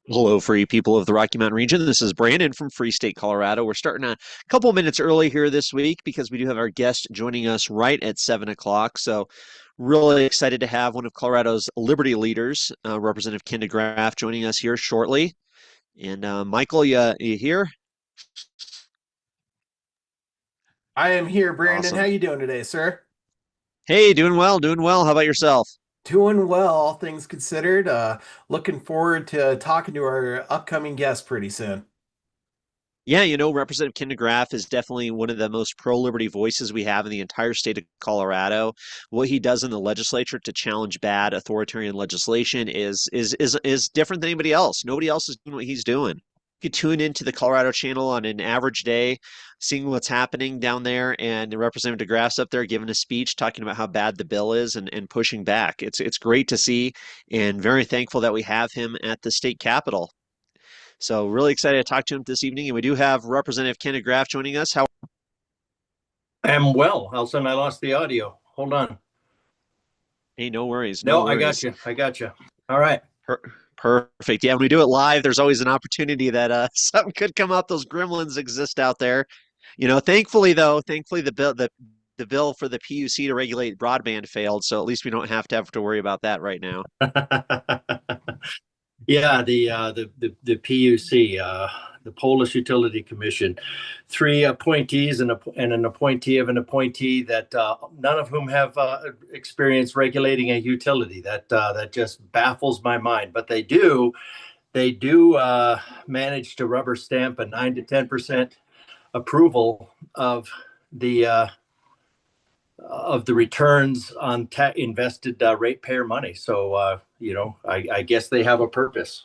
Hello, free people of the Rocky Mountain region. This is Brandon from Free State, Colorado. We're starting a couple minutes early here this week because we do have our guest joining us right at 7 o'clock. So, really excited to have one of Colorado's liberty leaders, Representative Ken deGraaf, joining us here shortly. And Michael, you here? I am here, Brandon. How Awesome. you doing today, sir? Hey, doing well, doing well. How about yourself? Doing well, all things considered. Looking forward to talking to our upcoming guest pretty soon. Yeah, Representative Ken deGraaf is definitely one of the most pro-liberty voices we have in the entire state of Colorado. What he does in the legislature to challenge bad authoritarian legislation is different than anybody else. Nobody else is doing what he's doing. You could tune into the Colorado channel on an average day, seeing what's happening down there, and Representative deGraaf's up there giving a speech talking about how bad the bill is and pushing back. It's great to see, and very thankful that we have him at the state capitol. So really excited to talk to him this evening. And we do have Representative Ken deGraaf joining us. How I'm well. All of a sudden, I lost the audio. Hold on. Hey, no worries, no No, I got worries. you. I got you. All right. Per Perfect. Yeah, when we do it live, there's always an opportunity that something could come up. Those gremlins exist out there. Thankfully though, thankfully the bill for the PUC to regulate broadband failed, so at least we don't have to worry about that right now. Yeah, the PUC, the Polish Utility Commission, three appointees and an appointee of an appointee that none of whom have experience regulating a utility. That just baffles my mind. But they do manage to rubber stamp a 9 to 10% approval the uh, of the returns on invested ratepayer money. So, I guess they have a purpose.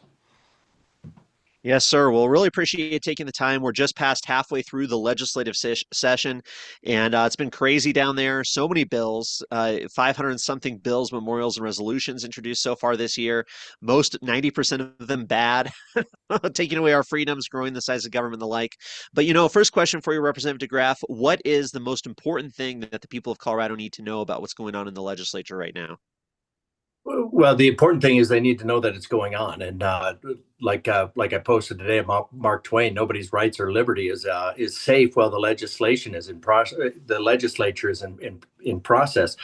Yes, sir. Well, really appreciate you taking the time. We're just past halfway through the legislative session, and it's been crazy down there. So many bills, 500 and something bills, memorials, and resolutions introduced so far this year. Most 90% of them bad, taking away our freedoms, growing the size of government, and the like. But first question for you, Representative deGraaf: what is the most important thing that the people of Colorado need to know about what's going on in the legislature right now? Well, the important thing is they need to know that it's going on, and like I posted today about Mark Twain, nobody's rights or liberty is safe while the legislation is in process. The legislature is in process,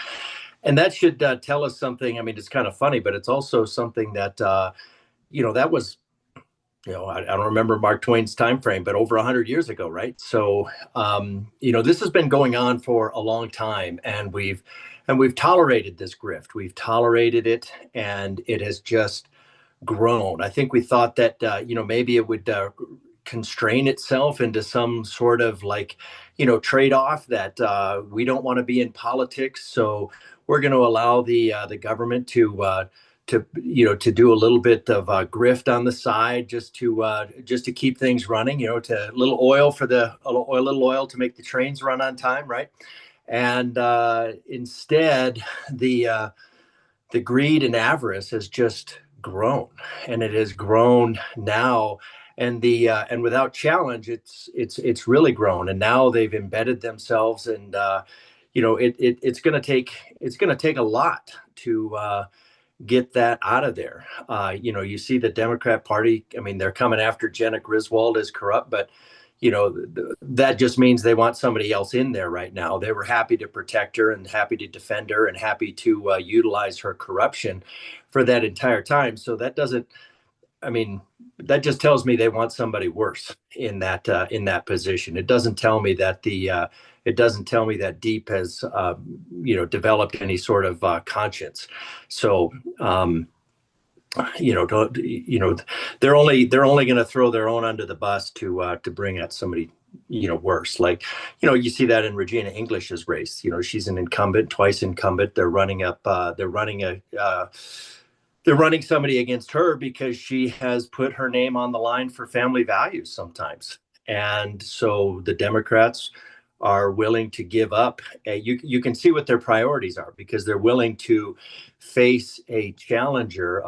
and that should tell us something. I mean, it's kind of funny, but it's also something that that was I don't remember Mark Twain's time frame, but over 100 years ago, right? So, this has been going on for a long time, and we've tolerated this grift. We've tolerated it, and it has just grown. I think we thought that maybe it would constrain itself into some sort of trade-off that we don't want to be in politics, so we're going to allow the government to do a little bit of grift on the side just to keep things running, to a little oil to make the trains run on time, right? And instead, the greed and avarice has just grown, and it has grown now, and without challenge, it's really grown, and now they've embedded themselves, and it's going to take a lot to get that out of there. You see the Democrat Party. I mean, they're coming after Jenna Griswold as corrupt, but that just means they want somebody else in there right now. They were happy to protect her and happy to defend her and happy to utilize her corruption for that entire time. So that doesn't. I mean, that just tells me they want somebody worse in that position. It doesn't tell me that Deep has developed any sort of conscience. So don't, they're only going to throw their own under the bus to bring out somebody worse. Like you see that in Regina English's race. She's an incumbent, twice incumbent. They're running somebody against her because she has put her name on the line for family values sometimes. And so the Democrats are willing to give up. You can see what their priorities are, because they're willing to face a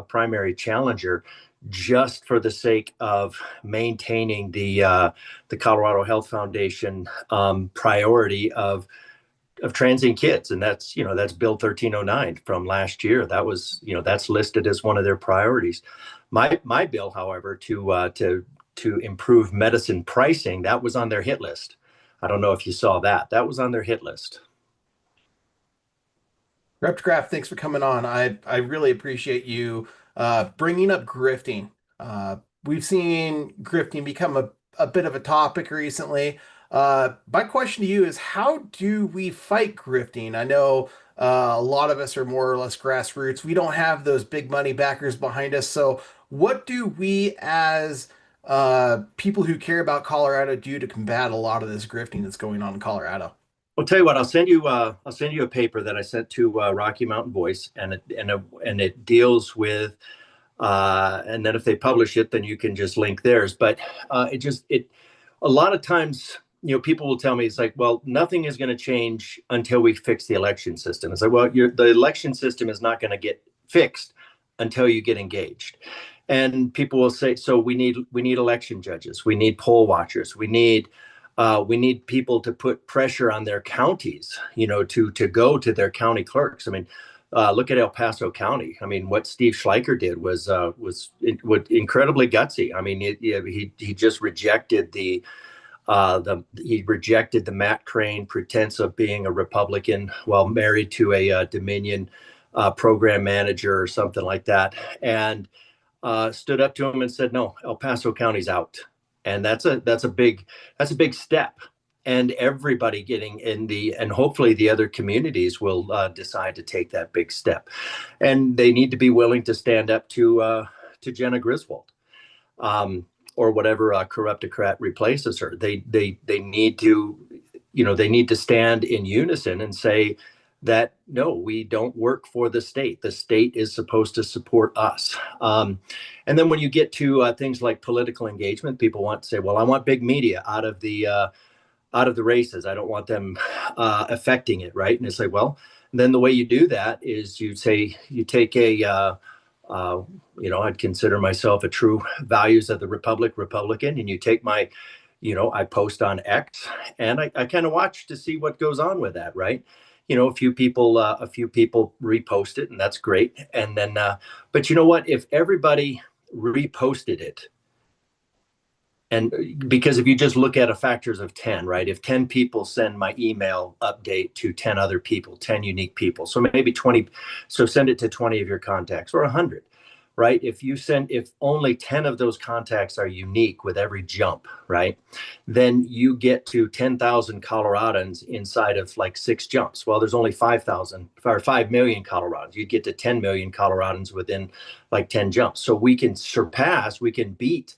primary challenger, just for the sake of maintaining the Colorado Health Foundation priority of transient kids. And that's Bill 1309 from last year. That's listed as one of their priorities. My bill, however, to improve medicine pricing, that was on their hit list. I don't know if you saw that. That was on their hit list. Graph, thanks for coming on. I really appreciate you bringing up grifting. We've seen grifting become a bit of a topic recently. My question to you is, how do we fight grifting? I know a lot of us are more or less grassroots. We don't have those big money backers behind us. So, what do we as people who care about Colorado do to combat a lot of this grifting that's going on in Colorado? I'll tell you what. I'll send you a paper that I sent to Rocky Mountain Voice, and it deals with. And then if they publish it, then you can just link theirs. But it a lot of times, people will tell me it's like, well, nothing is going to change until we fix the election system. It's like, well, the election system is not going to get fixed until you get engaged. And people will say, so we need election judges, we need poll watchers, we need people to put pressure on their counties, to go to their county clerks. I mean, look at El Paso County. I mean, what Steve Schleicher did was incredibly gutsy. I mean, he just rejected the Matt Crane pretense of being a Republican while married to a Dominion program manager or something like that, and stood up to him and said, "No, El Paso County's out." And that's a big step. And everybody and hopefully the other communities will decide to take that big step. And they need to be willing to stand up to Jenna Griswold, or whatever corruptocrat replaces her. They need to, they need to stand in unison and say that, no, we don't work for the state. The state is supposed to support us. And then when you get to things like political engagement, people want to say, well, I want big media out of the races. I don't want them affecting it, right? And it's like, well, then the way you do that is you take I'd consider myself a true values of the Republican, and you take my, I post on X, and I kind of watch to see what goes on with that, right? A few people repost it, and that's great. And then, but you know what? If everybody reposted it, and because if you just look at a factors of 10, right? If 10 people send my email update to 10 other people, 10 unique people, so maybe 20, so send it to 20 of your contacts, or 100, right? If only 10 of those contacts are unique with every jump, right? Then you get to 10,000 Coloradans inside of like 6 jumps. Well, there's only 5,000 or 5 million Coloradans. You get to 10 million Coloradans within like 10 jumps. So we can beat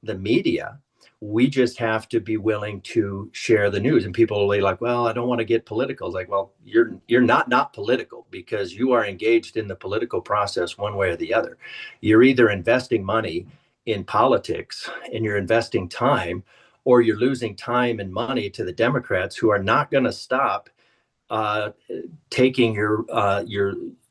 the media. We just have to be willing to share the news. And people are like, well, I don't want to get political. It's like, well, you're not political, because you are engaged in the political process one way or the other. You're either investing money in politics and you're investing time, or you're losing time and money to the Democrats, who are not going to stop taking your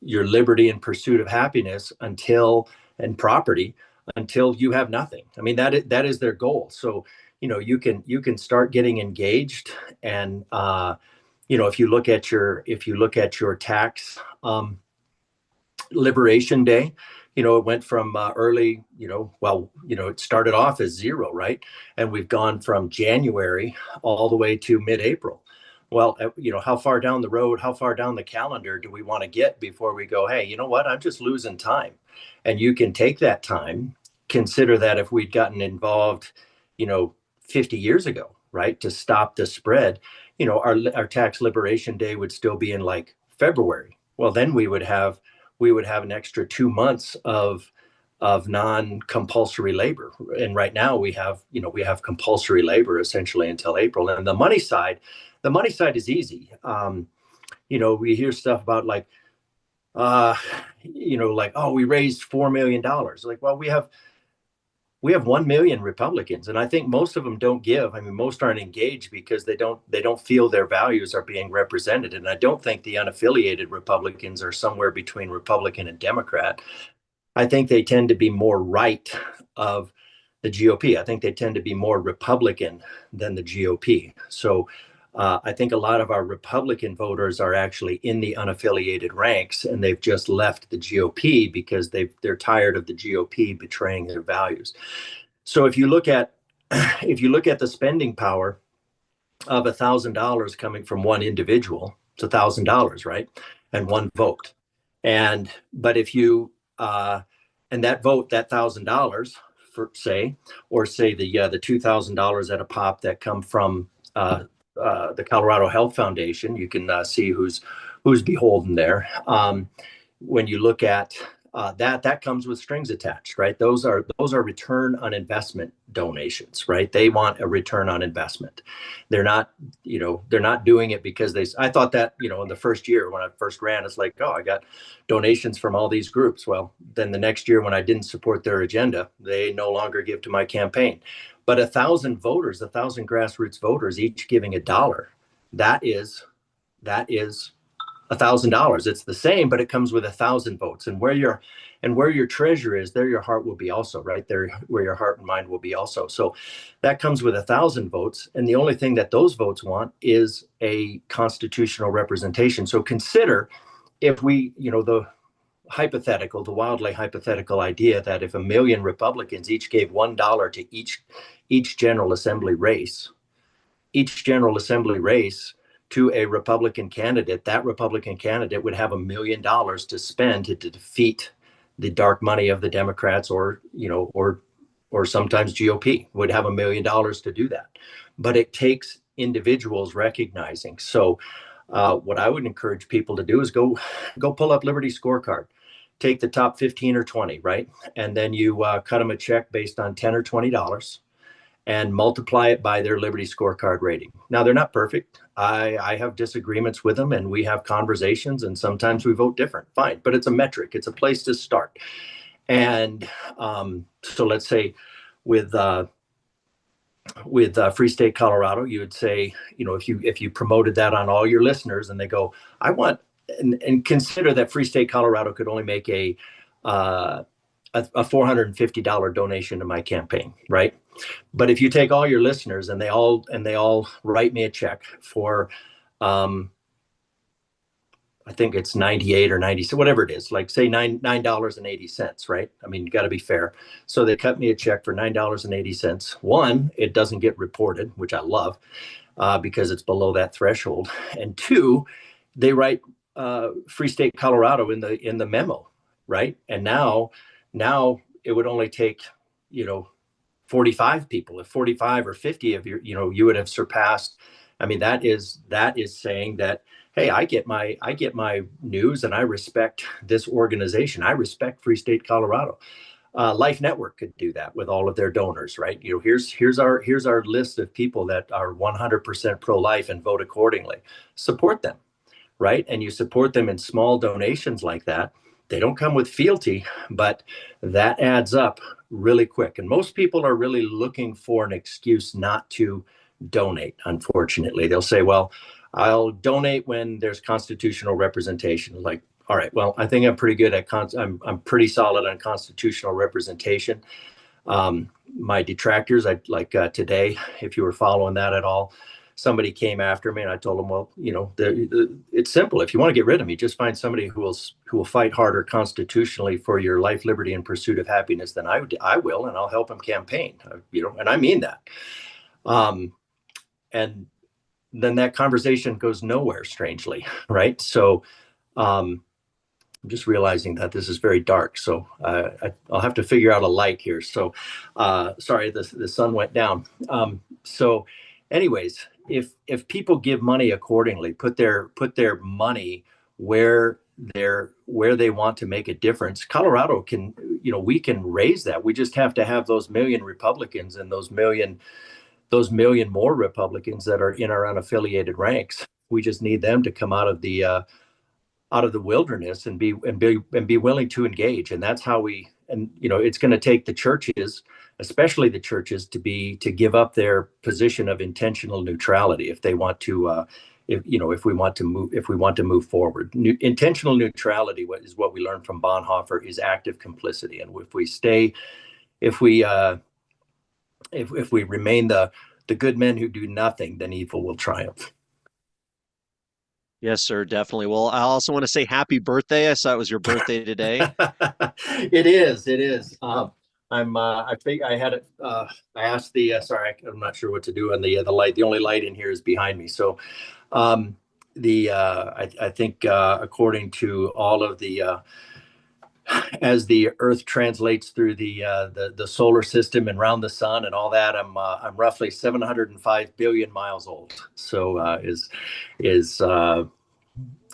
liberty and pursuit of happiness and property until you have nothing. I mean, that is their goal. So, you can start getting engaged, and if you look at your tax liberation day, it went from early, it started off as 0, right? And we've gone from January all the way to mid-April. Well, how far down the road, how far down the calendar do we want to get before we go, hey, you know what? I'm just losing time. And you can take that time, consider that if we'd gotten involved, 50 years ago, right, to stop the spread, our tax liberation day would still be in like February. Well, then we would have an extra 2 months of non-compulsory labor. And right now we have compulsory labor essentially until April. And the money side is easy. We hear stuff about like, oh, we raised $4 million. Like, well, we have 1 million Republicans, and I think most of them don't give. I mean, most aren't engaged because they don't feel their values are being represented. And I don't think the unaffiliated Republicans are somewhere between Republican and Democrat. I think they tend to be more right of the GOP. I think they tend to be more Republican than the GOP. So I think a lot of our Republican voters are actually in the unaffiliated ranks, and they've just left the GOP because they're tired of the GOP betraying their values. So if you look at the spending power of $1,000 coming from one individual, it's $1,000, right? And one vote. But if you and that vote, that $1,000 for say the $2,000 at a pop that come from the Colorado Health Foundation, you can see who's beholden there. When you look at that comes with strings attached, right? Those are return on investment donations, right? They want a return on investment. They're not doing it because I thought that, in the first year when I first ran, it's like, oh, I got donations from all these groups. Well, then the next year when I didn't support their agenda, they no longer give to my campaign. But 1,000 grassroots voters, each giving $1, that is $1,000. It's the same, but it comes with 1,000 votes. And where your treasure is, there your heart will be also, right? There where your heart and mind will be also. So that comes with 1,000 votes. And the only thing that those votes want is a constitutional representation. So consider if we, the wildly hypothetical idea that if 1 million Republicans each gave $1 to each general assembly race, to a Republican candidate, that Republican candidate would have $1 million to spend to defeat the dark money of the Democrats, or sometimes GOP would have $1 million to do that. But it takes individuals recognizing. So what I would encourage people to do is go pull up Liberty Scorecard, take the top 15 or 20, right? And then you cut them a check based on $10 or $20 and multiply it by their Liberty Scorecard rating. Now, they're not perfect. I have disagreements with them, and we have conversations, and sometimes we vote different. Fine, but it's a metric. It's a place to start. And so let's say with Free State Colorado, you would say, if you promoted that on all your listeners, and they go, I want, and consider that Free State Colorado could only make a $450 donation to my campaign, right? But if you take all your listeners and they all write me a check for, I think it's 98 or 90, so whatever it is, like say $9.80, right? I mean, you got to be fair. So they cut me a check for $9.80. One, it doesn't get reported, which I love, because it's below that threshold. And two, they write Free State Colorado in the memo, right? And now it would only take 45 people. If 45 or 50 of you would have surpassed. I mean, that is saying that, hey, I get my news and I respect this organization. I respect Free State Colorado. Life Network could do that with all of their donors, right? Here's our list of people that are 100% pro-life and vote accordingly. Support them, right? And you support them in small donations like that. They don't come with fealty, but that adds up really quick. And most people are really looking for an excuse not to donate. Unfortunately, they'll say, well, I'll donate when there's constitutional representation. Like, all right, well, I think I'm pretty good at I'm pretty solid on constitutional representation. My detractors, today, if you were following that at all, somebody came after me and I told them, well, it's simple. If you want to get rid of me, just find somebody who will fight harder constitutionally for your life, liberty, and pursuit of happiness than I will, and I'll help them campaign. And I mean that. And then that conversation goes nowhere, strangely, right? So I'm just realizing that this is very dark. So I'll have to figure out a light here. So sorry, the sun went down. So anyways, if people give money accordingly, put their money where they want to make a difference, Colorado can, we can raise that. We just have to have those million Republicans and those million more Republicans that are in our unaffiliated ranks. We just need them to come out of the wilderness and be willing to engage. And that's how it's going to take the churches, especially the churches, to give up their position of intentional neutrality if they want to, if we want to move forward. Intentional neutrality, is what we learned from Bonhoeffer, is active complicity. And if we remain the good men who do nothing, then evil will triumph. Yes, sir, definitely. Well, I also want to say happy birthday. I saw it was your birthday today. It is. It is. I think I had it. I asked sorry, I'm not sure what to do on the light. The only light in here is behind me. So, um, I think according to all of the as the Earth translates through the solar system and around the sun and all that, I'm roughly 705 billion miles old. So is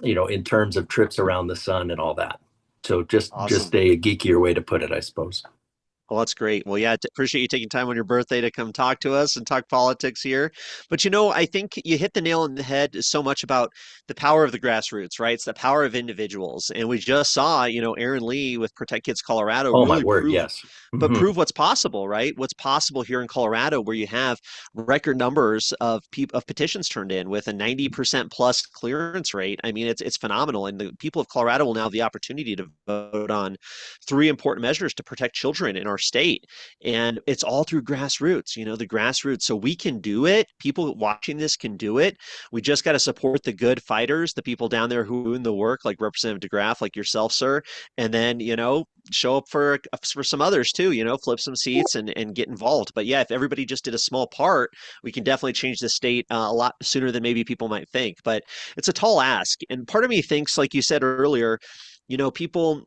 in terms of trips around the sun and all that. So just Awesome. a geekier way to put it, I suppose. Well, that's great. Well, yeah, appreciate you taking time on your birthday to come talk to us and talk politics here. But I think you hit the nail on the head so much about the power of the grassroots, right? It's the power of individuals. And we just saw, Aaron Lee with Protect Kids Colorado Oh my really word, yes. Hmm. prove what's possible, right? What's possible here in Colorado, where you have record numbers of petitions turned in with a 90% plus clearance rate. I mean, it's phenomenal. And the people of Colorado will now have the opportunity to vote on three important measures to protect children in our state. And it's all through grassroots, the grassroots. So we can do it. People watching this can do it. We just got to support the good fighters, the people down there who are doing the work, like Representative deGraaf, like yourself, sir. And then, show up for some others too, flip some seats and get involved. But yeah, if everybody just did a small part, we can definitely change the state a lot sooner than maybe people might think. But it's a tall ask. And part of me thinks, like you said earlier, people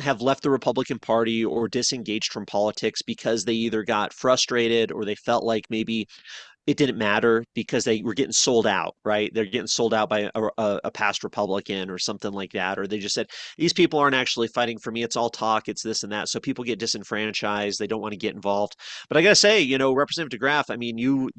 have left the Republican Party or disengaged from politics because they either got frustrated or they felt like maybe it didn't matter because they were getting sold out, right? They're getting sold out by a past Republican or something like that. Or they just said, these people aren't actually fighting for me. It's all talk. It's this and that. So people get disenfranchised. They don't want to get involved. But I got to say, Representative deGraaf, I mean, you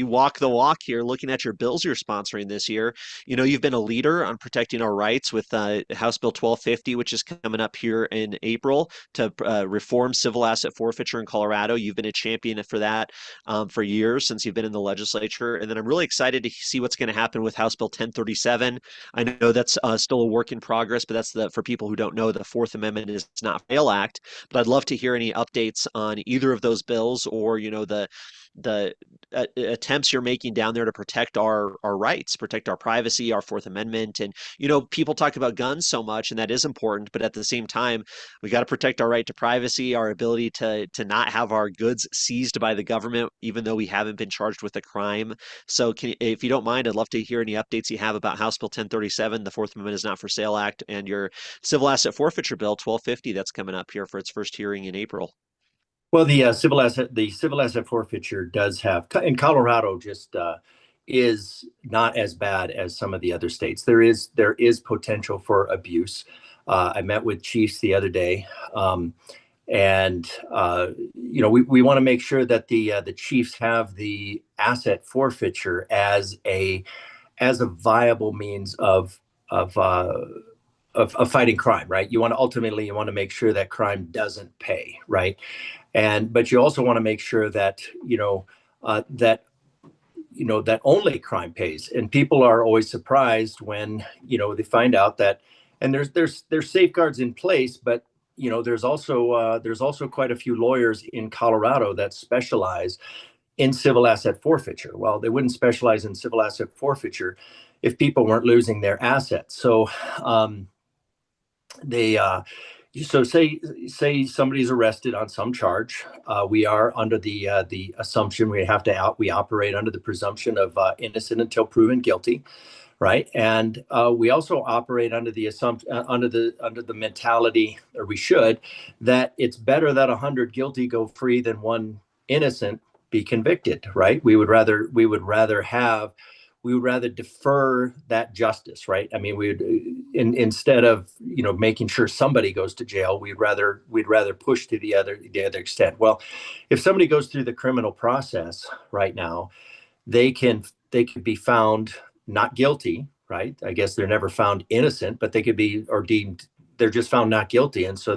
walk the walk here looking at your bills you're sponsoring this year. You've been a leader on protecting our rights with House Bill 1250, which is coming up here in April to reform civil asset forfeiture in Colorado. You've been a champion for that for years since you've been in the legislature. And then I'm really excited to see what's going to happen with House Bill 1037. I know that's still a work in progress, but that's for people who don't know, the Fourth Amendment is not a fail act. But I'd love to hear any updates on either of those bills or, the attempts you're making down there to protect our rights, protect our privacy, our Fourth Amendment. And, people talk about guns so much, and that is important. But at the same time, we got to protect our right to privacy, our ability to not have our goods seized by the government, even though we haven't been charged with a crime. So if you don't mind, I'd love to hear any updates you have about House Bill 1037, the Fourth Amendment is not for sale act, and your civil asset forfeiture bill 1250 that's coming up here for its first hearing in April. Well, the civil asset forfeiture does have in Colorado just is not as bad as some of the other states. There is potential for abuse. I met with chiefs the other day, and we want to make sure that the chiefs have the asset forfeiture as a viable means of fighting crime, right? You want to make sure that crime doesn't pay, right? But you also want to make sure that that only crime pays. And people are always surprised when they find out that, and there's safeguards in place, but there's also quite a few lawyers in Colorado that specialize in civil asset forfeiture. Well, they wouldn't specialize in civil asset forfeiture if people weren't losing their assets. So they so say somebody's arrested on some charge. We are under the assumption we operate under the presumption of innocent until proven guilty, right? And we also operate under the assumption under the mentality, or we should, that it's better that 100 guilty go free than one innocent be convicted, right? We would rather defer that justice, right? I mean, instead of making sure somebody goes to jail, we'd rather push to the other extent. Well, if somebody goes through the criminal process right now, they can be found not guilty, right? I guess they're never found innocent, but they could be, or deemed, they're just found not guilty. And so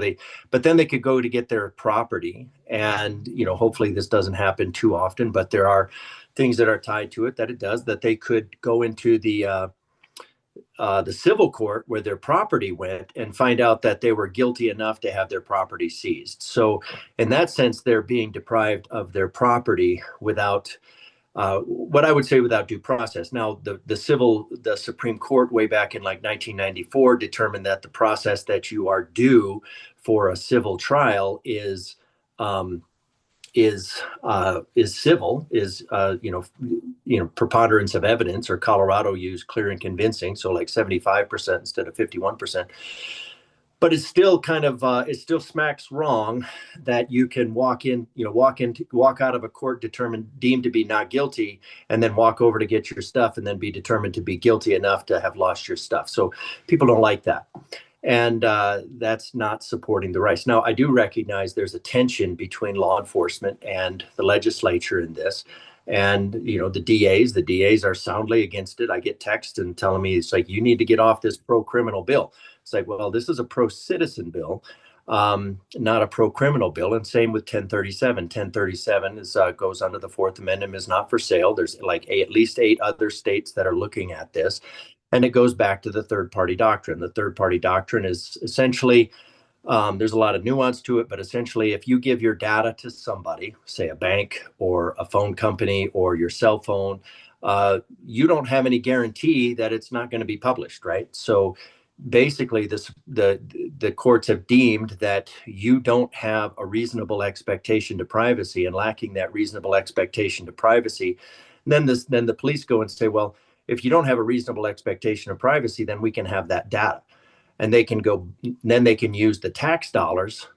but then they could go to get their property. And, hopefully this doesn't happen too often, but there are things that are tied to it that they could go into the civil court where their property went and find out that they were guilty enough to have their property seized. So in that sense, they're being deprived of their property without What I would say without due process. Now, the Supreme Court way back in like 1994 determined that the process that you are due for a civil trial um, is civil, preponderance of evidence, or Colorado used clear and convincing, so like 75% instead of 51%. But it's still kind of it still smacks wrong that you can walk out of a court deemed to be not guilty, and then walk over to get your stuff and then be determined to be guilty enough to have lost your stuff. So people don't like that. And that's not supporting the rights. Now, I do recognize there's a tension between law enforcement and the legislature in this. And, the DAs are soundly against it. I get texts and telling me, it's like, you need to get off this pro-criminal bill. It's like, well, this is a pro-citizen bill, not a pro-criminal bill. And same with 1037. 1037 goes under the Fourth Amendment, is not for sale. There's like at least 8 other states that are looking at this. And it goes back to the third-party doctrine. The third-party doctrine is essentially, there's a lot of nuance to it, but essentially, if you give your data to somebody, say a bank or a phone company or your cell phone, you don't have any guarantee that it's not going to be published, right? So basically, the courts have deemed that you don't have a reasonable expectation to privacy, and lacking that reasonable expectation to privacy, then the police go and say, well, if you don't have a reasonable expectation of privacy, then we can have that data. And then they can use the tax dollars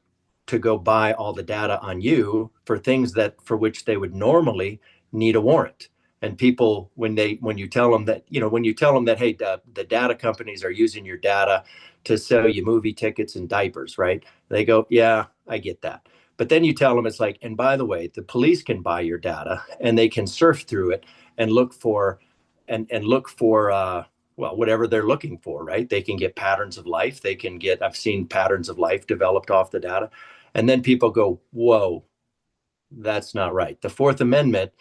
to go buy all the data on you for things for which they would normally need a warrant. And people, when you tell them that, hey, the data companies are using your data to sell you movie tickets and diapers, right? They go, yeah, I get that. But then you tell them, it's like, and by the way, the police can buy your data and they can surf through it and look for whatever they're looking for, right? They can get patterns of life. I've seen patterns of life developed off the data. And then people go, whoa, that's not right. The Fourth Amendment.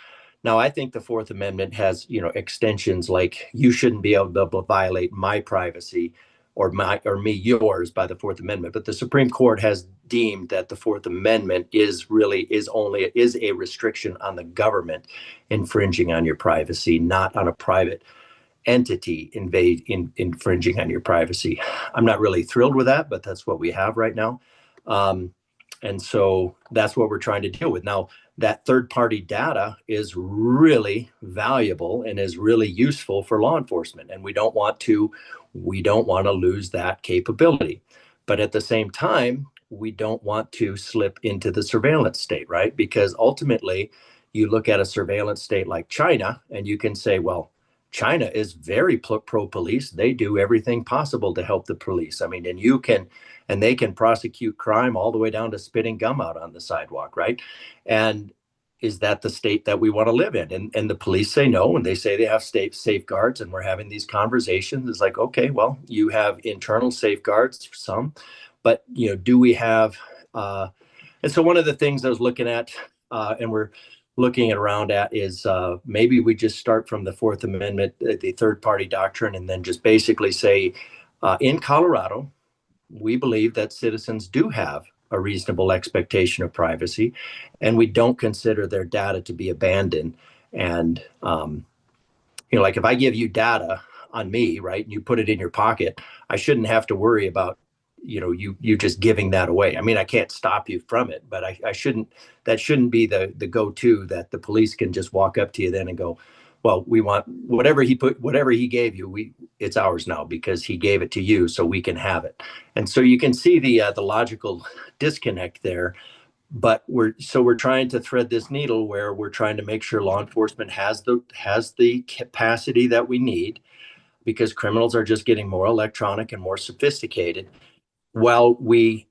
Now, I think the Fourth Amendment has, extensions like you shouldn't be able to violate my privacy or yours by the Fourth Amendment. But the Supreme Court has deemed that the Fourth Amendment is a restriction on the government infringing on your privacy, not on a private entity infringing on your privacy. I'm not really thrilled with that, but that's what we have right now. And so that's what we're trying to deal with. Now, that third-party data is really valuable and is really useful for law enforcement, and we don't want to lose that capability. But at the same time, we don't want to slip into the surveillance state, right? Because ultimately, you look at a surveillance state like China, and you can say, well, China is very pro-police. They do everything possible to help the police. I mean, and they can prosecute crime all the way down to spitting gum out on the sidewalk, right? And is that the state that we want to live in? And the police say no, and they say they have safeguards, and we're having these conversations. It's like, okay, well, you have internal safeguards for some, but do we have? And so one of the things I was looking at, and we're looking around at, is maybe we just start from the Fourth Amendment, the third-party doctrine, and then just basically say, in Colorado, we believe that citizens do have a reasonable expectation of privacy, and we don't consider their data to be abandoned. And like if I give you data on me, right, and you put it in your pocket, I shouldn't have to worry about you just giving that away. I mean, I can't stop you from it, but that shouldn't be the go-to, that the police can just walk up to you then and go, well, we want whatever he gave you, it's ours now because he gave it to you, so we can have it. And so you can see the logical disconnect there. But we're trying to thread this needle where we're trying to make sure law enforcement has the capacity that we need, because criminals are just getting more electronic and more sophisticated, while we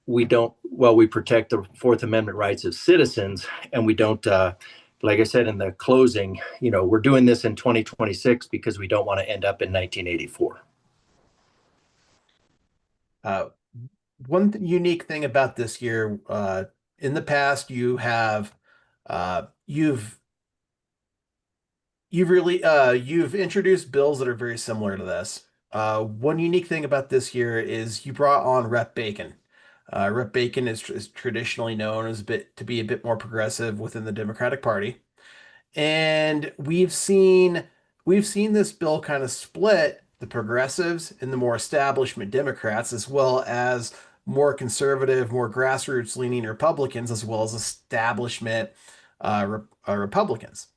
protect the Fourth Amendment rights of citizens, and we don't, like I said in the closing, we're doing this in 2026 because we don't want to end up in 1984. One unique thing about this year, in the past, you've introduced bills that are very similar to this. One unique thing about this year is you brought on Rep. Bacon. Rep. Bacon is traditionally known to be a bit more progressive within the Democratic Party. And we've seen this bill kind of split the progressives and the more establishment Democrats, as well as more conservative, more grassroots leaning Republicans, as well as establishment Republicans.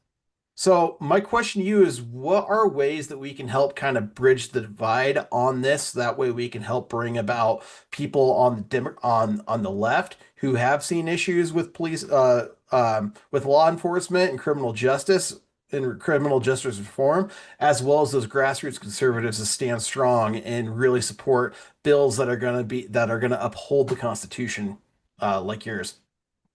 So my question to you is, what are ways that we can help kind of bridge the divide on this? That way we can help bring about people on the on the left who have seen issues with police, with law enforcement and criminal justice reform, as well as those grassroots conservatives that stand strong and really support bills that are going to uphold the Constitution, like yours.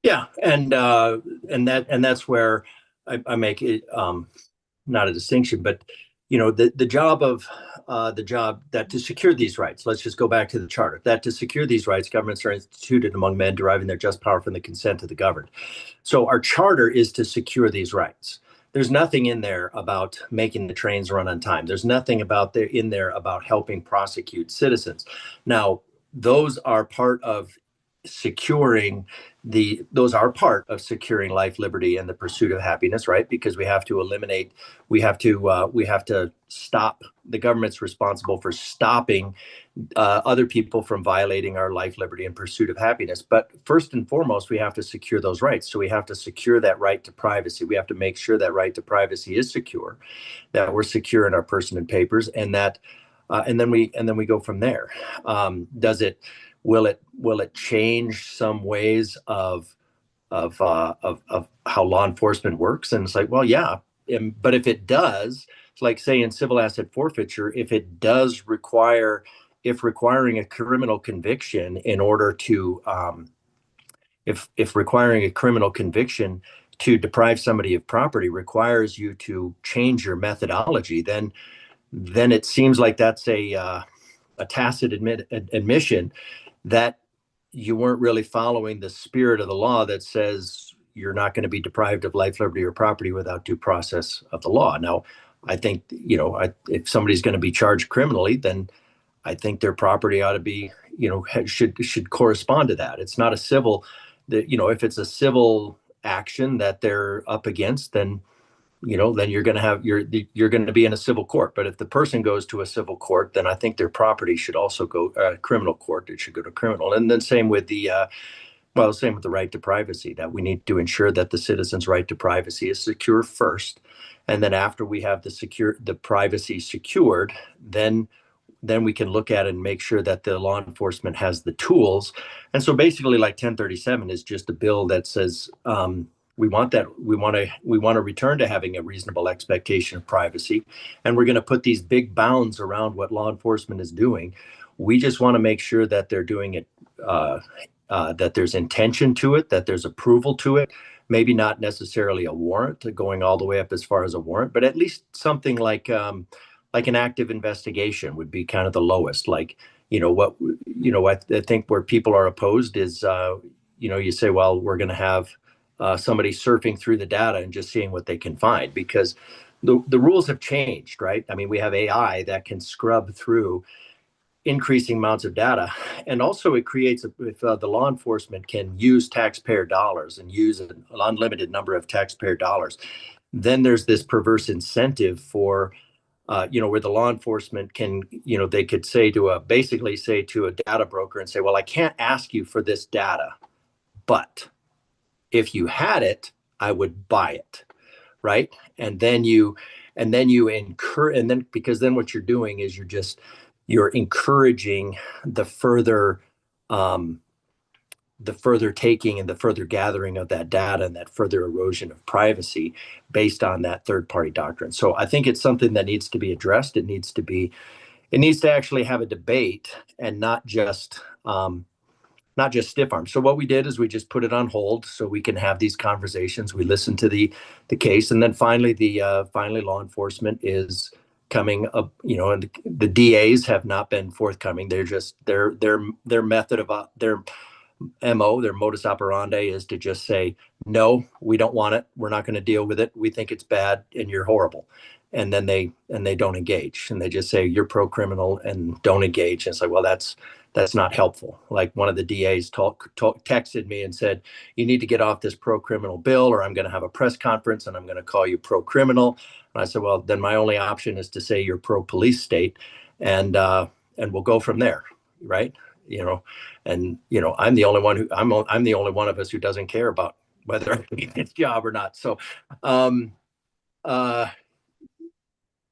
Yeah, and that's where I make it not a distinction, but the job of the job that to secure these rights. Let's just go back to the charter. That to secure these rights, governments are instituted among men, deriving their just power from the consent of the governed. So our charter is to secure these rights. There's nothing in there about making the trains run on time. There's nothing in there about helping prosecute citizens. Now, those are part of securing those are part of securing life, liberty, and the pursuit of happiness, right? Because we have to stop. The government's responsible for stopping other people from violating our life, liberty, and pursuit of happiness. But first and foremost, we have to secure those rights. So we have to secure that right to privacy. We have to make sure that right to privacy is secure, that we're secure in our person and papers, and that, and then we go from there. Will it change some ways of how law enforcement works? And it's like, well, yeah, but if it does, it's like say in civil asset forfeiture, if requiring a criminal conviction in order to if requiring a criminal conviction to deprive somebody of property requires you to change your methodology, then it seems like that's a tacit admission that you weren't really following the spirit of the law that says you're not going to be deprived of life, liberty, or property without due process of the law. Now, I think, if somebody's going to be charged criminally, then I think their property ought to be, should correspond to that. It's not a civil, if it's a civil action that they're up against, then then you're going to have you're going to be in a civil court. But if the person goes to a civil court, then I think their property should also go criminal court. It should go to criminal. And then same with the right to privacy, that we need to ensure that the citizen's right to privacy is secure first. And then after we have the privacy secured, then we can look at it and make sure that the law enforcement has the tools. And so basically, like 1037 is just a bill that says, we want to return to having a reasonable expectation of privacy, and we're going to put these big bounds around what law enforcement is doing. We just want to make sure that they're doing it, that there's intention to it, that there's approval to it. Maybe not necessarily a warrant going all the way up as far as a warrant, but at least something like an active investigation would be kind of the lowest. Like, I think where people are opposed is, you say, well, we're going to have somebody surfing through the data and just seeing what they can find, because the rules have changed, right? I mean, we have AI that can scrub through increasing amounts of data. And also it creates, if the law enforcement can use taxpayer dollars and use an unlimited number of taxpayer dollars, then there's this perverse incentive for, where the law enforcement can, they could basically say to a data broker and say, well, I can't ask you for this data, but if you had it, I would buy it, right? And then you encourage, and then because then what you're doing is you're encouraging the further taking and the further gathering of that data and that further erosion of privacy based on that third party doctrine. So I think it's something that needs to be addressed. It needs to actually have a debate and not just stiff arm. So what we did is we just put it on hold so we can have these conversations. We listened to the case, and then finally law enforcement is coming up. And the DAs have not been forthcoming. They're just their method of their MO, their modus operandi is to just say, no, we don't want it. We're not going to deal with it. We think it's bad, and you're horrible. they don't engage, and they just say you're pro-criminal and don't engage. And it's like, well, that's not helpful. Like one of the DAs texted me and said, you need to get off this pro-criminal bill, or I'm going to have a press conference and I'm going to call you pro-criminal. And I said, well, then my only option is to say you're pro-police state, and we'll go from there, right? And I'm the only one I'm the only one of us who doesn't care about whether he gets a job or not. So, but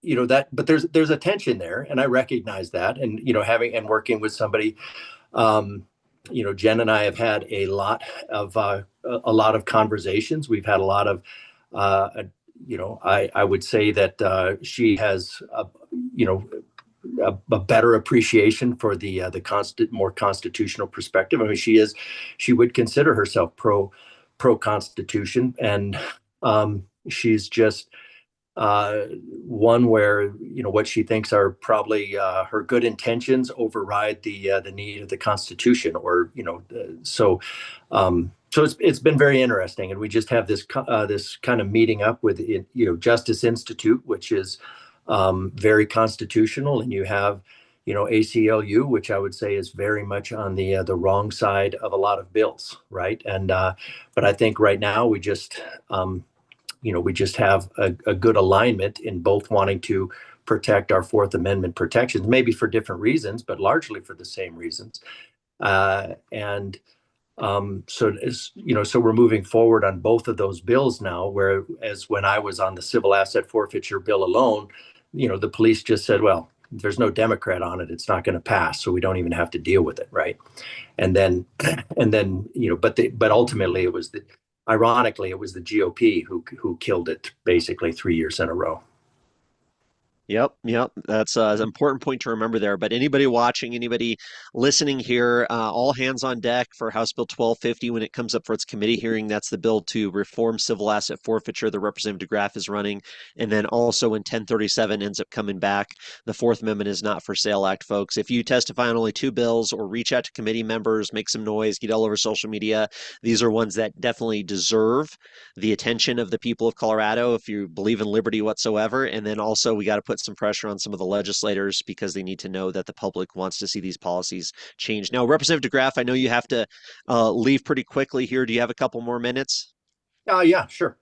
there's a tension there, and I recognize that. And having and working with somebody, Jen and I have had a lot of conversations. We've had a lot of, I would say that she has, a better appreciation for the more constitutional perspective. I mean, she would consider herself pro Constitution, and she's just one where what she thinks are probably her good intentions override the need of the Constitution, or so. So it's been very interesting, and we just have this kind of meeting up with Justice Institute, which is very constitutional, and you have ACLU, which I would say is very much on the wrong side of a lot of bills, right? And but I think right now we just have a good alignment in both wanting to protect our Fourth Amendment protections, maybe for different reasons, but largely for the same reasons. So we're moving forward on both of those bills now, whereas when I was on the civil asset forfeiture bill alone, the police just said, well, there's no Democrat on it, it's not going to pass, so we don't even have to deal with it, right? And then but ultimately ironically, it was the GOP who killed it basically 3 years in a row. Yep. That's an important point to remember there. But anybody watching, anybody listening here, all hands on deck for House Bill 1250 when it comes up for its committee hearing. That's the bill to reform civil asset forfeiture that Representative deGraaf is running. And then also when 1037 ends up coming back, the Fourth Amendment is not for sale act, folks. If you testify on only two bills or reach out to committee members, make some noise, get all over social media, these are ones that definitely deserve the attention of the people of Colorado if you believe in liberty whatsoever. And then also we got to put some pressure on some of the legislators because they need to know that the public wants to see these policies change. Now, Representative deGraaf, I know you have to leave pretty quickly here. Do you have a couple more minutes? Yeah, sure.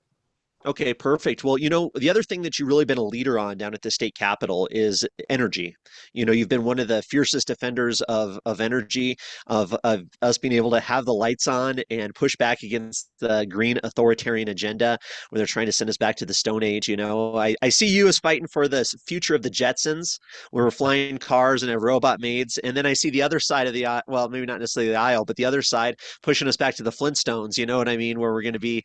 Okay, perfect. Well, the other thing that you've really been a leader on down at the state capitol is energy. You've been one of the fiercest defenders of energy, of us being able to have the lights on and push back against the green authoritarian agenda where they're trying to send us back to the Stone Age. I see you as fighting for the future of the Jetsons, where we're flying cars and have robot maids. And then I see the other side of the aisle, well, maybe not necessarily the aisle, but the other side pushing us back to the Flintstones, you know what I mean? Where we're going to be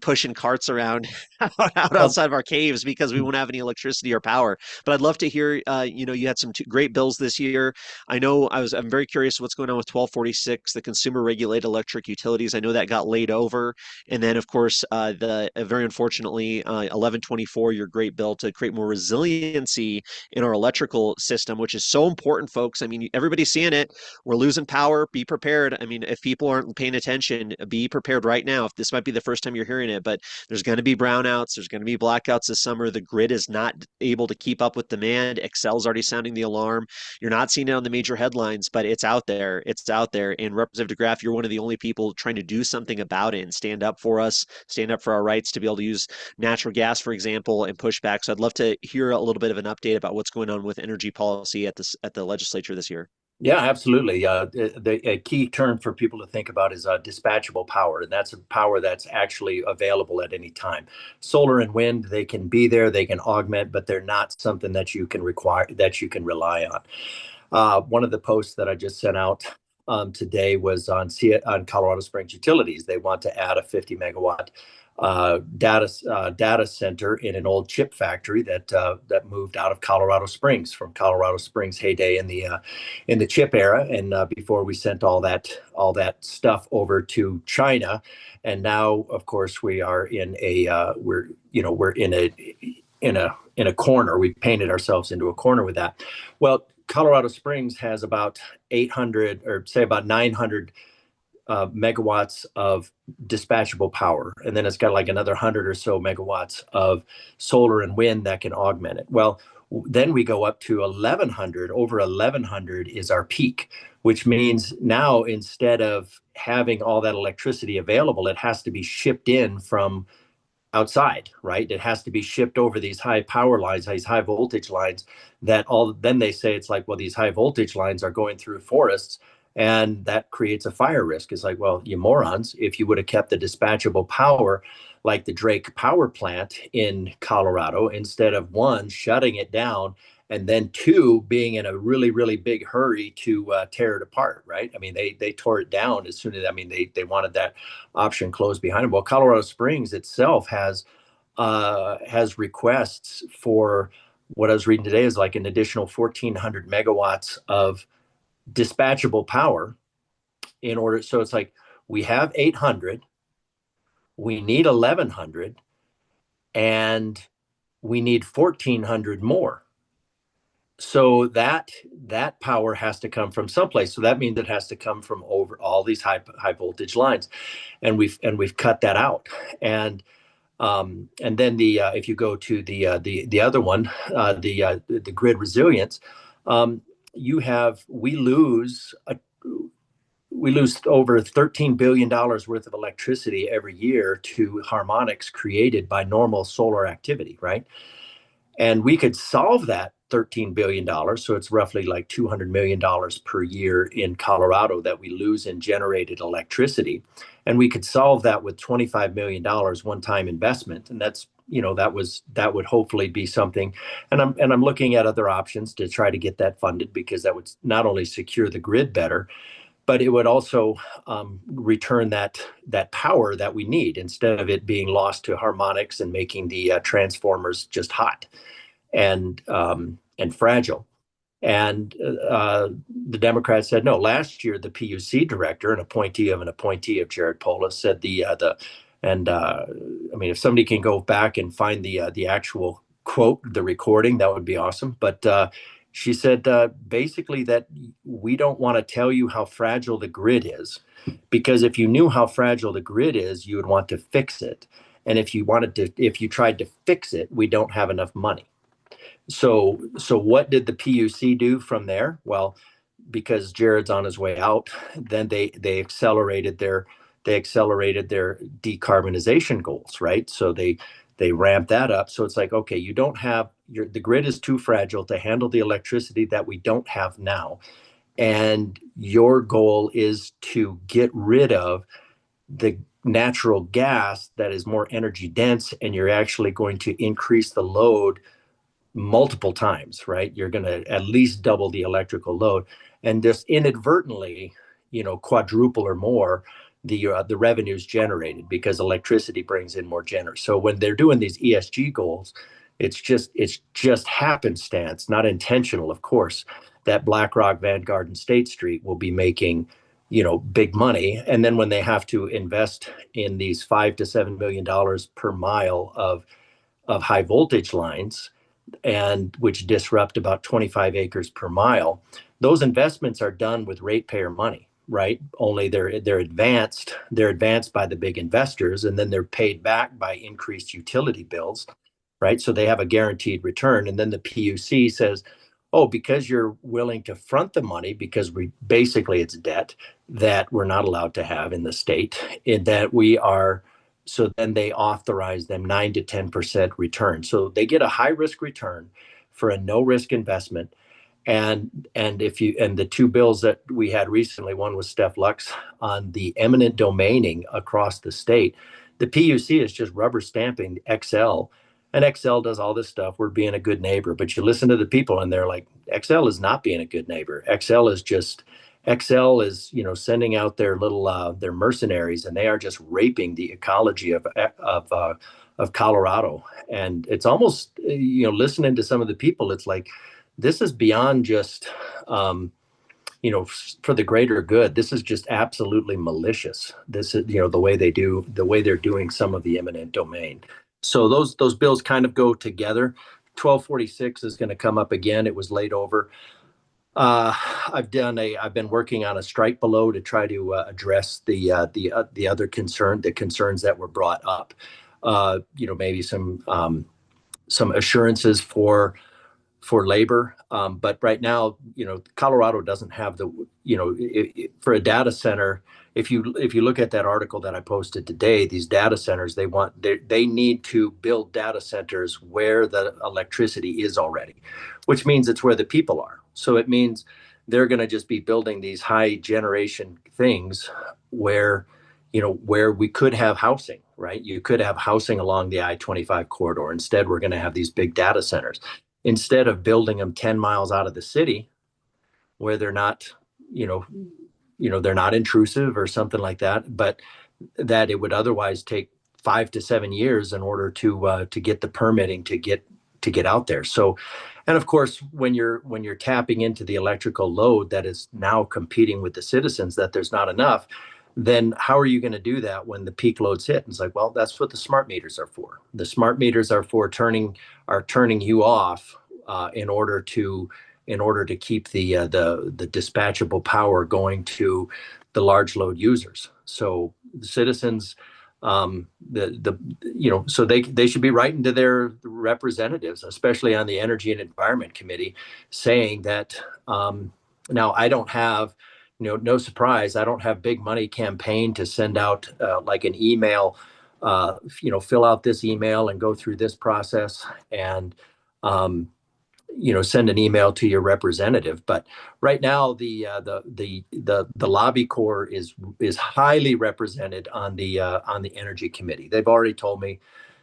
pushing carts around out outside of our caves because we won't have any electricity or power. But I'd love to hear, you had some great bills this year. I know I'm very curious what's going on with 1246, the consumer regulated electric utilities. I know that got laid over. And then, of course, very unfortunately, 1124, your great bill to create more resiliency in our electrical system, which is so important, folks. I mean, everybody's seeing it. We're losing power. Be prepared. I mean, if people aren't paying attention, be prepared right now. If this might be the first time you're hearing it, but there's going to be brownouts. There's going to be blackouts this summer. The grid is not able to keep up with demand. Excel's already sounding the alarm. You're not seeing it on the major headlines, but it's out there. It's out there. And Representative deGraaf, you're one of the only people trying to do something about it and stand up for us, stand up for our rights to be able to use natural gas, for example, and push back. So I'd love to hear a little bit of an update about what's going on with energy policy at the legislature this year. Yeah, absolutely. A key term for people to think about is dispatchable power, and that's a power that's actually available at any time. Solar and wind, they can be there, they can augment, but they're not something that you can rely on. One of the posts that I just sent out today was on Colorado Springs Utilities. They want to add a 50 megawatt data center in an old chip factory that moved out of Colorado Springs from Colorado Springs heyday in the chip era, and before we sent all that stuff over to China. And now, of course, we are in we're in a corner. We painted ourselves into a corner with that. Well, Colorado Springs has about 800 or say about 900 megawatts of dispatchable power, and then it's got like another 100 or so megawatts of solar and wind that can augment it. Well, then we go up to 1100. Over 1100 is our peak, which means now instead of having all that electricity available, it has to be shipped in from outside, right? It has to be shipped over these high power lines, these high voltage lines then they say it's like, well, these high voltage lines are going through forests and that creates a fire risk. It's like, well, you morons, if you would have kept the dispatchable power like the Drake power plant in Colorado, instead of one, shutting it down, and then two, being in a really, really big hurry to tear it apart, right? I mean, they tore it down as soon as, I mean, they wanted that option closed behind them. Well, Colorado Springs itself has requests for what I was reading today is like an additional 1,400 megawatts of dispatchable power in order. So it's like we have 800, we need 1,100, and we need 1,400 more. So that power has to come from someplace. So that means it has to come from over all these high voltage lines, and we've cut that out. And then if you go to the other one, the grid resilience, we lose over $13 billion worth of electricity every year to harmonics created by normal solar activity, right? And we could solve that $13 billion. So it's roughly like $200 million per year in Colorado that we lose in generated electricity. And we could solve that with $25 million one-time investment. And that's, that would hopefully be something. And I'm looking at other options to try to get that funded, because that would not only secure the grid better, but it would also return that power that we need, instead of it being lost to harmonics and making the transformers just hot and fragile. And the Democrats said no. Last year, the PUC director, an appointee of Jared Polis, said I mean, if somebody can go back and find the actual quote, the recording, that would be awesome. But she said basically that we don't want to tell you how fragile the grid is, because if you knew how fragile the grid is, you would want to fix it. And if you tried to fix it, we don't have enough money. So what did the PUC do from there? Well, because Jared's on his way out, then they accelerated their decarbonization goals, right? So they ramped that up. So it's like, okay, you don't have the grid is too fragile to handle the electricity that we don't have now. And your goal is to get rid of the natural gas that is more energy dense, and you're actually going to increase the load multiple times, right? You're going to at least double the electrical load, and just inadvertently, quadruple or more the revenues generated, because electricity brings in more generous. So when they're doing these ESG goals, it's just happenstance, not intentional, of course, that BlackRock, Vanguard, and State Street will be making big money. And then when they have to invest in these $5 to $7 million per mile of high voltage lines, and which disrupt about 25 acres per mile, those investments are done with ratepayer money, right? Only they're advanced by the big investors, and then they're paid back by increased utility bills, right? So they have a guaranteed return. And then the PUC says, oh, because you're willing to front the money, because it's debt that we're not allowed to have in the state, in that we are. So then they authorize them 9 to 10% return. So they get a high risk return for a no risk investment. And the two bills that we had recently, one was Steph Lux on the eminent domaining across the state. The PUC is just rubber stamping XL, and XL does all this stuff. We're being a good neighbor, but you listen to the people and they're like, XL is not being a good neighbor. XL is sending out their little their mercenaries, and they are just raping the ecology of Colorado. And it's almost listening to some of the people, it's like, this is beyond just for the greater good. This is just absolutely malicious. This is the way they're doing some of the eminent domain. So those bills kind of go together. 1246 is going to come up again. It was laid over. Uh, I've been working on a strike below to try to address the other the concerns that were brought up. Maybe some assurances for labor. But right now, Colorado doesn't have for a data center. If you look at that article that I posted today, these data centers, they need to build data centers where the electricity is already, which means it's where the people are. So it means they're going to just be building these high generation things where where we could have housing, right? You could have housing along the I-25 corridor. Instead, we're going to have these big data centers instead of building them 10 miles out of the city where they're not, you know, they're not intrusive or something like that, but that it would otherwise take 5 to 7 years in order to get the permitting to get out there. So, and of course, when you're tapping into the electrical load that is now competing with the citizens, that there's not enough, then how are you going to do that when the peak loads hit? And it's like, well, that's what the smart meters are for. The smart meters are for turning you off in order to keep the dispatchable power going to the large load users. So the citizens, so they should be writing to their representatives, especially on the Energy and Environment Committee, saying that now I don't have, no surprise, I don't have big money campaign to send out like an email, fill out this email and go through this process and send an email to your representative. But right now, the lobby corps is highly represented on the Energy Committee. They've already told me.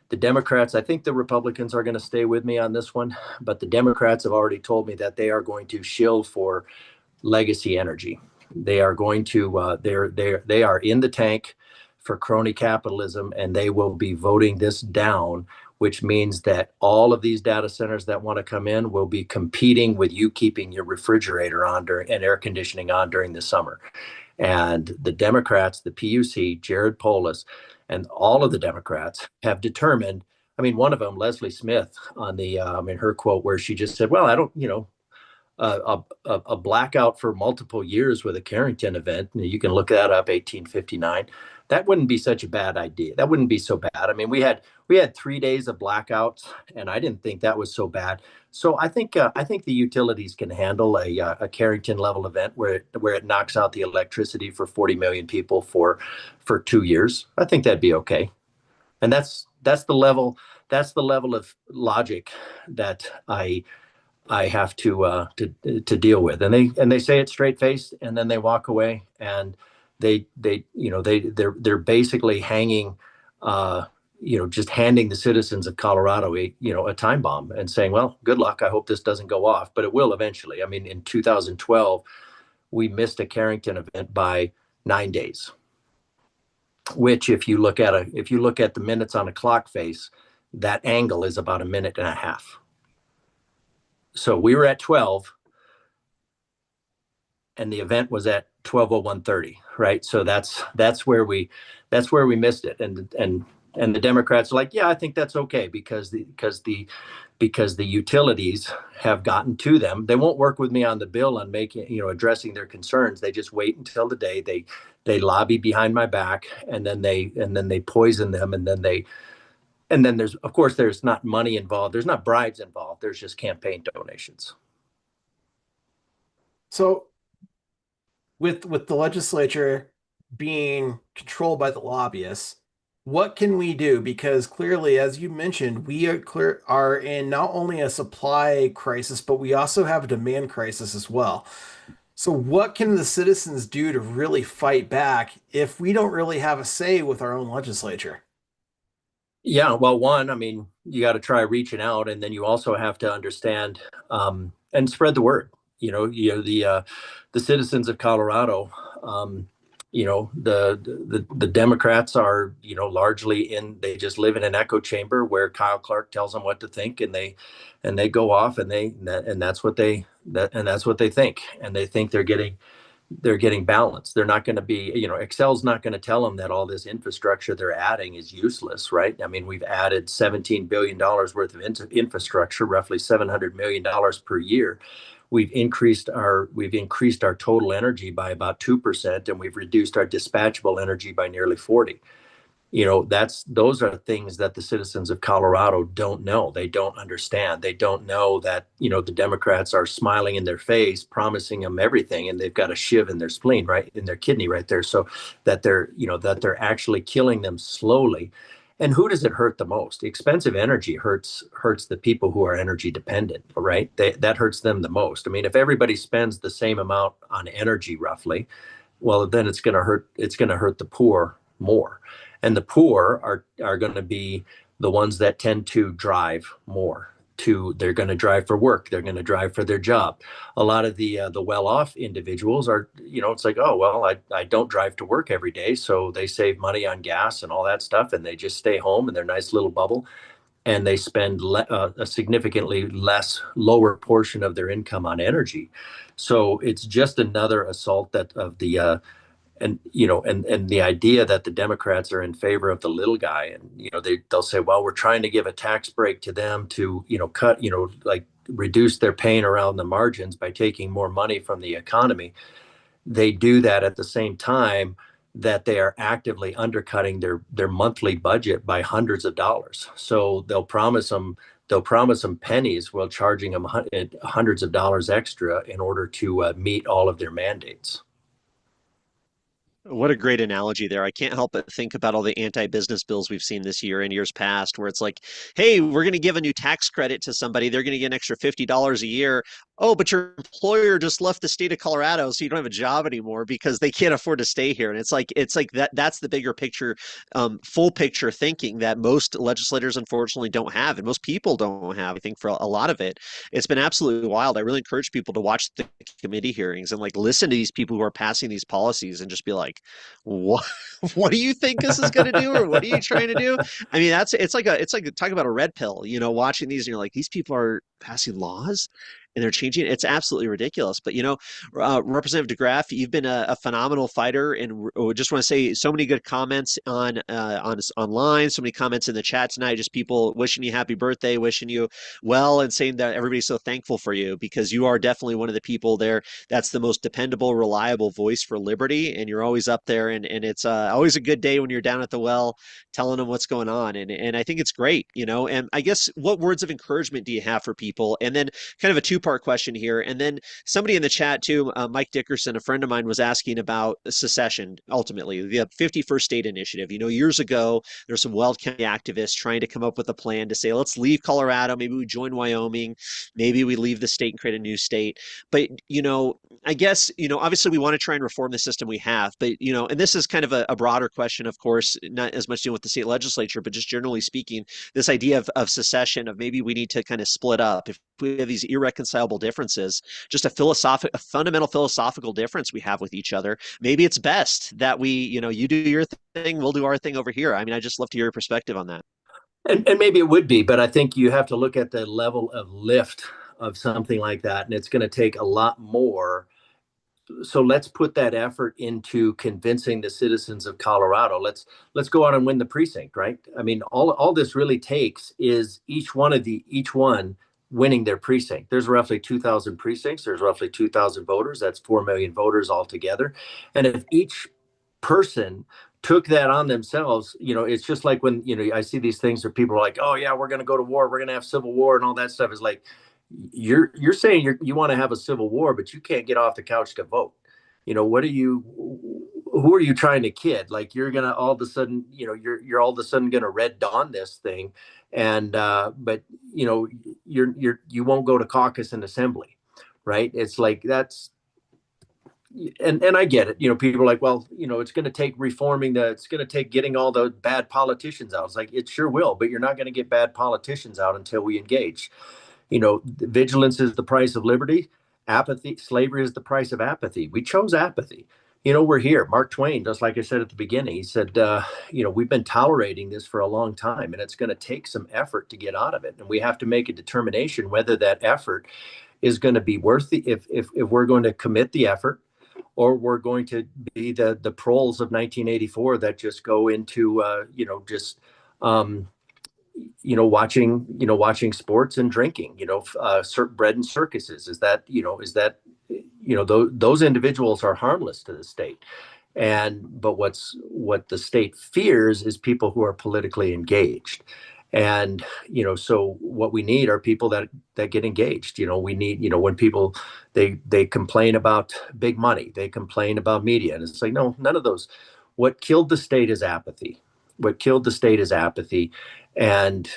The Democrats, I think the Republicans are going to stay with me on this one, but the Democrats have already told me that they are going to shill for legacy energy. They are going to they are in the tank for crony capitalism, and they will be voting this down, which means that all of these data centers that want to come in will be competing with you keeping your refrigerator on and air conditioning on during the summer. And the Democrats, the PUC, Jared Polis, and all of the Democrats have determined. I mean, one of them, Leslie Smith, on the in her quote where she just said, "Well, I don't, a blackout for multiple years with a Carrington event. And you can look that up, 1859. That wouldn't be such a bad idea. That wouldn't be so bad. I mean, we had 3 days of blackouts, and I didn't think that was so bad. So I think the utilities can handle a Carrington level event where it knocks out the electricity for 40 million people for 2 years. I think that'd be okay. And that's the level of logic that I have to deal with, and they say it straight faced, and then they walk away, and they're basically hanging, just handing the citizens of Colorado a time bomb and saying, well, good luck. I hope this doesn't go off, but it will eventually. I mean, in 2012, we missed a Carrington event by 9 days, which if you look at the minutes on a clock face, that angle is about a minute and a half. So we were at 12 and the event was at 12:01:30, right? So that's where we missed it. And the Democrats are like, yeah, I think that's okay because the utilities have gotten to them. They won't work with me on the bill on addressing their concerns. They just wait until the day they lobby behind my back, and then they poison them, and then there's not money involved. There's not bribes involved. There's just campaign donations. So with the legislature being controlled by the lobbyists, what can we do? Because clearly, as you mentioned, we are in not only a supply crisis, but we also have a demand crisis as well. So what can the citizens do to really fight back if we don't really have a say with our own legislature? Yeah, well, one, I mean, you got to try reaching out, and then you also have to understand and spread the word. The citizens of Colorado, the Democrats are largely they just live in an echo chamber where Kyle Clark tells them what to think, and they go off and that's what they think, and they think they're getting balanced. They're not going to be, Excel's not going to tell them that all this infrastructure they're adding is useless, right? I mean, we've added $17 billion worth of infrastructure, roughly $700 million per year. we've increased our total energy by about 2%, and we've reduced our dispatchable energy by nearly 40. Those are things that the citizens of Colorado don't know. They don't understand. They don't know that, the Democrats are smiling in their face, promising them everything, and they've got a shiv in their spleen, right, in their kidney right there. So that they're actually killing them slowly. And who does it hurt the most? Expensive energy hurts the people who are energy dependent, right? That hurts them the most. I mean, if everybody spends the same amount on energy roughly, well, then it's going to hurt the poor more. And the poor are going to be the ones that tend to drive more. They're going to drive for work. They're going to drive for their job. A lot of the well-off individuals are, it's like, oh, well, I don't drive to work every day, so they save money on gas and all that stuff, and they just stay home in their nice little bubble, and they spend a significantly lower portion of their income on energy. So it's just another assault and the idea that the Democrats are in favor of the little guy, and they'll say, well, we're trying to give a tax break to them to cut, like reduce their pain around the margins by taking more money from the economy. They do that at the same time that they are actively undercutting their monthly budget by hundreds of dollars. So they'll promise them pennies while charging them hundreds of dollars extra in order to meet all of their mandates. What a great analogy there. I can't help but think about all the anti-business bills we've seen this year and years past, where it's like, hey, we're going to give a new tax credit to somebody. They're going to get an extra $50 a year. Oh, but your employer just left the state of Colorado, so you don't have a job anymore because they can't afford to stay here. And it's like that's the bigger picture, full picture thinking that most legislators unfortunately don't have, and most people don't have. I think for a lot of it, it's been absolutely wild. I really encourage people to watch the committee hearings and like listen to these people who are passing these policies and just be like, what what do you think this is going to do, or what are you trying to do? I mean, it's like talking about a red pill, watching these and you're like, these people are passing laws and they're changing it. It's absolutely ridiculous. But Representative deGraaf, you've been a phenomenal fighter, and just want to say so many good comments on online, so many comments in the chat tonight. Just people wishing you happy birthday, wishing you well, and saying that everybody's so thankful for you because you are definitely one of the people there that's the most dependable, reliable voice for liberty, and you're always up there. And it's always a good day when you're down at the well telling them what's going on. And I think it's great, And I guess what words of encouragement do you have for people? And then kind of a two-part question here. And then somebody in the chat too, Mike Dickerson, a friend of mine, was asking about secession, ultimately, the 51st State Initiative. Years ago, there's some Weld County activists trying to come up with a plan to say, let's leave Colorado, maybe we join Wyoming, maybe we leave the state and create a new state. But, I guess, obviously we want to try and reform the system we have, but, and this is kind of a broader question, of course, not as much dealing with the state legislature, but just generally speaking, this idea of secession, of maybe we need to kind of split up. If we have these irreconcilable differences, just a fundamental philosophical difference we have with each other, maybe it's best that we, you do your thing, we'll do our thing over here. I mean, I just love to hear your perspective on that. And maybe it would be, but I think you have to look at the level of lift of something like that, and it's going to take a lot more. So let's put that effort into convincing the citizens of Colorado. Let's go out and win the precinct, right? I mean, all this really takes is each one winning their precinct. There's roughly 2,000 precincts. There's roughly 2,000 voters. That's 4 million voters altogether. And if each person took that on themselves, it's just like when, I see these things where people are like, oh yeah, we're going to go to war. We're going to have civil war and all that stuff. Is like, you're saying you want to have a civil war, but you can't get off the couch to vote. Who are you trying to kid? Like, you're going to all of a sudden, you're all of a sudden going to red dawn this thing. And, but you won't go to caucus and assembly, right? It's like, and I get it. People are like, well, it's going to take it's going to take getting all the bad politicians out. It's like, it sure will, but you're not going to get bad politicians out until we engage. Vigilance is the price of liberty. Apathy, slavery is the price of apathy. We chose apathy. We're here. Mark Twain, just like I said at the beginning, he said, we've been tolerating this for a long time, and it's going to take some effort to get out of it. And we have to make a determination whether that effort is going to be worth if we're going to commit the effort, or we're going to be the proles of 1984 that just go into, watching sports and drinking, bread and circuses. Those individuals are harmless to the state. But what the state fears is people who are politically engaged. And, so what we need are people that get engaged. We need, when people, they complain about big money, they complain about media, and it's like, no, none of those. What killed the state is apathy. And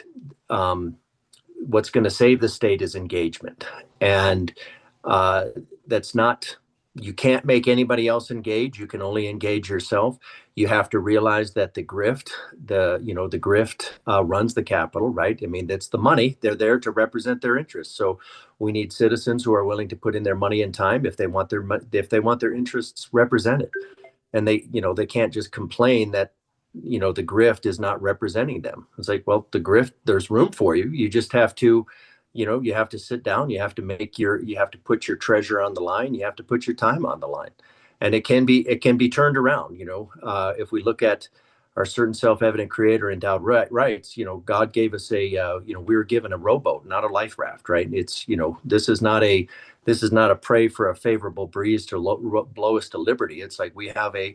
what's going to save the state is engagement. And that's not, you can't make anybody else engage. You can only engage yourself. You have to realize that the grift runs the Capitol, right? I mean, that's the money. They're there to represent their interests. So we need citizens who are willing to put in their money and time if they want their interests represented. And they can't just complain that the grift is not representing them. It's like, well, the grift, there's room for you. You just have to, you have to sit down. You have to put your treasure on the line. You have to put your time on the line, and it can be turned around. If we look at our certain self-evident creator endowed rights, God gave us we were given a rowboat, not a life raft, right? It's, this is not a pray for a favorable breeze to blow us to liberty. It's like we have a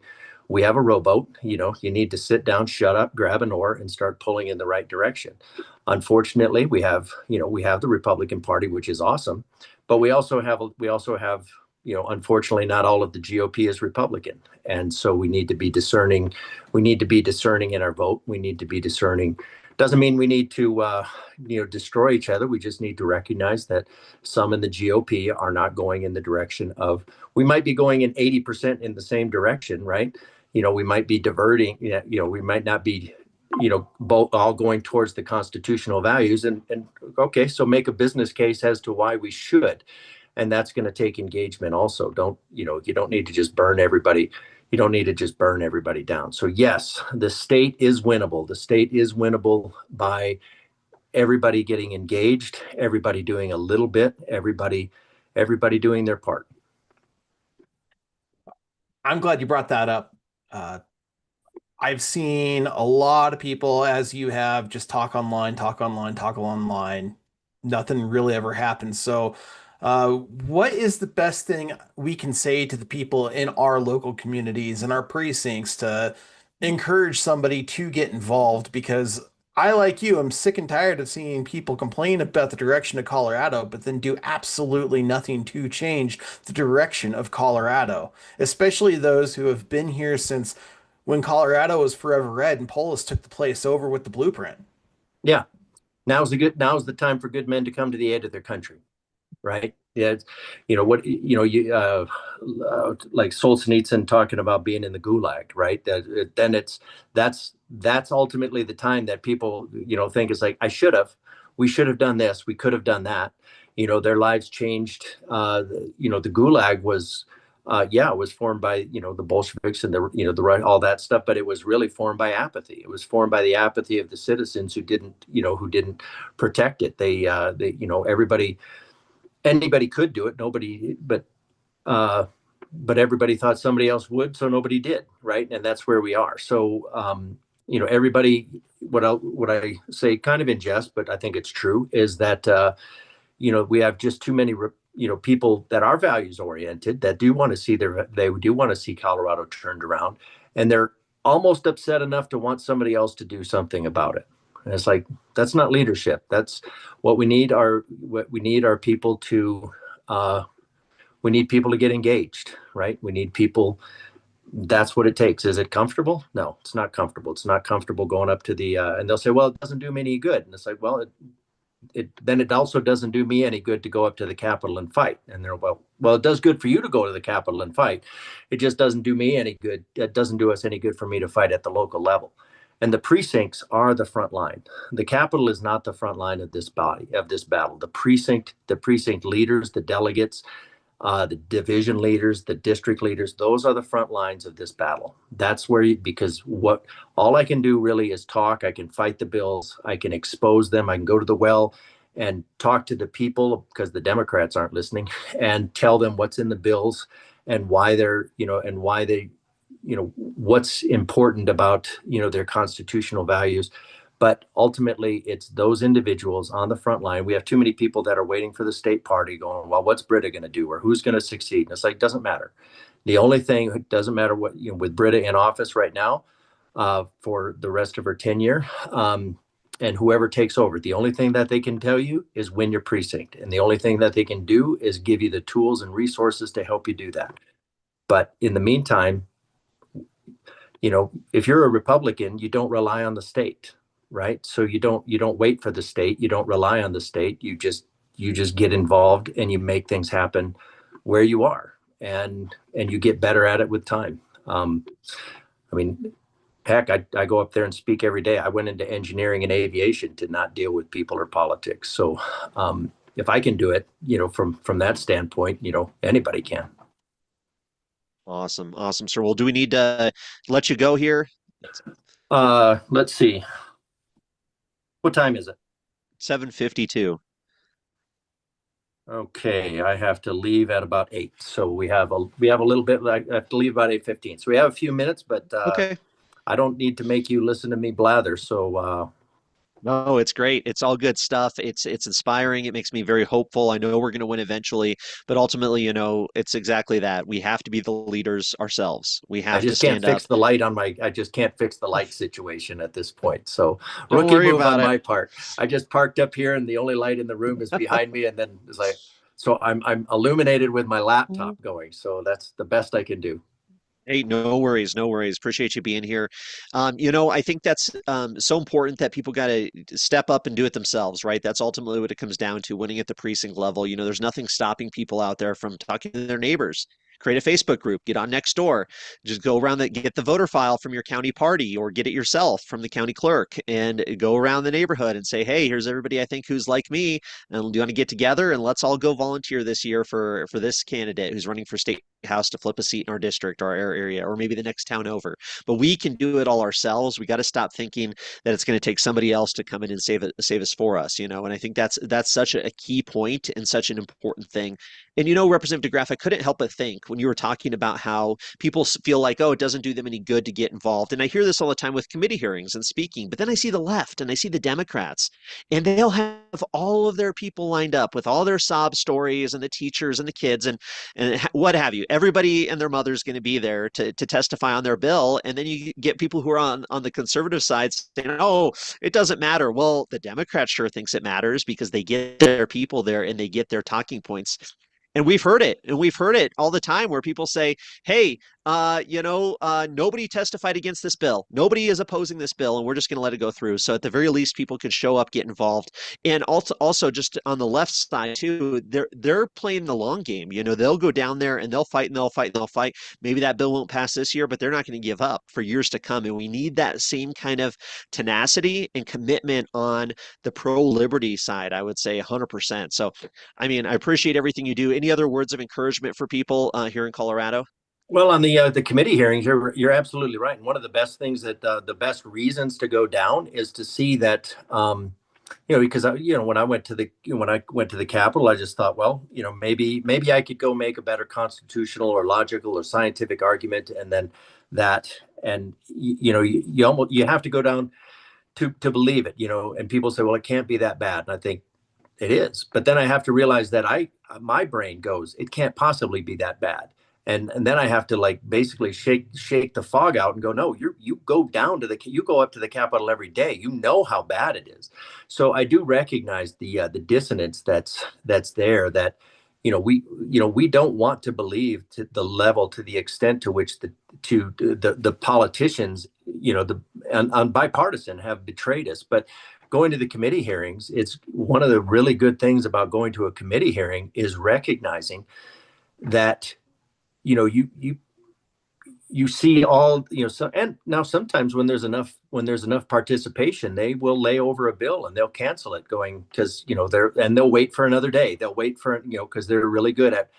rowboat. You need to sit down, shut up, grab an oar, and start pulling in the right direction. Unfortunately, we have the Republican Party, which is awesome, but we also have unfortunately, not all of the GOP is Republican, and so we need to be discerning. We need to be discerning in our vote. We need to be discerning. Doesn't mean we need to destroy each other. We just need to recognize that some in the GOP are not going in the direction of. We might be going in 80% in the same direction, right? We might be diverting. We might not be, both all going towards the constitutional values. And okay, so make a business case as to why we should, and that's going to take engagement. Also, you don't need to just burn everybody. You don't need to just burn everybody down. So yes, the state is winnable. The state is winnable by everybody getting engaged, everybody doing a little bit, everybody doing their part. I'm glad you brought that up. I've seen a lot of people, as you have, just talk online. Nothing really ever happens. So, what is the best thing we can say to the people in our local communities and our precincts to encourage somebody to get involved? Because I, like you, am sick and tired of seeing people complain about the direction of Colorado, but then do absolutely nothing to change the direction of Colorado, especially those who have been here since when Colorado was forever red and Polis took the place over with the blueprint. Yeah. Now's the time for good men to come to the aid of their country. Right. Yeah. Like Solzhenitsyn talking about being in the gulag, right? That's ultimately the time that people, think it's like, we should have done this. We could have done that. Their lives changed. The gulag was, it was formed by, the Bolsheviks and the right, all that stuff, but it was really formed by apathy. It was formed by the apathy of the citizens who didn't protect it. Anybody could do it. Nobody, but everybody thought somebody else would, so nobody did, right? And that's where we are. So, everybody. What I say, kind of in jest, but I think it's true, is that we have just too many people that are values oriented, that do want to see they do want to see Colorado turned around, and they're almost upset enough to want somebody else to do something about it. And it's like, that's not leadership. That's what we need are people to, we need people to get engaged, right? We need people. That's what it takes. Is it comfortable? No, it's not comfortable. It's not comfortable going up to the, and they'll say, well, it doesn't do me any good. And it's like, well, it also doesn't do me any good to go up to the Capitol and fight. And they're, well, it does good for you to go to the Capitol and fight. It just doesn't do me any good. It doesn't do us any good for me to fight at the local level. And the precincts are the front line. The Capitol is not the front line of this battle. The precinct leaders, the delegates, the division leaders, the district leaders, those are the front lines of this battle. That's where because all I can do really is talk. I can fight the bills. I can expose them. I can go to the well and talk to the people, because the Democrats aren't listening, and tell them what's in the bills and why they're, what's important about, their constitutional values. But ultimately, it's those individuals on the front line. We have too many people that are waiting for the state party going, well, what's Britta going to do, or who's going to succeed? And it's like, doesn't matter. The only thing, it doesn't matter what, with Britta in office right now, for the rest of her tenure, and whoever takes over, the only thing that they can tell you is win your precinct. And the only thing that they can do is give you the tools and resources to help you do that. But in the meantime, if you're a Republican, you don't rely on the state, right? So you don't wait for the state. You don't rely on the state. You just get involved and you make things happen where you are, and you get better at it with time. I mean, heck, I go up there and speak every day. I went into engineering and aviation to not deal with people or politics. So if I can do it, from that standpoint, anybody can. Awesome, sir. Well, do we need to let you go here? Let's see. What time is it? 7:52. Okay, I have to leave at about 8. So we have a little bit. I have to leave about 8:15. So we have a few minutes, but okay. I don't need to make you listen to me blather. So no, it's great. It's all good stuff. It's inspiring. It makes me very hopeful. I know we're going to win eventually, but ultimately, it's exactly that. We have to be the leaders ourselves. We have to stand up. I just can't fix the light situation at this point. So Don't rookie worry move about on it. my part. I just parked up here and the only light in the room is behind me. And then it's like, so I'm illuminated with my laptop going. So that's the best I can do. Hey, no worries, no worries. Appreciate you being here. I think that's so important that people got to step up and do it themselves, right? That's ultimately what it comes down to, winning at the precinct level. There's nothing stopping people out there from talking to their neighbors. Create a Facebook group, get on Nextdoor, just go around get the voter file from your county party or get it yourself from the county clerk and go around the neighborhood and say, hey, here's everybody I think who's like me. And do you want to get together and let's all go volunteer this year for this candidate who's running for state house to flip a seat in our district or our area, or maybe the next town over. But we can do it all ourselves. We got to stop thinking that it's going to take somebody else to come in and save us for us, And I think that's such a key point and such an important thing. And Representative deGraaf, I couldn't help but think when you were talking about how people feel like, oh, it doesn't do them any good to get involved. And I hear this all the time with committee hearings and speaking, but then I see the left and I see the Democrats, and they'll have all of their people lined up with all their sob stories and the teachers and the kids and what have you. Everybody and their mother's going to be there to testify on their bill. And then you get people who are on the conservative side saying, oh, it doesn't matter. Well, the Democrat sure thinks it matters because they get their people there and they get their talking points. And we've heard it all the time where people say, hey, nobody testified against this bill. Nobody is opposing this bill, and we're just going to let it go through. So at the very least, people could show up, get involved. And also just on the left side too, they're playing the long game. They'll go down there and they'll fight and they'll fight and they'll fight. Maybe that bill won't pass this year, but they're not going to give up for years to come. And we need that same kind of tenacity and commitment on the pro-liberty side, I would say 100%. So, I appreciate everything you do. Any other words of encouragement for people here in Colorado? Well, on the committee hearings, you're absolutely right. And one of the best things that the best reasons to go down is to see that, because when I went to the Capitol, I just thought, well, maybe I could go make a better constitutional or logical or scientific argument, and then that, and you have to go down to believe it, and people say, well, it can't be that bad, and I think it is, but then I have to realize that my brain goes, it can't possibly be that bad. And then I have to basically shake the fog out and go, no, you go up to the Capitol every day. You know how bad it is. So I do recognize the dissonance that's there, that we don't want to believe to the level, to the extent to which the politicians, on bipartisan, have betrayed us. But going to the committee hearings, it's one of the really good things about going to a committee hearing is recognizing that you see all, and now sometimes when there's enough participation, they will lay over a bill and they'll cancel it, going, because they'll wait for another day. They'll wait for, because they're really good at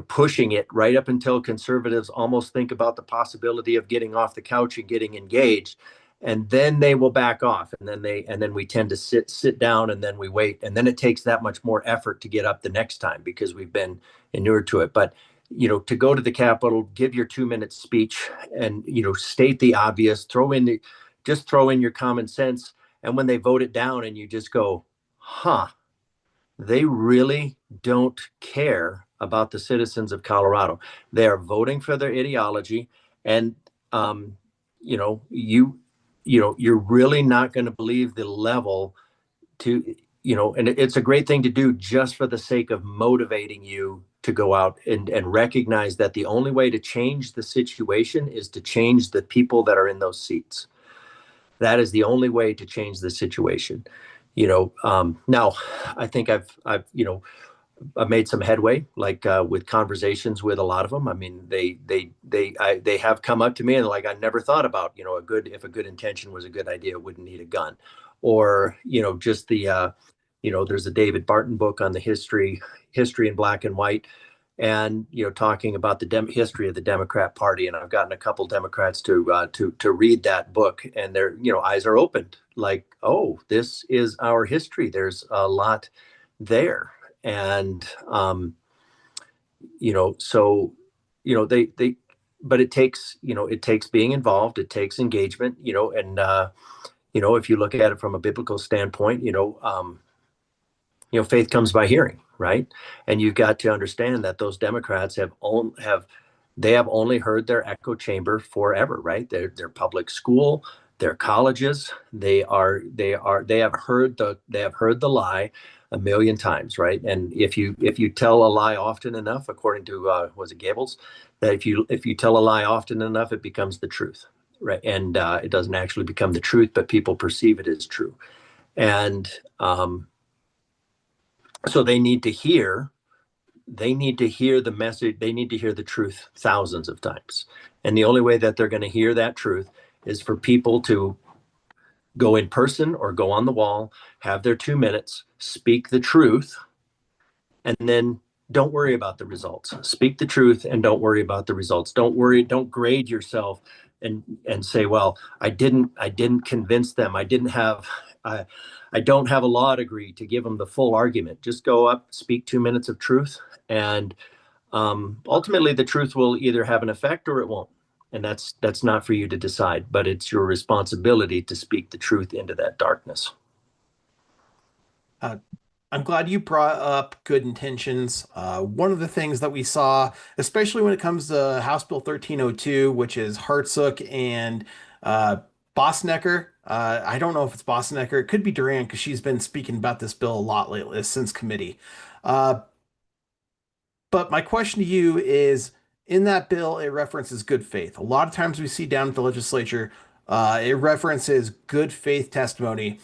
pushing it right up until conservatives almost think about the possibility of getting off the couch and getting engaged, and then they will back off, and then we tend to sit down, and then we wait, and then it takes that much more effort to get up the next time because we've been inured to it. But to go to the Capitol, give your 2-minute speech, and state the obvious, throw in just throw in your common sense. And when they vote it down and you just go, huh, they really don't care about the citizens of Colorado. They are voting for their ideology. And, you know, you're really not going to believe the level to, you know, and it's a great thing to do just for the sake of motivating you to go out and recognize that the only way to change the situation is to change the people that are in those seats. That is the only way to change the situation. You know, now I think I've made some headway, like with conversations with a lot of them. I mean, they have come up to me and like, I never thought about, you know, if a good intention was a good idea, it wouldn't need a gun. Or, you know, just the, you know, there's a David Barton book on the history in black and white, and, you know, talking about the history of the Democrat Party. And I've gotten a couple Democrats to read that book, and their, you know, eyes are opened, like, oh, this is our history. There's a lot there. And, you know, so, you know, but it takes, you know, it takes being involved, it takes engagement, you know, and, you know, if you look at it from a biblical standpoint, you know, faith comes by hearing, right? And you've got to understand that those Democrats have only heard their echo chamber forever, right? Their public school, their colleges, they have heard the lie a million times, right? And if you tell a lie often enough, according to was it Goebbels, that if you tell a lie often enough, it becomes the truth, right? And it doesn't actually become the truth, but people perceive it as true. And so they need to hear the message. They need to hear the truth thousands of times. And the only way that they're going to hear that truth is for people to go in person or go on the wall, have their 2 minutes, speak the truth, and then don't worry about the results. Speak the truth and don't worry about the results. Don't grade yourself and say, well, I didn't convince them. I don't have a law degree to give them the full argument. Just go up, speak 2 minutes of truth, and ultimately the truth will either have an effect or it won't. And that's not for you to decide, but it's your responsibility to speak the truth into that darkness. I'm glad you brought up good intentions. One of the things that we saw, especially when it comes to House Bill 1302, which is Hartsook and Bosnecker. I don't know if it's Bosnecker. It could be Duran because she's been speaking about this bill a lot lately since committee. But my question to you is, in that bill, it references good faith. A lot of times we see down at the legislature, it references good faith testimony,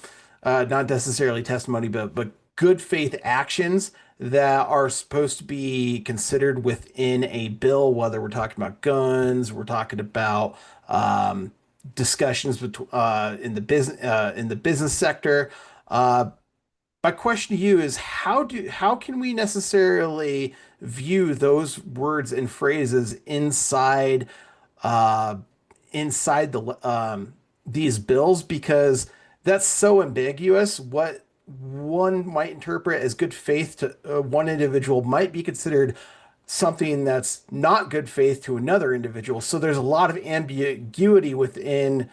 not necessarily testimony, but good faith actions that are supposed to be considered within a bill, whether we're talking about guns, we're talking about discussions in the business sector. My question to you is how can we necessarily view those words and phrases uh, inside these bills, because that's so ambiguous. What one might interpret as good faith to one individual might be considered something that's not good faith to another individual. So there's a lot of ambiguity within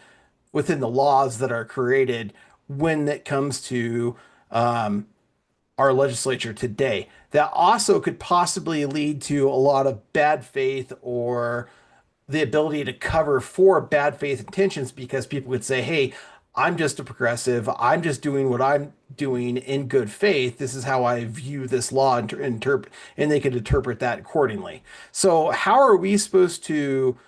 the laws that are created when it comes to um, our legislature today. That also could possibly lead to a lot of bad faith, or the ability to cover for bad faith intentions, because people would say, hey, I'm just a progressive. I'm just doing what I'm doing in good faith. This is how I view this law, and interpret, and they could interpret that accordingly. So um, how are we supposed to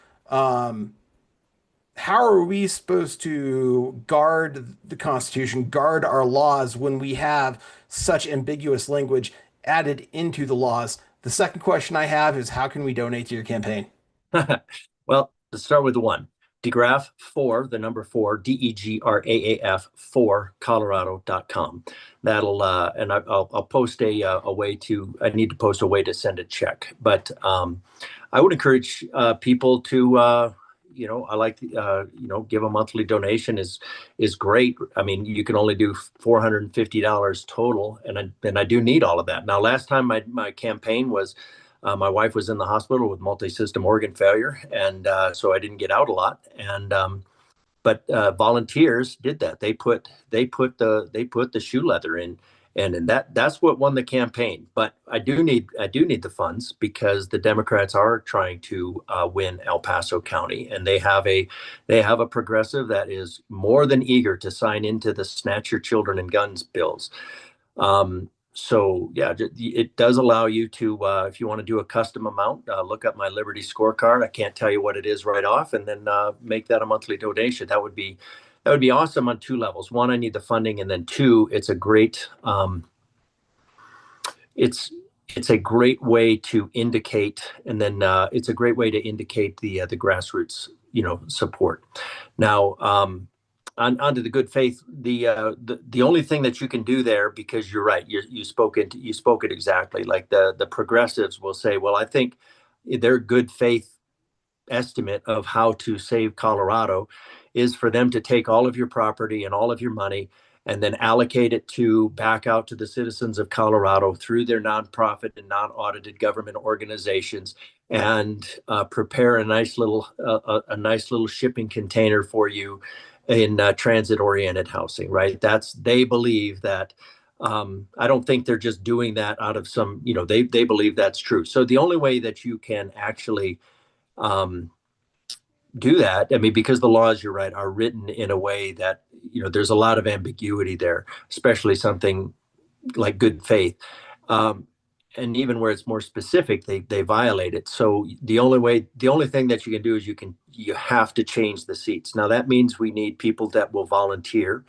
guard the Constitution, guard our laws when we have such ambiguous language added into the laws? The second question I have is, how can we donate to your campaign? Well, let's start with the one. deGraaf 4, the number 4, DEGRAAF 4 Colorado.com. That'll and I'll post a way to. I need to post a way to send a check, but I would encourage people to. I like give a monthly donation is great. I mean, you can only do $450 total, and I do need all of that. Now, last time my campaign was. My wife was in the hospital with multi-system organ failure, and so I didn't get out a lot. And but volunteers did that. They put the shoe leather in, and that's what won the campaign. But I do need the funds, because the Democrats are trying to win El Paso County, and they have a progressive that is more than eager to sign into the Snatch Your Children and Guns bills. So yeah, it does allow you to, if you want to do a custom amount, look up my Liberty scorecard. I can't tell you what it is right off, and then make that a monthly donation. That would be awesome on two levels. One, I need the funding, and then two, it's a great it's a great way to indicate, and then it's a great way to indicate the grassroots, support. Now, onto the good faith. The only thing that you can do there, because you're right, you spoke it exactly. Like the progressives will say, well, I think their good faith estimate of how to save Colorado is for them to take all of your property and all of your money, and then allocate it back out to the citizens of Colorado through their nonprofit and non-audited government organizations, and prepare a nice little shipping container for you in transit-oriented housing. Right? They believe that. I don't think they're just doing that out of some, they believe that's true. So the only way that you can actually do that, I mean, because the laws, you're right, are written in a way that, there's a lot of ambiguity there, especially something like good faith. And even where it's more specific, they violate it. So the only thing that you can do is you have to change the seats. Now that means we need people that will volunteer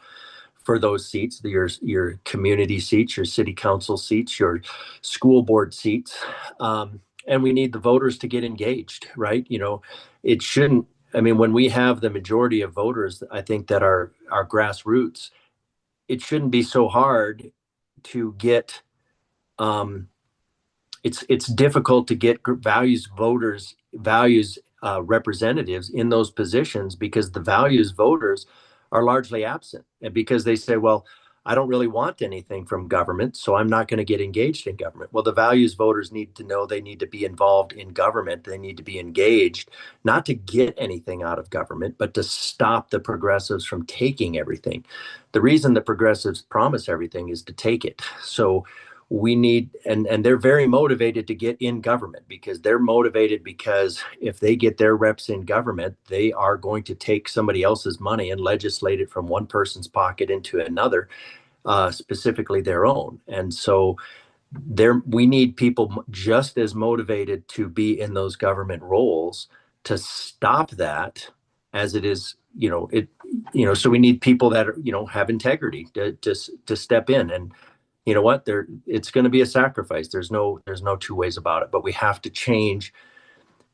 for those seats, your community seats, your city council seats, your school board seats. And we need the voters to get engaged, right? It shouldn't, I mean, when we have the majority of voters, I think that are grassroots, it shouldn't be so hard to get, it's difficult to get values representatives in those positions, because the values voters are largely absent, and because they say, well, I don't really want anything from government, so I'm not going to get engaged in government. Well, the values voters need to know they need to be involved in government. They need to be engaged, not to get anything out of government, but to stop the progressives from taking everything. The reason the progressives promise everything is to take it. So we need, and they're very motivated to get in government, because if they get their reps in government, they are going to take somebody else's money and legislate it from one person's pocket into another, specifically their own. And so we need people just as motivated to be in those government roles to stop that as it is, so we need people that are, have integrity to step in. And you know what, it's going to be a sacrifice. There's no two ways about it, but we have to change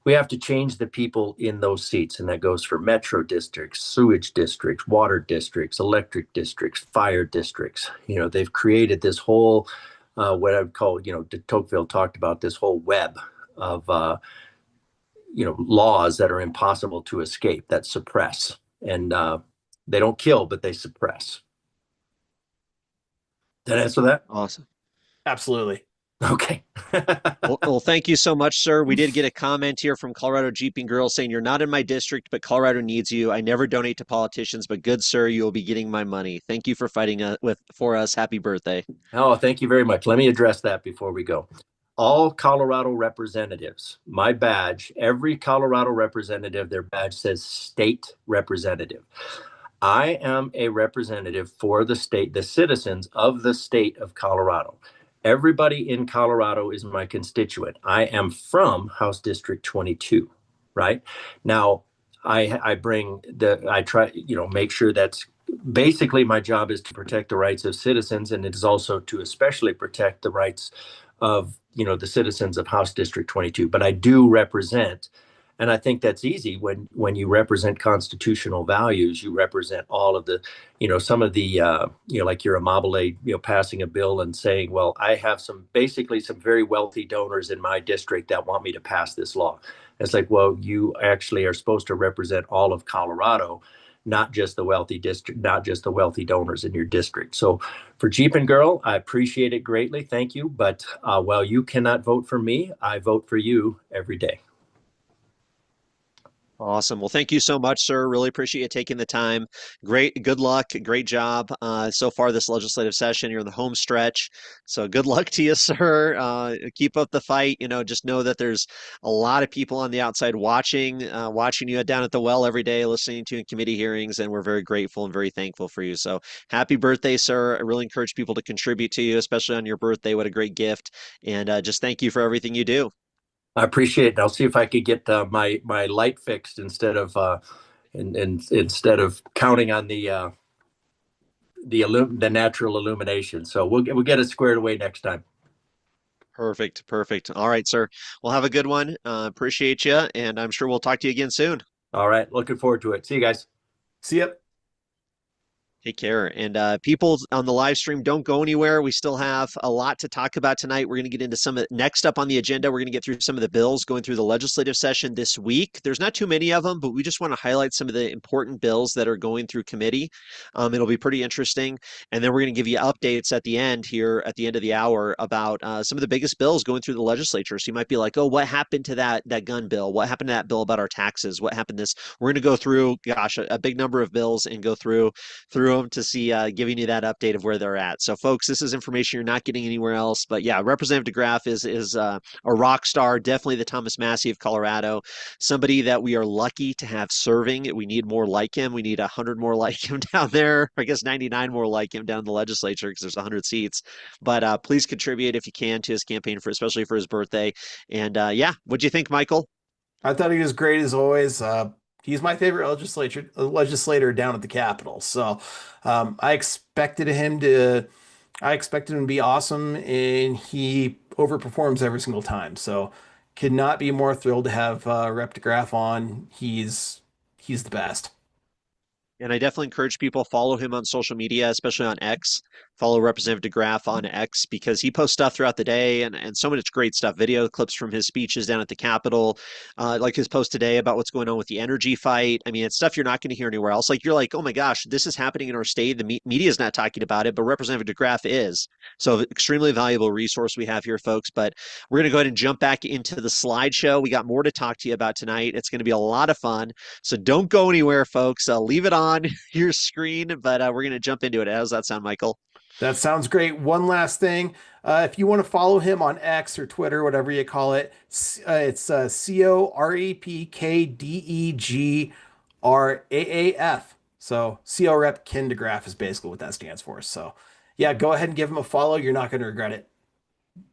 the people in those seats. And that goes for metro districts, sewage districts, water districts, electric districts, fire districts. They've created this whole, what I would call, de Tocqueville talked about this whole web of, laws that are impossible to escape, that suppress. And they don't kill, but they suppress. Did I answer that? Awesome. Absolutely. Okay. Well, thank you so much, sir. We did get a comment here from Colorado Jeeping Girl saying, you're not in my district, but Colorado needs you. I never donate to politicians, but good sir, you will be getting my money. Thank you for fighting for us. Happy birthday. Oh, thank you very much. Let me address that before we go. All Colorado representatives, my badge, every Colorado representative, their badge says state representative. I am a representative for the state, the citizens of the state of Colorado. Everybody in Colorado is my constituent. I am from House District 22, right? Now, I try, make sure that's basically my job is to protect the rights of citizens, and it is also to especially protect the rights of, the citizens of House District 22. But I do represent. And I think that's easy when you represent constitutional values. You represent all of the, some of the, like you're a mobile, passing a bill and saying, well, I have some very wealthy donors in my district that want me to pass this law. It's like, well, you actually are supposed to represent all of Colorado, not just the wealthy district, not just the wealthy donors in your district. So for Jeep and Girl, I appreciate it greatly. Thank you. But while you cannot vote for me, I vote for you every day. Awesome. Well, thank you so much, sir. Really appreciate you taking the time. Great, good luck. Great job so far this legislative session. You're in the home stretch. So good luck to you, sir. Keep up the fight. Just know that there's a lot of people on the outside watching you down at the well every day, listening to you in committee hearings, and we're very grateful and very thankful for you. So happy birthday, sir. I really encourage people to contribute to you, especially on your birthday. What a great gift. And just thank you for everything you do. I appreciate it. I'll see if I could get my light fixed instead of instead of counting on the natural illumination. So we'll get it squared away next time. Perfect. Perfect. All right, sir. Well, have a good one. Appreciate you. And I'm sure we'll talk to you again soon. All right. Looking forward to it. See you guys. See ya. Take care. And people on the live stream, don't go anywhere. We still have a lot to talk about tonight. We're going to get into some of next up on the agenda. We're going to get through some of the bills going through the legislative session this week. There's not too many of them, but we just want to highlight some of the important bills that are going through committee. It'll be pretty interesting. And then we're going to give you updates at the end here at the end of the hour about some of the biggest bills going through the legislature. So you might be like, oh, what happened to that gun bill? What happened to that bill about our taxes? What happened this? We're going to go through, gosh, a big number of bills and go through them to see, giving you that update of where they're at. So, folks, this is information you're not getting anywhere else. But yeah, Representative deGraaf is a rock star, definitely the Thomas Massey of Colorado, somebody that we are lucky to have serving. We need more like him. We need 100 more like him down there. I guess 99 more like him down in the legislature because there's 100 seats. But please contribute if you can to his campaign, especially for his birthday. And yeah, what'd you think, Michael? I thought he was great as always. He's my favorite legislator down at the Capitol. So I expected him to be awesome, and he overperforms every single time. So could not be more thrilled to have Rep deGraaf on. He's the best. And I definitely encourage people follow him on social media, especially on X. Follow Representative deGraaf on X because he posts stuff throughout the day and so much great stuff. Video clips from his speeches down at the Capitol, like his post today about what's going on with the energy fight. I mean, it's stuff you're not going to hear anywhere else. Like you're like, oh my gosh, this is happening in our state. The media is not talking about it, but Representative deGraaf is. So extremely valuable resource we have here, folks. But we're going to go ahead and jump back into the slideshow. We got more to talk to you about tonight. It's going to be a lot of fun. So don't go anywhere, folks. Leave it on your screen, but we're going to jump into it. How does that sound, Michael? That sounds great. One last thing. If you want to follow him on X or Twitter, whatever you call it, it's COREPKDEGRAAF. So CO Rep Ken deGraaf is basically what that stands for. So yeah, go ahead and give him a follow. You're not going to regret it.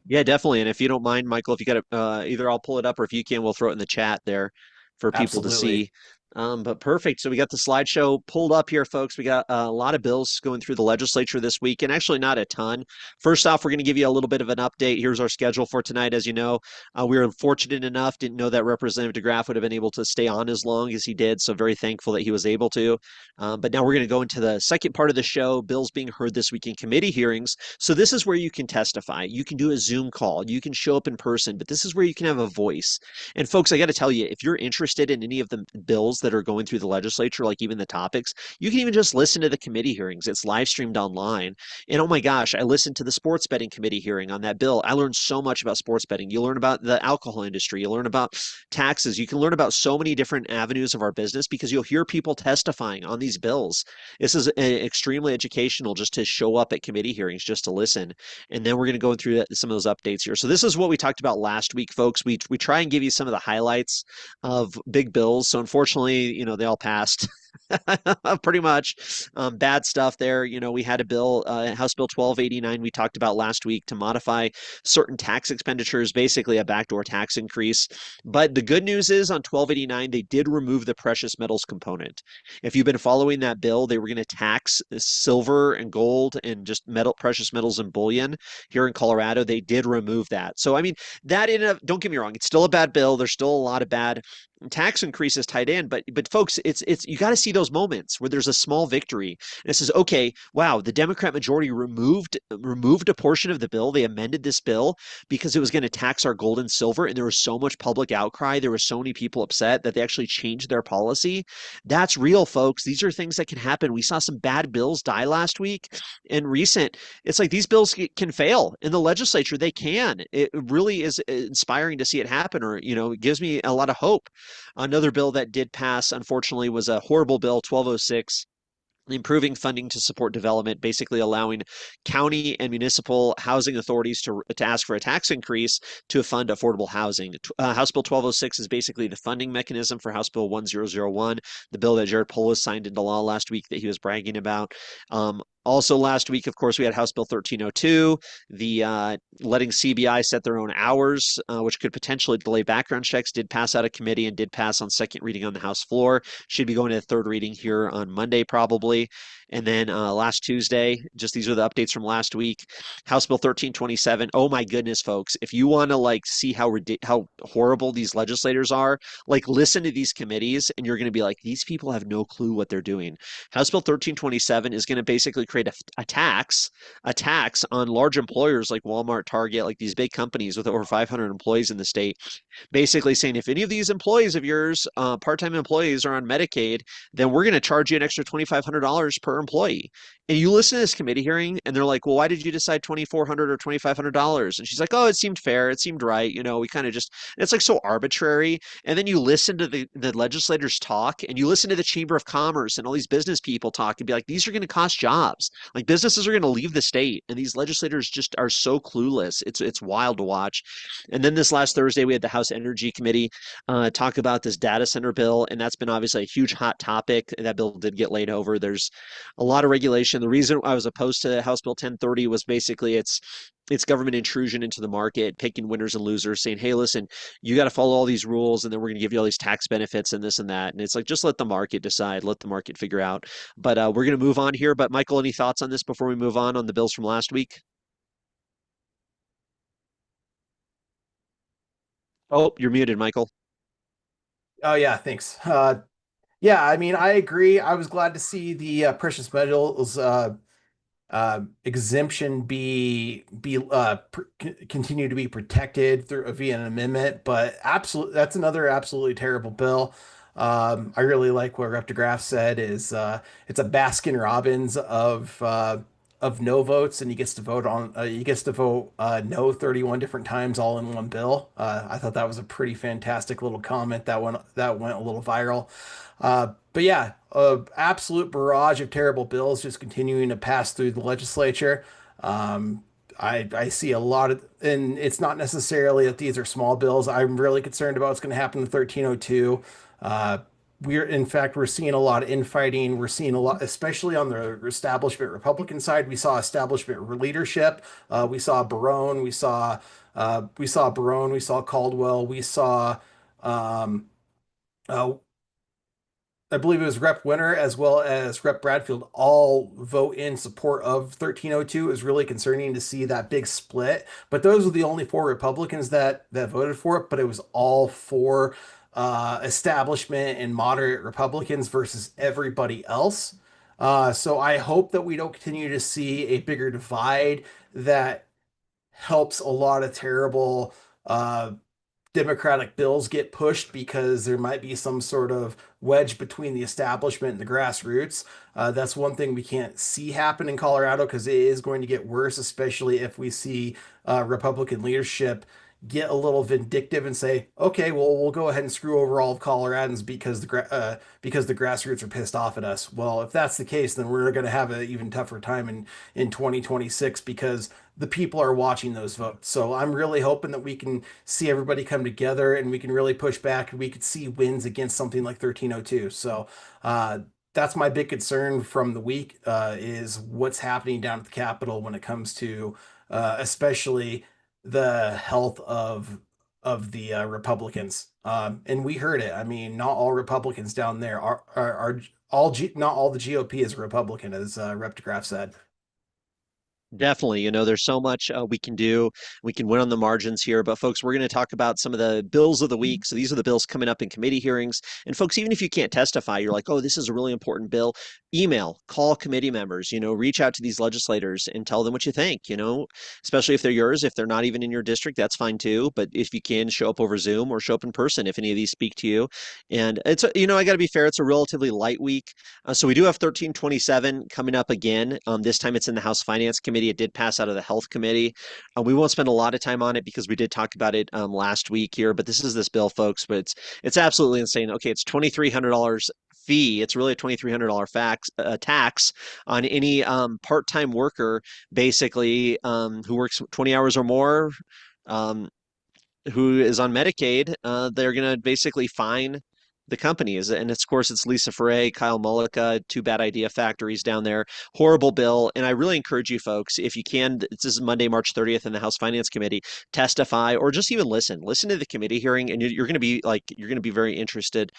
Yeah, definitely. And if you don't mind, Michael, if you got to, either I'll pull it up or if you can, we'll throw it in the chat there for people to Absolutely. see. But perfect. So we got the slideshow pulled up here, folks. We got a lot of bills going through the legislature this week, and actually not a ton. First off, we're going to give you a little bit of an update. Here's our schedule for tonight. As you know, we were fortunate enough, didn't know that Representative deGraaf would have been able to stay on as long as he did. So very thankful that he was able to. But now we're going to go into the second part of the show, bills being heard this week in committee hearings. So this is where you can testify. You can do a Zoom call. You can show up in person, but this is where you can have a voice. And folks, I got to tell you, if you're interested in any of the bills that are going through the legislature, like even the topics, you can even just listen to the committee hearings. It's live streamed online. And oh my gosh, I listened to the sports betting committee hearing on that bill. I learned so much about sports betting. You learn about the alcohol industry. You learn about taxes. You can learn about so many different avenues of our business because you'll hear people testifying on these bills. This is extremely educational just to show up at committee hearings, just to listen. And then we're going to go through some of those updates here. So this is what we talked about last week, folks. We try and give you some of the highlights of big bills. So unfortunately, they all passed. Pretty much bad stuff there. We had a bill, House Bill 1289 we talked about last week to modify certain tax expenditures, basically a backdoor tax increase. But the good news is on 1289, they did remove the precious metals component. If you've been following that bill, they were going to tax silver and gold and just precious metals and bullion here in Colorado. They did remove that. So, I mean, that don't get me wrong, it's still a bad bill. There's still a lot of bad tax increases tied in, but folks, it's you got to see see those moments where there's a small victory and it says, okay, wow, the Democrat majority removed a portion of the bill. They amended this bill because it was going to tax our gold and silver, and there was so much public outcry. There were so many people upset that they actually changed their policy. That's real, folks. These are things that can happen. We saw some bad bills die last week and recent. It's like these bills can fail in the legislature. They can. It really is inspiring to see it happen, or, it gives me a lot of hope. Another bill that did pass, unfortunately, was a horrible bill, 1206, improving funding to support development, basically allowing county and municipal housing authorities to ask for a tax increase to fund affordable housing. House Bill 1206 is basically the funding mechanism for House Bill 1001, the bill that Jared Polis signed into law last week that he was bragging about. Also last week, of course, we had House Bill 1302, the letting CBI set their own hours, which could potentially delay background checks, did pass out of committee and did pass on second reading on the House floor. Should be going to the third reading here on Monday, probably. And then last Tuesday, just these are the updates from last week. House Bill 1327. Oh my goodness, folks! If you want to see how horrible these legislators are, listen to these committees, and you're going to be like, these people have no clue what they're doing. House Bill 1327 is going to basically create a tax on large employers like Walmart, Target, like these big companies with over 500 employees in the state. Basically saying, if any of these employees of yours, part-time employees, are on Medicaid, then we're going to charge you an extra $2,500 per employee. And you listen to this committee hearing and they're like, well, why did you decide $2,400 or $2,500? And she's like, oh, it seemed fair. It seemed right. We kind of just, it's like so arbitrary. And then you listen to the legislators talk, and you listen to the Chamber of Commerce and all these business people talk and be like, these are going to cost jobs. Like, businesses are going to leave the state, and these legislators just are so clueless. It's wild to watch. And then this last Thursday, we had the House Energy Committee talk about this data center bill, and that's been obviously a huge hot topic. That bill did get laid over. There's a lot of regulation. The reason I was opposed to House Bill 1030 was basically it's government intrusion into the market, picking winners and losers, saying, hey, listen, you got to follow all these rules, and then we're going to give you all these tax benefits and this and that. And it's like, just let the market decide, let the market figure out. But we're going to move on here. But Michael, any thoughts on this before we move on the bills from last week? Oh, you're muted, Michael. Oh yeah, thanks. Yeah, I mean, I agree. I was glad to see the precious metals exemption continue to be protected through via an amendment, but that's another absolutely terrible bill. I really like what Rep. deGraaf said is it's a Baskin Robbins of no votes, and he gets to vote no 31 different times all in one bill. I thought that was a pretty fantastic little comment that went a little viral. But yeah, absolute barrage of terrible bills just continuing to pass through the legislature. I see a lot of, and it's not necessarily that these are small bills. I'm really concerned about what's going to happen in 1302. We're seeing a lot of infighting. We're seeing a lot, especially on the establishment Republican side. We saw establishment leadership. We saw Barone. We saw Caldwell. We saw, um, uh, I believe it was Rep. Winter as well as Rep. Bradfield all vote in support of 1302. It was really concerning to see that big split. But those were the only four Republicans that voted for it. But it was all four establishment and moderate Republicans versus everybody else. So I hope that we don't continue to see a bigger divide that helps a lot of terrible Democratic bills get pushed because there might be some sort of wedge between the establishment and the grassroots. That's one thing we can't see happen in Colorado because it is going to get worse, especially if we see Republican leadership get a little vindictive and say, okay, well, we'll go ahead and screw over all of Coloradans because the grassroots are pissed off at us. Well, if that's the case, then we're going to have an even tougher time in 2026 because the people are watching those votes. So I'm really hoping that we can see everybody come together and we can really push back and we could see wins against something like 1302. So that's my big concern from the week is what's happening down at the Capitol when it comes to especially the health of the Republicans. And we heard it. I mean, not all Republicans down there are not all the GOP is Republican, as Rep. deGraaf said. Definitely. There's so much we can do. We can win on the margins here. But, folks, we're going to talk about some of the bills of the week. So, these are the bills coming up in committee hearings. And, folks, even if you can't testify, you're like, oh, this is a really important bill. Email, call committee members, reach out to these legislators and tell them what you think, especially if they're yours. If they're not even in your district, that's fine too. But if you can, show up over Zoom or show up in person if any of these speak to you. And I got to be fair, it's a relatively light week. So we do have 1327 coming up again. This time it's in the House Finance Committee. It did pass out of the Health Committee. We won't spend a lot of time on it because we did talk about it last week here. But this is this bill, folks. But it's absolutely insane. Okay, it's $2,300 fee. It's really a $2,300 tax on any part-time worker, basically, who works 20 hours or more. Um, who is on Medicaid, they're going to basically fine the companies. And of course, it's Lisa Foray, Kyle Mullica, two bad idea factories down there. Horrible bill. And I really encourage you folks, if you can, this is Monday, March 30th in the House Finance Committee, testify or just even listen. Listen to the committee hearing, and you're going to be very interested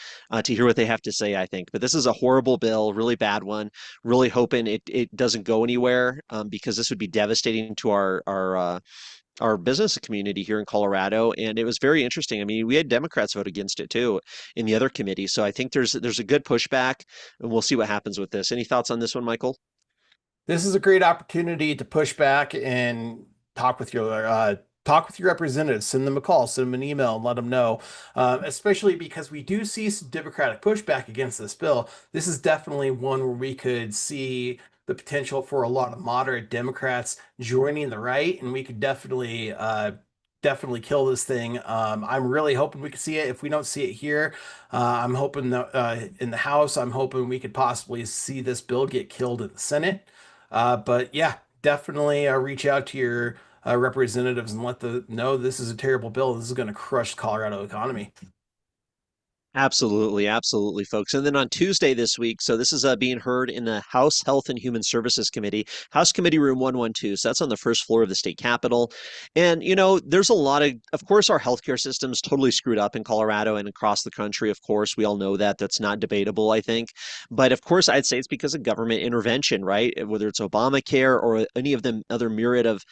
to hear what they have to say, I think. But this is a horrible bill, really bad one. Really hoping it doesn't go anywhere, because this would be devastating to our business community here in Colorado. And it was very interesting. I mean, we had Democrats vote against it too in the other committee. So I think there's a good pushback, and we'll see what happens with this. Any thoughts on this one, Michael? This is a great opportunity to push back and talk with your representatives. Send them a call, send them an email, and let them know. Especially because we do see some Democratic pushback against this bill. This is definitely one where we could see the potential for a lot of moderate Democrats joining the right, and we could definitely kill this thing. I'm really hoping we can see it. If we don't see it here, I'm hoping that in the House, I'm hoping we could possibly see this bill get killed in the Senate. But yeah, definitely reach out to your representatives and let them know this is a terrible bill. This is going to crush the Colorado economy. Absolutely, absolutely, folks. And then on Tuesday this week, so this is being heard in the House Health and Human Services Committee, House Committee Room 112. So that's on the first floor of the state capitol. And, there's a lot of course, our healthcare system's totally screwed up in Colorado and across the country. Of course, we all know that. That's not debatable, I think. But of course, I'd say it's because of government intervention, right? Whether it's Obamacare or any of the other myriad of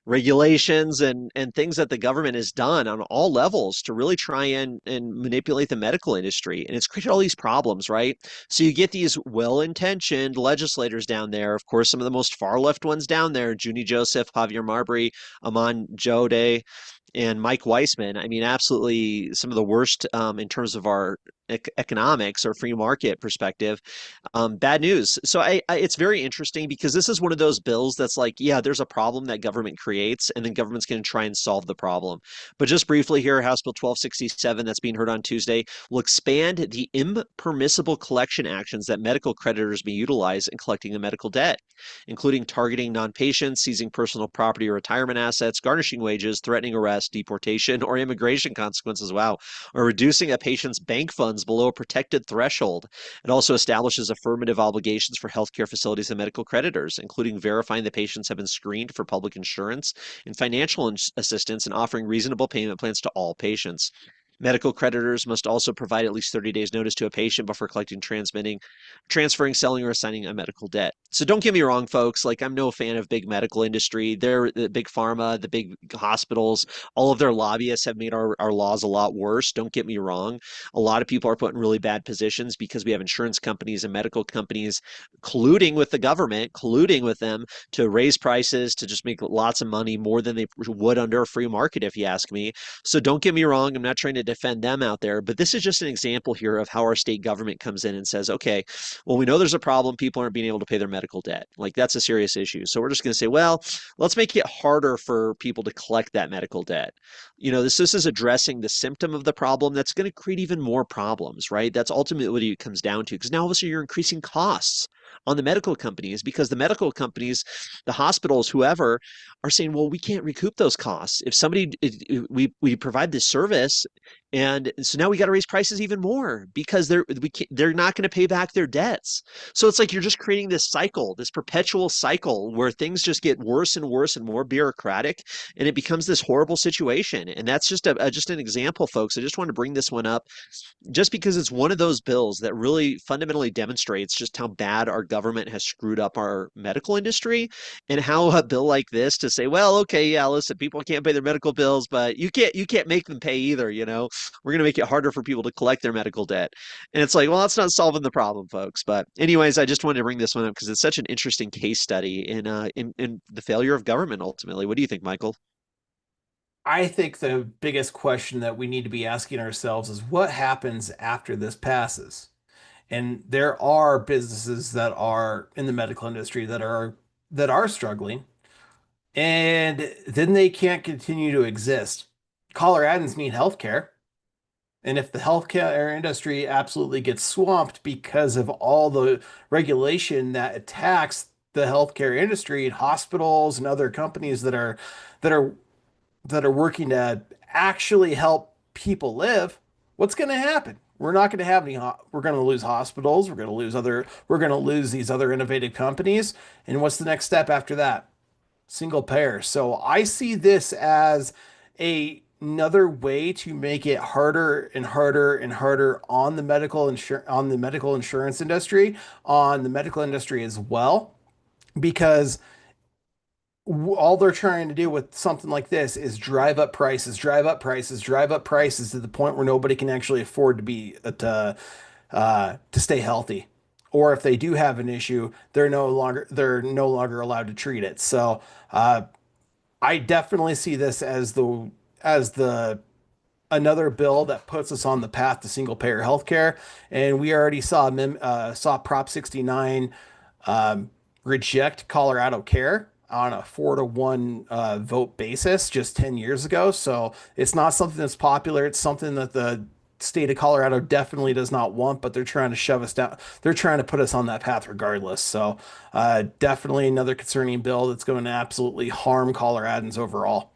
regulations and things that the government has done on all levels to really try and manipulate the medical industry. And it's created all these problems, right? So you get these well-intentioned legislators down there, of course, some of the most far left ones down there, Junie Joseph, Javier Marbury, Aman Jode, and Mike Weissman. I mean, absolutely some of the worst in terms of our economics or free market perspective. Bad news. So it's very interesting because this is one of those bills that's like, yeah, there's a problem that government creates, and then government's going to try and solve the problem. But just briefly here, House Bill 1267 that's being heard on Tuesday will expand the impermissible collection actions that medical creditors may utilize in collecting the medical debt, including targeting non-patients, seizing personal property or retirement assets, garnishing wages, threatening arrest, deportation, or immigration consequences. Wow. Or reducing a patient's bank funds below a protected threshold. It also establishes affirmative obligations for healthcare facilities and medical creditors, including verifying the patients have been screened for public insurance and financial assistance, and offering reasonable payment plans to all patients. Medical creditors must also provide at least 30 days notice to a patient before collecting, transferring, selling, or assigning a medical debt. So don't get me wrong, folks. Like, I'm no fan of big medical industry. They're the big pharma, the big hospitals, all of their lobbyists have made our laws a lot worse. Don't get me wrong. A lot of people are put in really bad positions because we have insurance companies and medical companies colluding with the government, colluding with them to raise prices, to just make lots of money, more than they would under a free market, if you ask me. So don't get me wrong. I'm not trying to defend them out there, but this is just an example here of how our state government comes in and says, okay, well, we know there's a problem. People aren't being able to pay their medical debt. Like, that's a serious issue. So we're just going to say, well, let's make it harder for people to collect that medical debt. This is addressing the symptom of the problem that's going to create even more problems, right? That's ultimately what it comes down to. Because now, obviously, you're increasing costs on the medical companies, because the medical companies, the hospitals, whoever, are saying, well, we can't recoup those costs. If somebody, we provide this service, and so now we got to raise prices even more because they're not going to pay back their debts. So it's like you're just creating this cycle, this perpetual cycle where things just get worse and worse and more bureaucratic, and it becomes this horrible situation. And that's just just an example, folks. I just want to bring this one up just because it's one of those bills that really fundamentally demonstrates just how bad our government has screwed up our medical industry, and how a bill like this to say, well, okay, yeah, listen, people can't pay their medical bills, but you can't make them pay either, you know. We're going to make it harder for people to collect their medical debt. And it's like, well, that's not solving the problem, folks. But anyways, I just wanted to bring this one up because it's such an interesting case study in the failure of government ultimately. What do you think, Michael? I think the biggest question that we need to be asking ourselves is what happens after this passes? And there are businesses that are in the medical industry that are struggling, and then they can't continue to exist. Coloradans need healthcare. And if the healthcare industry absolutely gets swamped because of all the regulation that attacks the healthcare industry and hospitals and other companies that are that are working to actually help people live, what's going to happen? We're not going to have any. We're going to lose hospitals. We're going to lose other. We're going to lose these other innovative companies. And what's the next step after that? Single payer. So I see this as another way to make it harder and harder and harder on the medical insurance industry, on the medical industry as well, because all they're trying to do with something like this is drive up prices, drive up prices, drive up prices to the point where nobody can actually afford to stay healthy. Or if they do have an issue, they're no longer allowed to treat it. So I definitely see this as the another bill that puts us on the path to single payer healthcare. And we already saw Prop 69 um, reject Colorado Care on a 4-1 vote basis just 10 years ago. So it's not something that's popular. It's something that the state of Colorado definitely does not want, but they're trying to shove us down. They're trying to put us on that path regardless. So definitely another concerning bill that's going to absolutely harm Coloradans overall.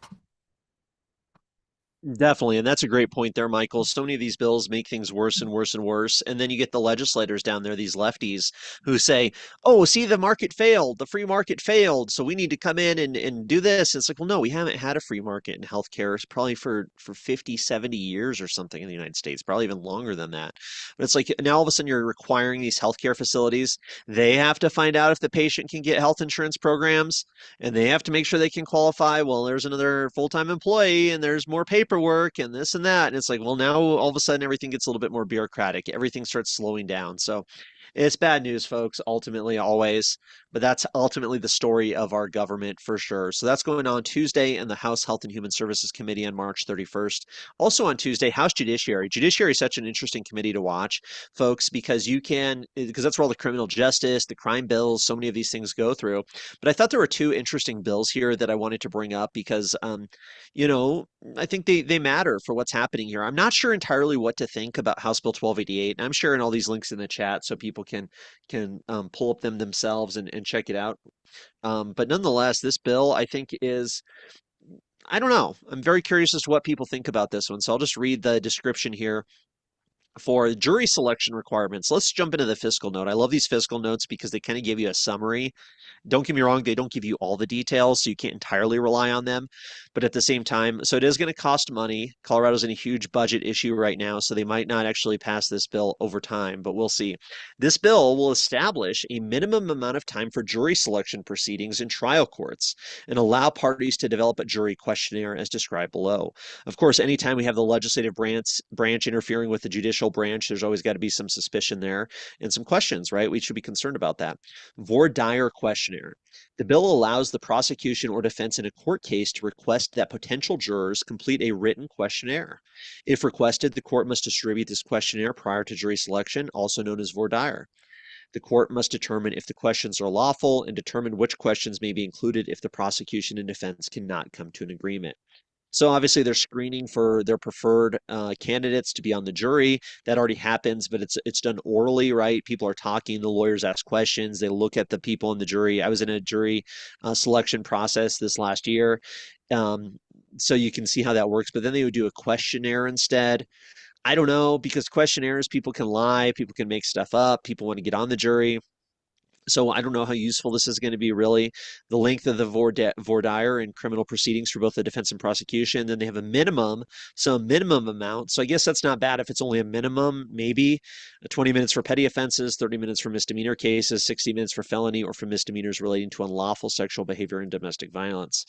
Definitely. And that's a great point there, Michael. So many of these bills make things worse and worse and worse. And then you get the legislators down there, these lefties, who say, oh, see, the market failed. The free market failed. So we need to come in and do this. It's like, well, no, we haven't had a free market in healthcare. It's probably for 50, 70 years or something in the United States, probably even longer than that. But it's like now all of a sudden you're requiring these healthcare facilities. They have to find out if the patient can get health insurance programs, and they have to make sure they can qualify. Well, there's another full-time employee and there's more paperwork and this and that. And it's like, well, now all of a sudden everything gets a little bit more bureaucratic. Everything starts slowing down. So it's bad news, folks, ultimately, always. But that's ultimately the story of our government for sure. So that's going on Tuesday in the House Health and Human Services Committee on March 31st. Also on Tuesday, House Judiciary. Judiciary is such an interesting committee to watch, folks, because that's where all the criminal justice, the crime bills, so many of these things go through. But I thought there were two interesting bills here that I wanted to bring up because, you know, I think they matter for what's happening here. I'm not sure entirely what to think about House Bill 1288. And I'm sharing all these links in the chat so people can pull up them themselves and check it out. But nonetheless, this bill I think is, I don't know. I'm very curious as to what people think about this one. So I'll just read the description here for jury selection requirements. Let's jump into the fiscal note. I love these fiscal notes because they kind of give you a summary. Don't get me wrong, they don't give you all the details, so you can't entirely rely on them. But at the same time, so it is going to cost money. Colorado's in a huge budget issue right now, so they might not actually pass this bill over time, but we'll see. This bill will establish a minimum amount of time for jury selection proceedings in trial courts and allow parties to develop a jury questionnaire as described below. Of course, anytime we have the legislative branch interfering with the judicial branch, there's always got to be some suspicion there and some questions, right? We should be concerned about that. Voir dire questionnaire. The bill allows the prosecution or defense in a court case to request that potential jurors complete a written questionnaire. If requested, the court must distribute this questionnaire prior to jury selection, also known as voir dire. The court must determine if the questions are lawful and determine which questions may be included if the prosecution and defense cannot come to an agreement. So obviously they're screening for their preferred candidates to be on the jury. That already happens, but it's done orally, right? People are talking, the lawyers ask questions, they look at the people in the jury. I was in a jury selection process this last year, um, so you can see how that works. But then they would do a questionnaire instead. I don't know, because questionnaires, people can lie, people can make stuff up, people want to get on the jury. So I don't know how useful this is going to be really. The length of the voir dire in criminal proceedings for both the defense and prosecution. Then they have a minimum, so a minimum amount. So I guess that's not bad if it's only a minimum, maybe 20 minutes for petty offenses, 30 minutes for misdemeanor cases, 60 minutes for felony or for misdemeanors relating to unlawful sexual behavior and domestic violence.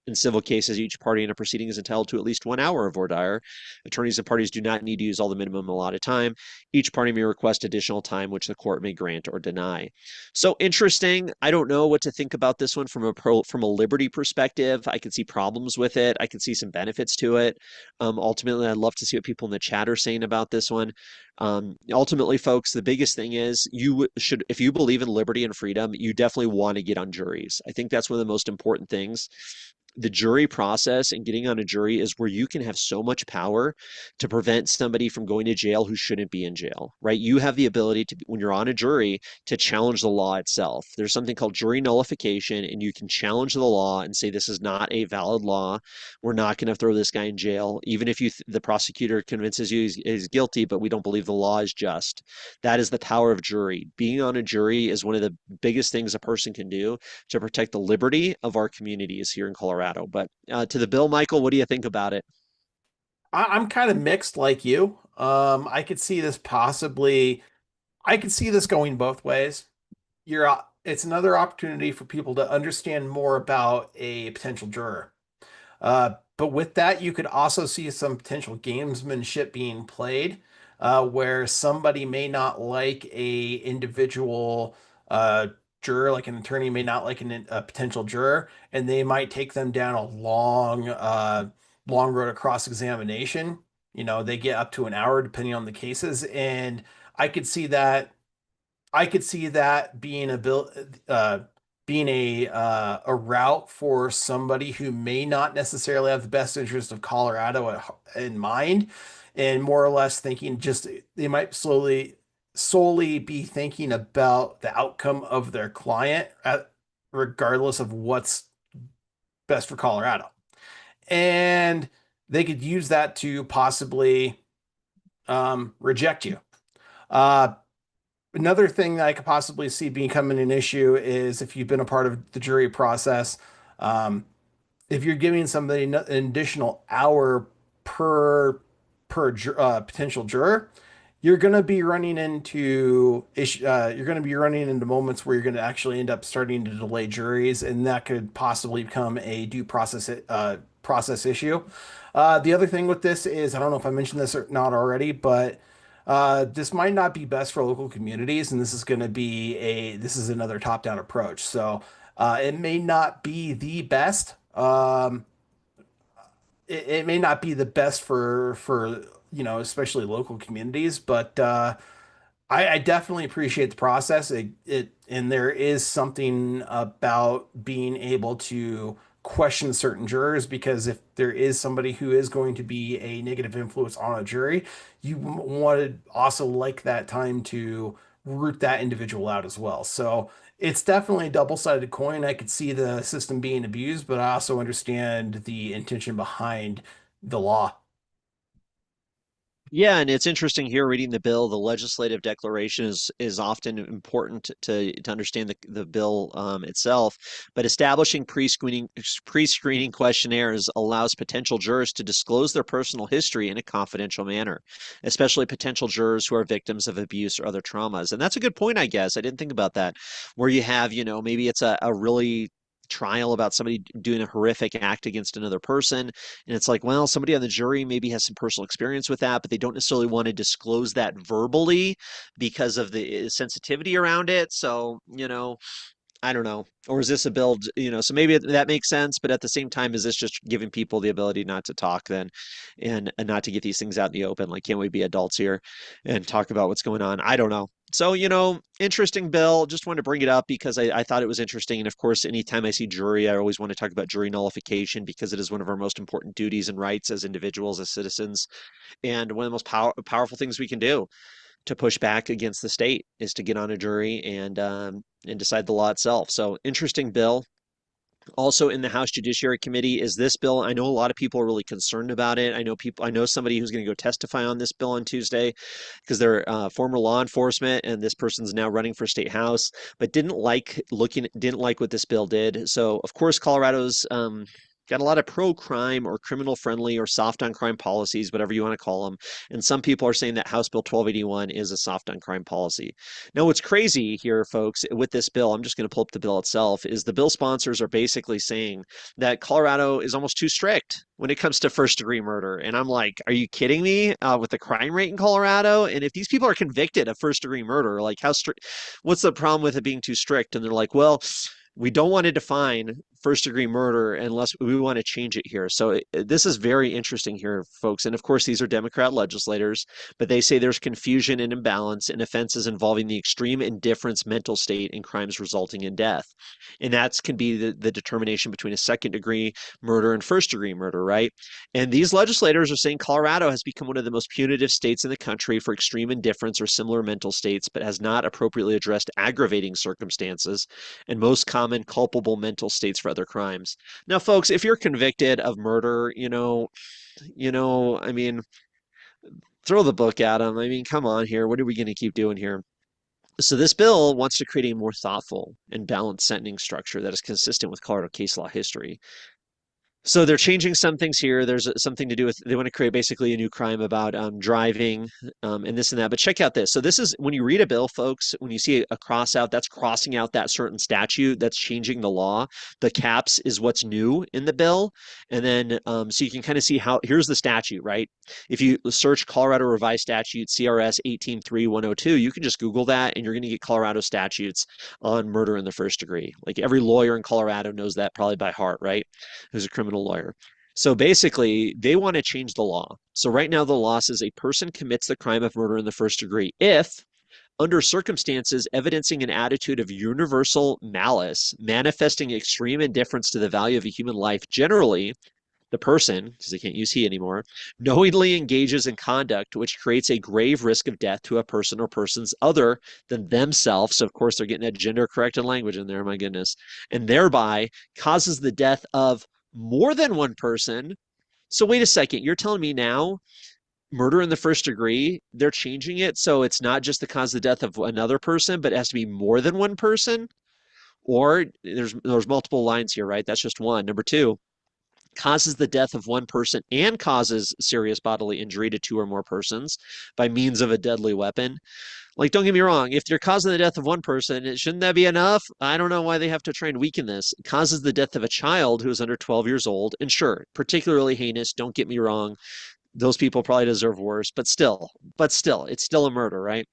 In civil cases, each party in a proceeding is entitled to at least 1 hour of voir dire. Attorneys and parties do not need to use all the minimum allotted time. Each party may request additional time, which the court may grant or deny. So interesting. I don't know what to think about this one from a liberty perspective. I can see problems with it. I can see some benefits to it. Ultimately, I'd love to see what people in the chat are saying about this one. Ultimately, folks, the biggest thing is you should, if you believe in liberty and freedom, you definitely want to get on juries. I think that's one of the most important things. The jury process and getting on a jury is where you can have so much power to prevent somebody from going to jail who shouldn't be in jail, right? You have the ability to, when you're on a jury, to challenge the law itself. There's something called jury nullification, and you can challenge the law and say, this is not a valid law. We're not going to throw this guy in jail, even if the prosecutor convinces you he's guilty, but we don't believe the law is just. That is the power of jury. Being on a jury is one of the biggest things a person can do to protect the liberty of our communities here in Colorado. But to the bill, Michael, what do you think about it? I'm kind of mixed like you. I could see this possibly, I could see this going both ways. It's another opportunity for people to understand more about a potential juror. But with that, you could also see some potential gamesmanship being played, where somebody may not like a individual juror, like an attorney may not like a potential juror, and they might take them down a long road of cross-examination. They get up to an hour depending on the cases, and I could see that I could see that being a route for somebody who may not necessarily have the best interest of Colorado in mind, and more or less thinking just they might solely be thinking about the outcome of their client, regardless of what's best for Colorado, and they could use that to possibly reject you. Uh, Another thing that I could possibly see becoming an issue is if you've been a part of the jury process, um, if you're giving somebody an additional hour per potential juror, you're going to be running into you're going to be running into moments where you're going to actually end up starting to delay juries, and that could possibly become a due process issue. The other thing with this is I don't know if I mentioned this or not already, but this might not be best for local communities, and this is another top-down approach. So it may not be the best. It may not be the best for especially local communities, but I definitely appreciate the process. And there is something about being able to question certain jurors, because if there is somebody who is going to be a negative influence on a jury, you want to also like that time to root that individual out as well. So it's definitely a double-sided coin. I could see the system being abused, but I also understand the intention behind the law. Yeah, and it's interesting here reading the bill. The legislative declaration is often important to understand the bill itself. But establishing pre-screening questionnaires allows potential jurors to disclose their personal history in a confidential manner, especially potential jurors who are victims of abuse or other traumas. And that's a good point, I guess. I didn't think about that. Where you have, maybe it's a really trial about somebody doing a horrific act against another person. And it's like, well, somebody on the jury maybe has some personal experience with that, but they don't necessarily want to disclose that verbally because of the sensitivity around it. So, I don't know. Or is this a build, so maybe that makes sense, but at the same time, is this just giving people the ability not to talk then and not to get these things out in the open? Like, can't we be adults here and talk about what's going on? I don't know. So, interesting bill. Just wanted to bring it up because I thought it was interesting. And of course, anytime I see jury, I always want to talk about jury nullification because it is one of our most important duties and rights as individuals, as citizens, and one of the most powerful things we can do to push back against the state is to get on a jury and decide the law itself. So interesting bill. Also in the House Judiciary Committee is this bill. I know a lot of people are really concerned about it. I know somebody who's going to go testify on this bill on Tuesday because they're former law enforcement, and this person's now running for state house, but didn't like what this bill did. So of course, Colorado's got a lot of pro-crime or criminal-friendly or soft-on-crime policies, whatever you want to call them. And some people are saying that House Bill 1281 is a soft-on-crime policy. Now, what's crazy here, folks, with this bill, I'm just going to pull up the bill itself, is the bill sponsors are basically saying that Colorado is almost too strict when it comes to first-degree murder. And I'm like, are you kidding me? With the crime rate in Colorado? And if these people are convicted of first-degree murder, like how strict, what's the problem with it being too strict? And they're like, well, we don't want to define first degree murder unless we want to change it here. So this is very interesting here, folks. And of course, these are Democrat legislators, but they say there's confusion and imbalance in offenses involving the extreme indifference mental state and crimes resulting in death. And that can be the determination between a second degree murder and first degree murder, right? And these legislators are saying Colorado has become one of the most punitive states in the country for extreme indifference or similar mental states, but has not appropriately addressed aggravating circumstances and most common culpable mental states for other crimes. Now, folks, if you're convicted of murder, I mean, throw the book at them. I mean, come on here. What are we going to keep doing here? So this bill wants to create a more thoughtful and balanced sentencing structure that is consistent with Colorado case law history. So they're changing some things here. There's something to do with, they want to create basically a new crime about driving and this and that. But check out this. So this is, when you read a bill, folks, when you see a cross out, that's crossing out that certain statute, that's changing the law. The caps is what's new in the bill. And then, so you can kind of see how, here's the statute, right? If you search Colorado Revised Statute CRS 183102, you can just Google that and you're going to get Colorado statutes on murder in the first degree. Like every lawyer in Colorado knows that probably by heart, right? Who's a criminal lawyer. So basically, they want to change the law. So right now, the law says a person commits the crime of murder in the first degree if, under circumstances evidencing an attitude of universal malice, manifesting extreme indifference to the value of a human life, generally, the person, because they can't use he anymore, knowingly engages in conduct which creates a grave risk of death to a person or persons other than themselves. So, of course, they're getting that gender corrected language in there, my goodness, and thereby causes the death of more than one person. So wait a second, you're telling me now murder in the first degree, they're changing it so it's not just the cause of the death of another person, but it has to be more than one person? Or there's multiple lines here, right? That's just one. Number two, causes the death of one person and causes serious bodily injury to two or more persons by means of a deadly weapon. Like, don't get me wrong, if you're causing the death of one person, shouldn't that be enough? I don't know why they have to try and weaken this. It causes the death of a child who is under 12 years old, and sure, particularly heinous, don't get me wrong. Those people probably deserve worse, but still, it's still a murder, right?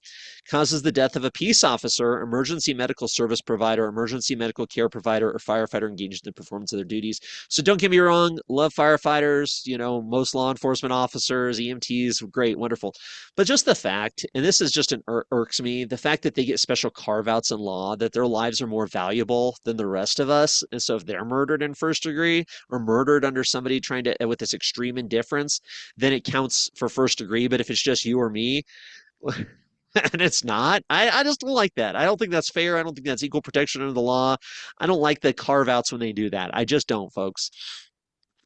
Causes the death of a peace officer, emergency medical service provider, emergency medical care provider, or firefighter engaged in the performance of their duties. So don't get me wrong, love firefighters, most law enforcement officers, EMTs, great, wonderful. But just the fact, and this is just irks me, the fact that they get special carve-outs in law, that their lives are more valuable than the rest of us. And so if they're murdered in first degree or murdered under somebody trying to, with this extreme indifference, then it counts for first degree. But if it's just you or me, and it's not, I just don't like that. I don't think that's fair. I don't think that's equal protection under the law. I don't like the carve outs when they do that. I just don't, folks.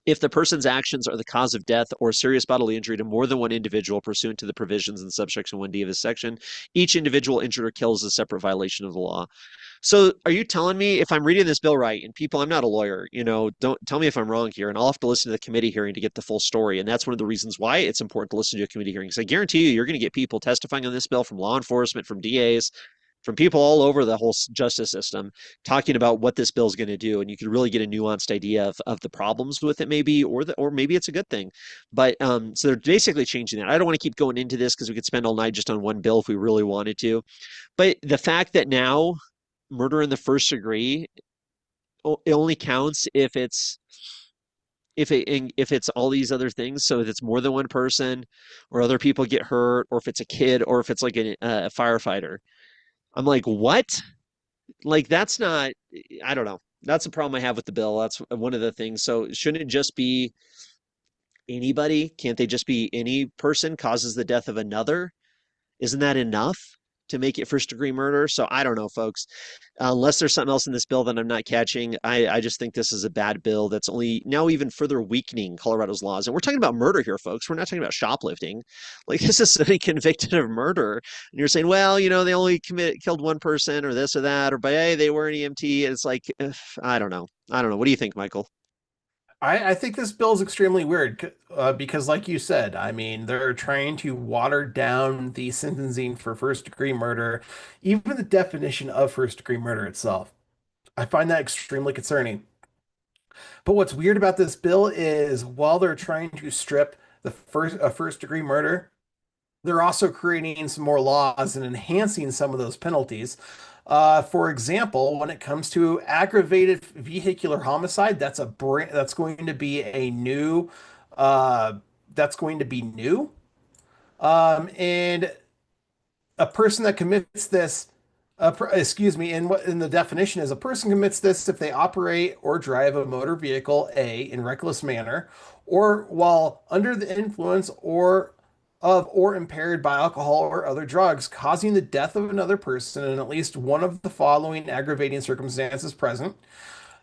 If the person's actions are the cause of death or serious bodily injury to more than one individual pursuant to the provisions in subsection 1D of this section, each individual injured or killed is a separate violation of the law. So are you telling me, if I'm reading this bill right, and people, I'm not a lawyer, don't tell me if I'm wrong here, and I'll have to listen to the committee hearing to get the full story. And that's one of the reasons why it's important to listen to a committee hearing. Because I guarantee you're going to get people testifying on this bill from law enforcement, from DAs, from people all over the whole justice system talking about what this bill is going to do. And you can really get a nuanced idea of the problems with it, maybe, or maybe it's a good thing. But so they're basically changing that. I don't want to keep going into this because we could spend all night just on one bill if we really wanted to. But the fact that now murder in the first degree, it only counts if it's all these other things. So if it's more than one person, or other people get hurt, or if it's a kid, or if it's like a firefighter. I'm like, what? Like, that's not, I don't know. That's the problem I have with the bill. That's one of the things. So shouldn't it just be anybody? Can't they just be any person causes the death of another? Isn't that enough to make it first degree murder. So I don't know, folks. Unless there's something else in this bill that I'm not catching, I just think this is a bad bill that's only now even further weakening Colorado's laws. And we're talking about murder here, folks. We're not talking about shoplifting. Like, this is somebody convicted of murder. And you're saying, well, they only killed one person or this or that, or by hey, they were an EMT. And it's like, I don't know. I don't know. What do you think, Michael? I think this bill is extremely weird because, like you said, I mean, they're trying to water down the sentencing for first degree murder, even the definition of first degree murder itself. I find that extremely concerning. But what's weird about this bill is while they're trying to strip the first degree murder, they're also creating some more laws and enhancing some of those penalties. For example, when it comes to aggravated vehicular homicide, that's going to be a new uh, that's going to be new. And a person that commits this, excuse me, and what in the definition is a person commits this if they operate or drive a motor vehicle A in reckless manner, or while under the influence or impaired by alcohol or other drugs, causing the death of another person in at least one of the following aggravating circumstances present.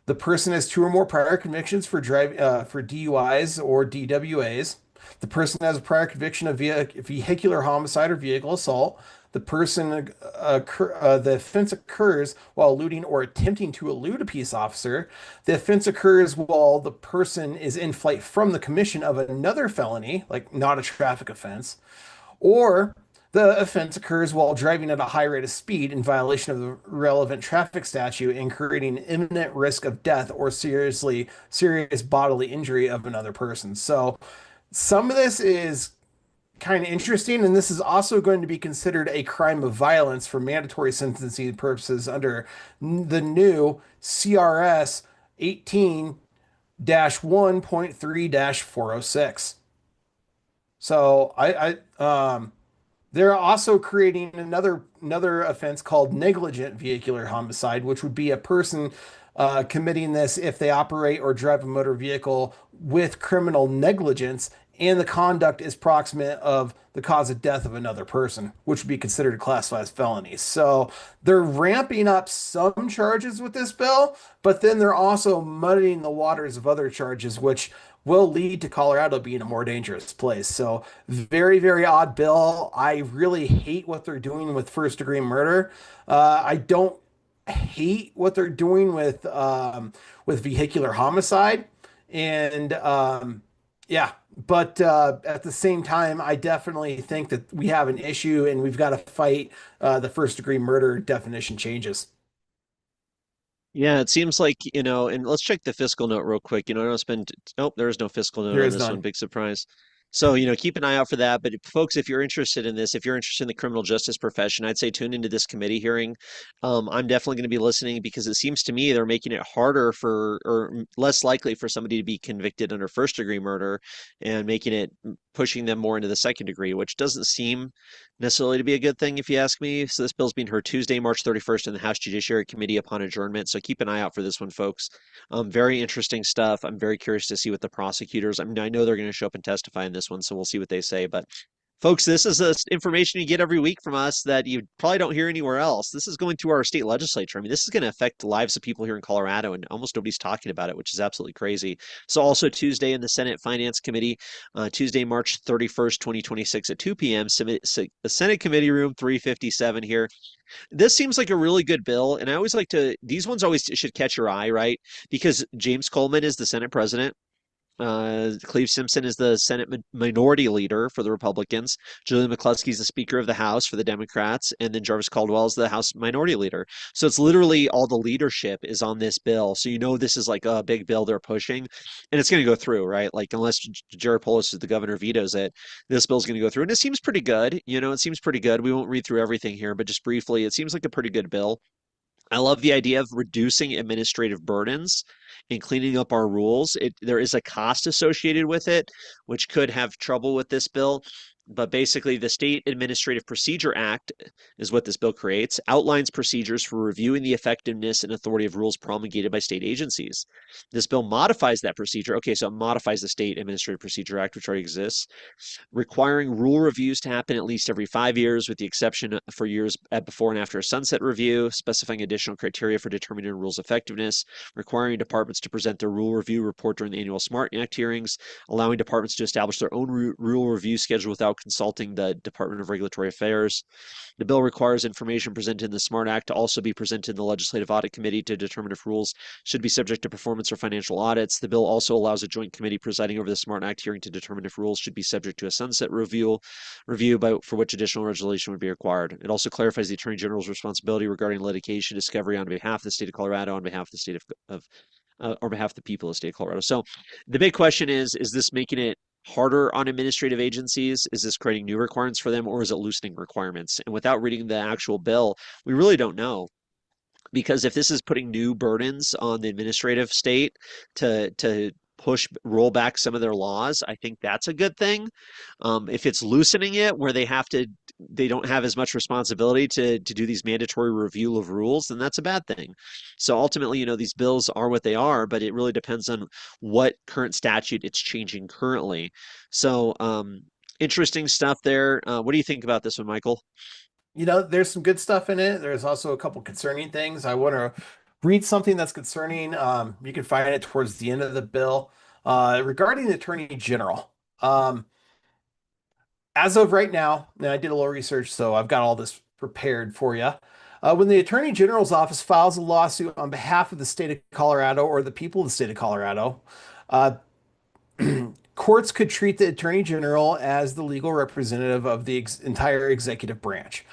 The person has two or more prior convictions for DUIs or DWAs. The person has a prior conviction of vehicular homicide or vehicle assault. The offense occurs while eluding or attempting to elude a peace officer. The offense occurs while the person is in flight from the commission of another felony, like not a traffic offense, or the offense occurs while driving at a high rate of speed in violation of the relevant traffic statute and creating imminent risk of death or serious bodily injury of another person. So some of this is kind of interesting, and this is also going to be considered a crime of violence for mandatory sentencing purposes under the new CRS 18-1.3-406. So they're also creating another offense called negligent vehicular homicide, which would be a person committing this if they operate or drive a motor vehicle with criminal negligence and the conduct is proximate of the cause of death of another person, which would be considered a class 5 felony. So they're ramping up some charges with this bill, but then they're also muddying the waters of other charges, which will lead to Colorado being a more dangerous place. So very, very odd bill. I really hate what they're doing with first degree murder. I don't hate what they're doing with vehicular homicide. And yeah, but at the same time, I definitely think that we have an issue and we've got to fight the first degree murder definition changes. Yeah, it seems like, and let's check the fiscal note real quick. I don't spend, oh, there is no fiscal note There on is this one. none. Big surprise. So, keep an eye out for that. But folks, if you're interested in this, if you're interested in the criminal justice profession, I'd say tune into this committee hearing. I'm definitely going to be listening because it seems to me they're making it harder or less likely for somebody to be convicted under first degree murder and pushing them more into the second degree, which doesn't seem necessarily to be a good thing if you ask me. So this bill's being heard Tuesday, March 31st in the House Judiciary Committee upon adjournment. So keep an eye out for this one, folks. Very interesting stuff. I'm very curious to see what the prosecutors, I mean, I know they're going to show up and testify in this one, so we'll see what they say. But folks, this is the information you get every week from us that you probably don't hear anywhere else. This is going through our state legislature. I mean, this is going to affect the lives of people here in Colorado, and almost nobody's talking about it, which is absolutely crazy. So also Tuesday in the Senate Finance Committee, Tuesday, March 31st, 2026 at 2 p.m., the Senate Committee Room 357 here. This seems like a really good bill, and I always like these ones always should catch your eye, right? Because James Coleman is the Senate president. Cleve Simpson is the Senate minority leader for the Republicans. Julian McCluskey is the Speaker of the House for the Democrats, and then Jarvis Caldwell is the House minority leader. So it's literally all the leadership is on this bill. So this is like a big bill they're pushing, and it's going to go through, right? Like unless Jared Polis, the governor, vetoes it, this bill's going to go through, and it seems pretty good. It seems pretty good. We won't read through everything here, but just briefly, it seems like a pretty good bill. I love the idea of reducing administrative burdens and cleaning up our rules. There is a cost associated with it, which could have trouble with this bill. but basically the State Administrative Procedure Act is what this bill creates, outlines procedures for reviewing the effectiveness and authority of rules promulgated by state agencies. This bill modifies that procedure. Okay, so it modifies the State Administrative Procedure Act, which already exists, requiring rule reviews to happen at least every 5 years, with the exception for years before and after a sunset review, specifying additional criteria for determining a rule's effectiveness, requiring departments to present their rule review report during the annual Smart Act hearings, allowing departments to establish their own rule review schedule without consulting the Department of Regulatory Affairs. The bill requires information presented in the SMART Act to also be presented in the Legislative Audit Committee to determine if rules should be subject to performance or financial audits. The bill also allows a joint committee presiding over the SMART Act hearing to determine if rules should be subject to a sunset review for which additional legislation would be required. It also clarifies the Attorney General's responsibility regarding litigation discovery on behalf of the state of Colorado, on behalf of the state of on behalf of the people of the state of Colorado. So the big question is this making it harder on administrative agencies? Is this creating new requirements for them, or is it loosening requirements? And without reading the actual bill, we really don't know. Because if this is putting new burdens on the administrative state to roll back some of their laws, I think that's a good thing. If it's loosening it where they don't have as much responsibility to do these mandatory review of rules, then that's a bad thing. So ultimately, these bills are what they are, but it really depends on what current statute it's changing currently. So interesting stuff there. What do you think about this one, Michael? There's some good stuff in it. There's also a couple concerning things. I want to read something that's concerning. You can find it towards the end of the bill regarding the Attorney General. As of right now, and I did a little research, so I've got all this prepared for you. When the Attorney General's office files a lawsuit on behalf of the state of Colorado or the people of the state of Colorado, uh, courts could treat the Attorney General as the legal representative of the entire executive branch.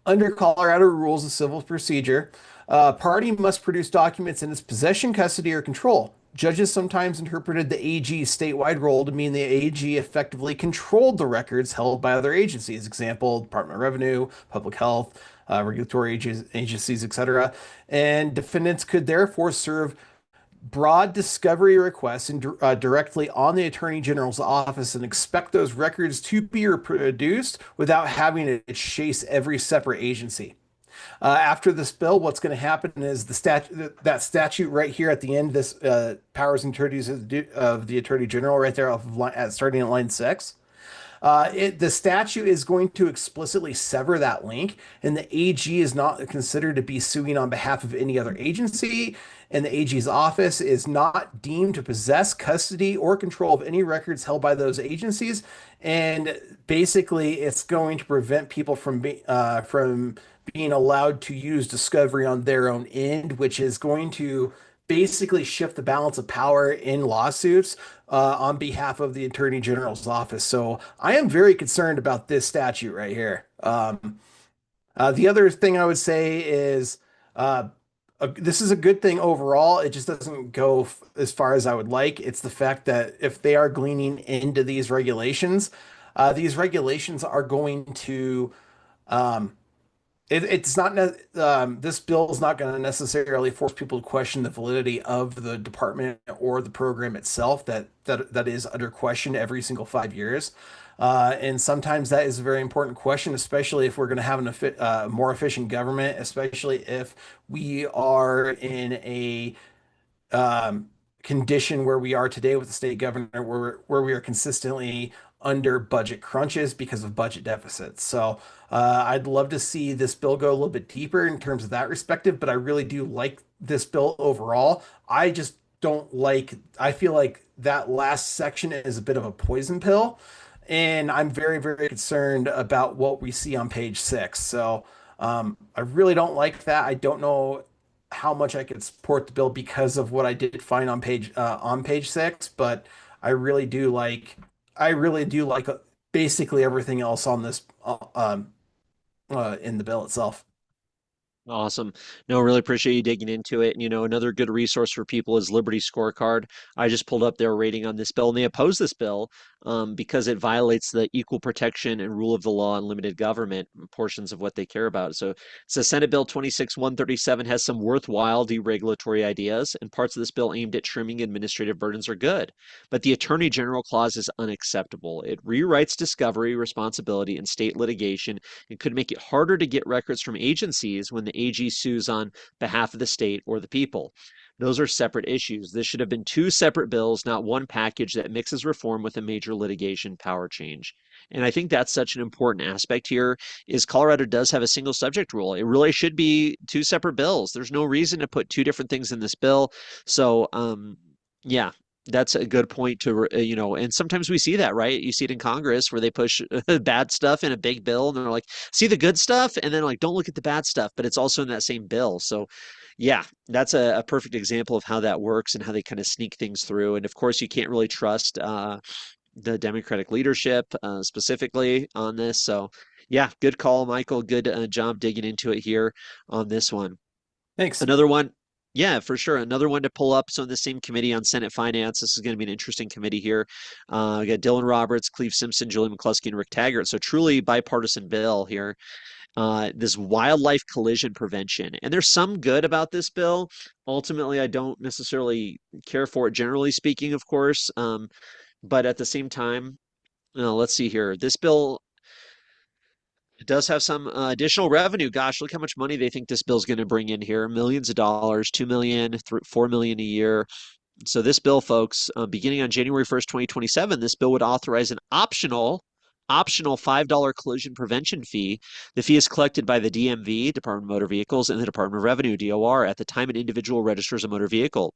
Under Colorado Rules of Civil Procedure, a party must produce documents in its possession, custody, or control. Judges sometimes interpreted the AG's statewide role to mean the AG effectively controlled the records held by other agencies, example, Department of Revenue, Public Health, regulatory agencies, etc. And defendants could therefore serve broad discovery requests directly on the Attorney General's office and expect those records to be produced without having to chase every separate agency. After this bill, what's going to happen is that statute right here at the end, this powers and duties of the Attorney General right there starting at line 6. The statute is going to explicitly sever that link, and the AG is not considered to be suing on behalf of any other agency, and the AG's office is not deemed to possess custody or control of any records held by those agencies. And basically, it's going to prevent people from being allowed to use discovery on their own end, which is going to basically shift the balance of power in lawsuits on behalf of the Attorney General's office. So I am very concerned about this statute right here. The other thing I would say is this is a good thing overall. It just doesn't go as far as I would like. It's the fact that if they are gleaning into these regulations are going to it's not this bill is not going to necessarily force people to question the validity of the department or the program itself that is under question every single 5 years. And sometimes that is a very important question, especially if we're going to have a more efficient government, especially if we are in a condition where we are today with the state governor, where we are consistently under budget crunches because of budget deficits. So I'd love to see this bill go a little bit deeper in terms of that perspective, but I really do like this bill overall. I just don't like, I feel like that last section is a bit of a poison pill, and I'm very, very concerned about what we see on page 6. So I really don't like that. I don't know how much I could support the bill because of what I did find on page 6, but I really do like basically everything else on this in the bill itself. Awesome. No, really appreciate you digging into it. And, another good resource for people is Liberty Scorecard. I just pulled up their rating on this bill, and they oppose this bill because it violates the equal protection and rule of the law and limited government portions of what they care about. So Senate Bill 26-137 has some worthwhile deregulatory ideas, and parts of this bill aimed at trimming administrative burdens are good. But the Attorney General clause is unacceptable. It rewrites discovery, responsibility, and state litigation and could make it harder to get records from agencies when the AG sues on behalf of the state or the people. Those are separate issues. This should have been two separate bills, not one package that mixes reform with a major litigation power change. And I think that's such an important aspect here is Colorado does have a single subject rule. It really should be two separate bills. There's no reason to put two different things in this bill. So, yeah, that's a good point to, and sometimes we see that, right? You see it in Congress where they push bad stuff in a big bill and they're like, see the good stuff and then like, don't look at the bad stuff, but it's also in that same bill. So yeah, that's a perfect example of how that works and how they kind of sneak things through. And of course, you can't really trust the Democratic leadership specifically on this. So yeah, good call, Michael. Good job digging into it here on this one. Thanks. Another one, yeah, for sure. Another one to pull up. So in the same committee on Senate Finance, this is going to be an interesting committee here. We got Dylan Roberts, Cleve Simpson, Julie McCluskey, and Rick Taggart. So truly bipartisan bill here. This wildlife collision prevention. And there's some good about this bill. Ultimately, I don't necessarily care for it, generally speaking, of course. But at the same time, let's see here. This bill does have some additional revenue. Gosh, look how much money they think this bill's going to bring in here. Millions of dollars, 2 million, 4 million a year. So this bill, folks, beginning on January 1st, 2027, this bill would authorize an optional $5 collision prevention fee. The fee is collected by the DMV, Department of Motor Vehicles, and the Department of Revenue, DOR, at the time an individual registers a motor vehicle.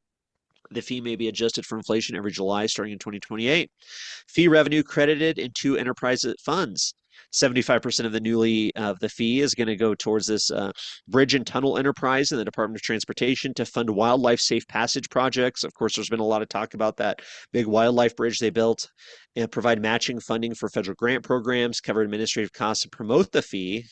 The fee may be adjusted for inflation every July starting in 2028. Fee revenue credited into enterprise funds. 75% of the fee is going to go towards this bridge and tunnel enterprise in the Department of Transportation to fund wildlife safe passage projects. Of course, there's been a lot of talk about that big wildlife bridge they built, and provide matching funding for federal grant programs, cover administrative costs, and promote the fee.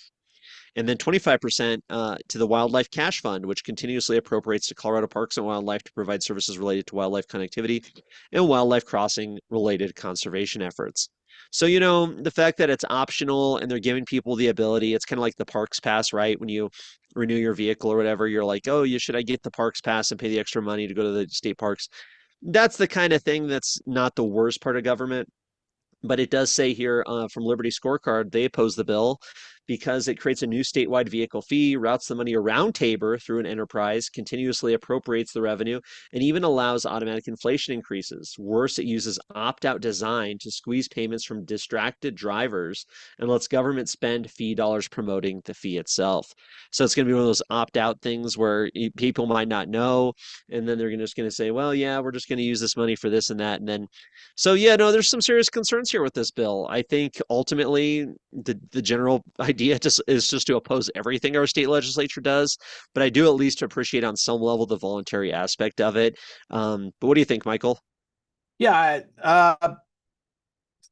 And then 25% to the Wildlife Cash Fund, which continuously appropriates to Colorado Parks and Wildlife to provide services related to wildlife connectivity and wildlife crossing related conservation efforts. So, the fact that it's optional and they're giving people the ability, it's kind of like the Parks Pass, right? When you renew your vehicle or whatever, you're like, oh, should I get the Parks Pass and pay the extra money to go to the state parks? That's the kind of thing that's not the worst part of government. But it does say here from Liberty Scorecard, they oppose the bill because it creates a new statewide vehicle fee, routes the money around Tabor through an enterprise, continuously appropriates the revenue, and even allows automatic inflation increases. Worse, it uses opt-out design to squeeze payments from distracted drivers and lets government spend fee dollars promoting the fee itself. So it's going to be one of those opt-out things where people might not know, and then they're just going to say, well, yeah, we're just going to use this money for this and that, and then so yeah, no, there's some serious concerns here with this bill. I think ultimately the general idea is just to oppose everything our state legislature does, but I do at least appreciate on some level the voluntary aspect of it. But what do you think, Michael? Yeah, a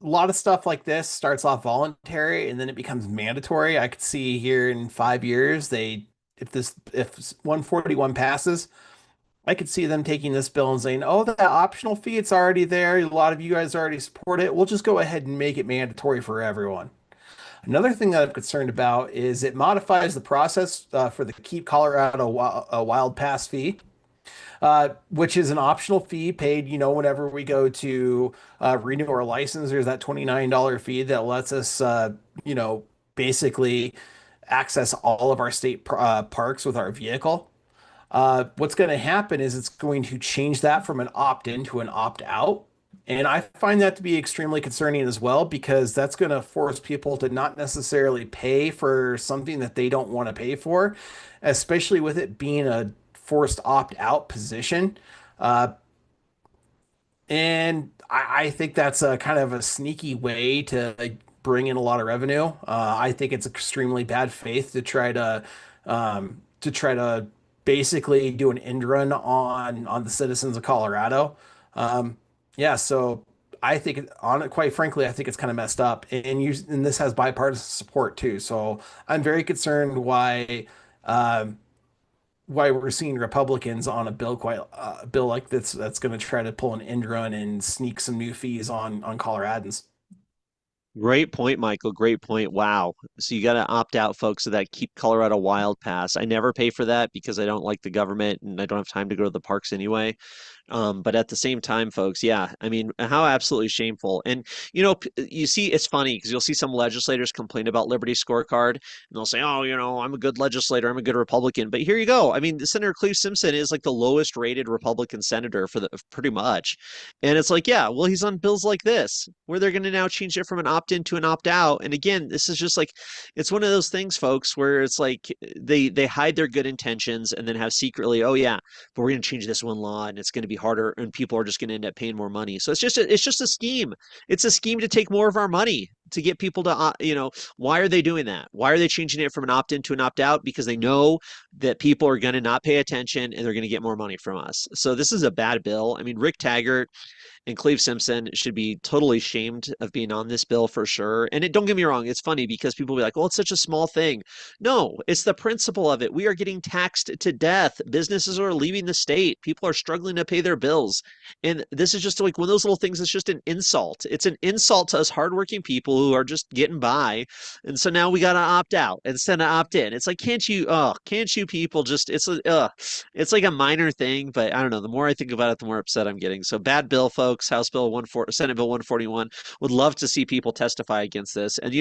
lot of stuff like this starts off voluntary and then it becomes mandatory. I could see here in 5 years, if 141 passes, I could see them taking this bill and saying, oh, that optional fee, it's already there. A lot of you guys already support it. We'll just go ahead and make it mandatory for everyone. Another thing that I'm concerned about is it modifies the process for the Keep Colorado Wild Pass fee, which is an optional fee paid, whenever we go to renew our license. There's that $29 fee that lets us, basically access all of our state parks with our vehicle. What's going to happen is it's going to change that from an opt-in to an opt-out. And I find that to be extremely concerning as well, because that's going to force people to not necessarily pay for something that they don't want to pay for, especially with it being a forced opt-out position. And I think that's a kind of a sneaky way to bring in a lot of revenue. I think it's extremely bad faith to try to basically do an end run on the citizens of Colorado. Yeah, so I think on it, quite frankly, I think it's kind of messed up, and this has bipartisan support too. So I'm very concerned why um, why we're seeing Republicans on a bill like this that's going to try to pull an end run and sneak some new fees on Coloradans. Great point, Michael. Great point. Wow. So you got to opt out, folks, of that Keep Colorado Wild Pass. I never pay for that because I don't like the government and I don't have time to go to the parks anyway. But at the same time, folks, yeah, I mean, how absolutely shameful. And, you see, it's funny because you'll see some legislators complain about Liberty Scorecard and they'll say, oh, I'm a good legislator, I'm a good Republican. But here you go. I mean, Senator Cleve Simpson is like the lowest rated Republican senator for the pretty much. And it's like, yeah, well, he's on bills like this where they're going to now change it from an opt in to an opt out. And again, this is just like, it's one of those things, folks, where it's like they hide their good intentions and then have secretly, oh, yeah, but we're going to change this one law and it's going to be harder and people are just going to end up paying more money. So it's just a scheme. It's a scheme to take more of our money to get people to why are they doing that? Why are they changing it from an opt-in to an opt-out? Because they know that people are going to not pay attention and they're going to get more money from us. So this is a bad bill. I mean, Rick Taggart and Cleve Simpson should be totally shamed of being on this bill for sure. And don't get me wrong, it's funny because people will be like, well, it's such a small thing. No, it's the principle of it. We are getting taxed to death. Businesses are leaving the state. People are struggling to pay their bills. And this is just like one of those little things. It's just an insult. It's an insult to us hardworking people who are just getting by. And so now we got to opt out instead of opt in. It's like, can't you people just, it's like a minor thing, but I don't know. The more I think about it, the more upset I'm getting. So bad bill, folks. House Bill 14, Senate Bill 141. Would love to see people testify against this. And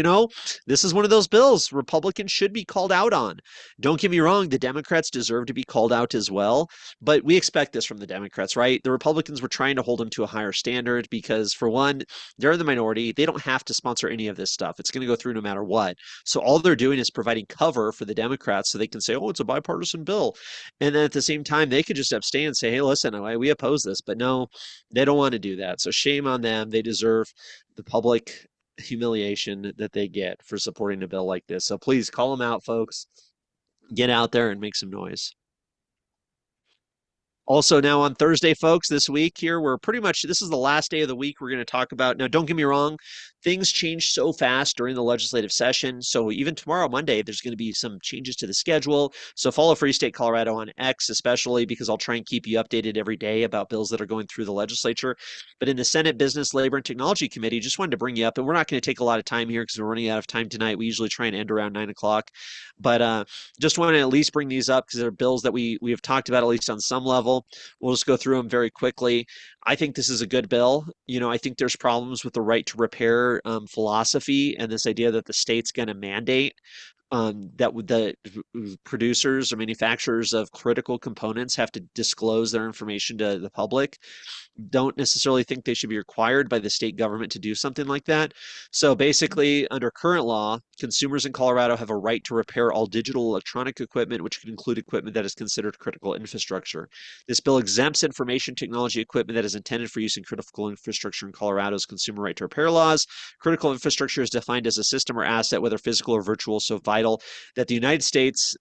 this is one of those bills Republicans should be called out on. Don't get me wrong, the Democrats deserve to be called out as well, but we expect this from the Democrats, right? The Republicans were trying to hold them to a higher standard because, for one, they're in the minority. They don't have to sponsor any of this stuff. It's going to go through no matter what. So all they're doing is providing cover for the Democrats so they can say, oh, it's a bipartisan bill. And then at the same time, they could just abstain and say, hey, listen, we oppose this. But no, they don't want to do that. So shame on them. They deserve the public humiliation that they get for supporting a bill like this. So please call them out, folks. Get out there and make some noise. Also, now on Thursday, folks, this week here, we're pretty much, this is the last day of the week we're going to talk about. Now, don't get me wrong, things change so fast during the legislative session. So even tomorrow, Monday, there's going to be some changes to the schedule. So follow Free State Colorado on X, especially because I'll try and keep you updated every day about bills that are going through the legislature. But in the Senate Business, Labor, and Technology Committee, just wanted to bring you up, and we're not going to take a lot of time here because we're running out of time tonight. We usually try and end around 9 o'clock. But just want to at least bring these up because they're bills that we have talked about at least on some level. We'll just go through them very quickly. I think this is a good bill. I think there's problems with the right to repair philosophy and this idea that the state's going to mandate that the producers or manufacturers of critical components have to disclose their information to the public. Don't necessarily think they should be required by the state government to do something like that. So basically, under current law, consumers in Colorado have a right to repair all digital electronic equipment, which could include equipment that is considered critical infrastructure. This bill exempts information technology equipment that is intended for use in critical infrastructure in Colorado's consumer right to repair laws. Critical infrastructure is defined as a system or asset, whether physical or virtual, so vital that the United States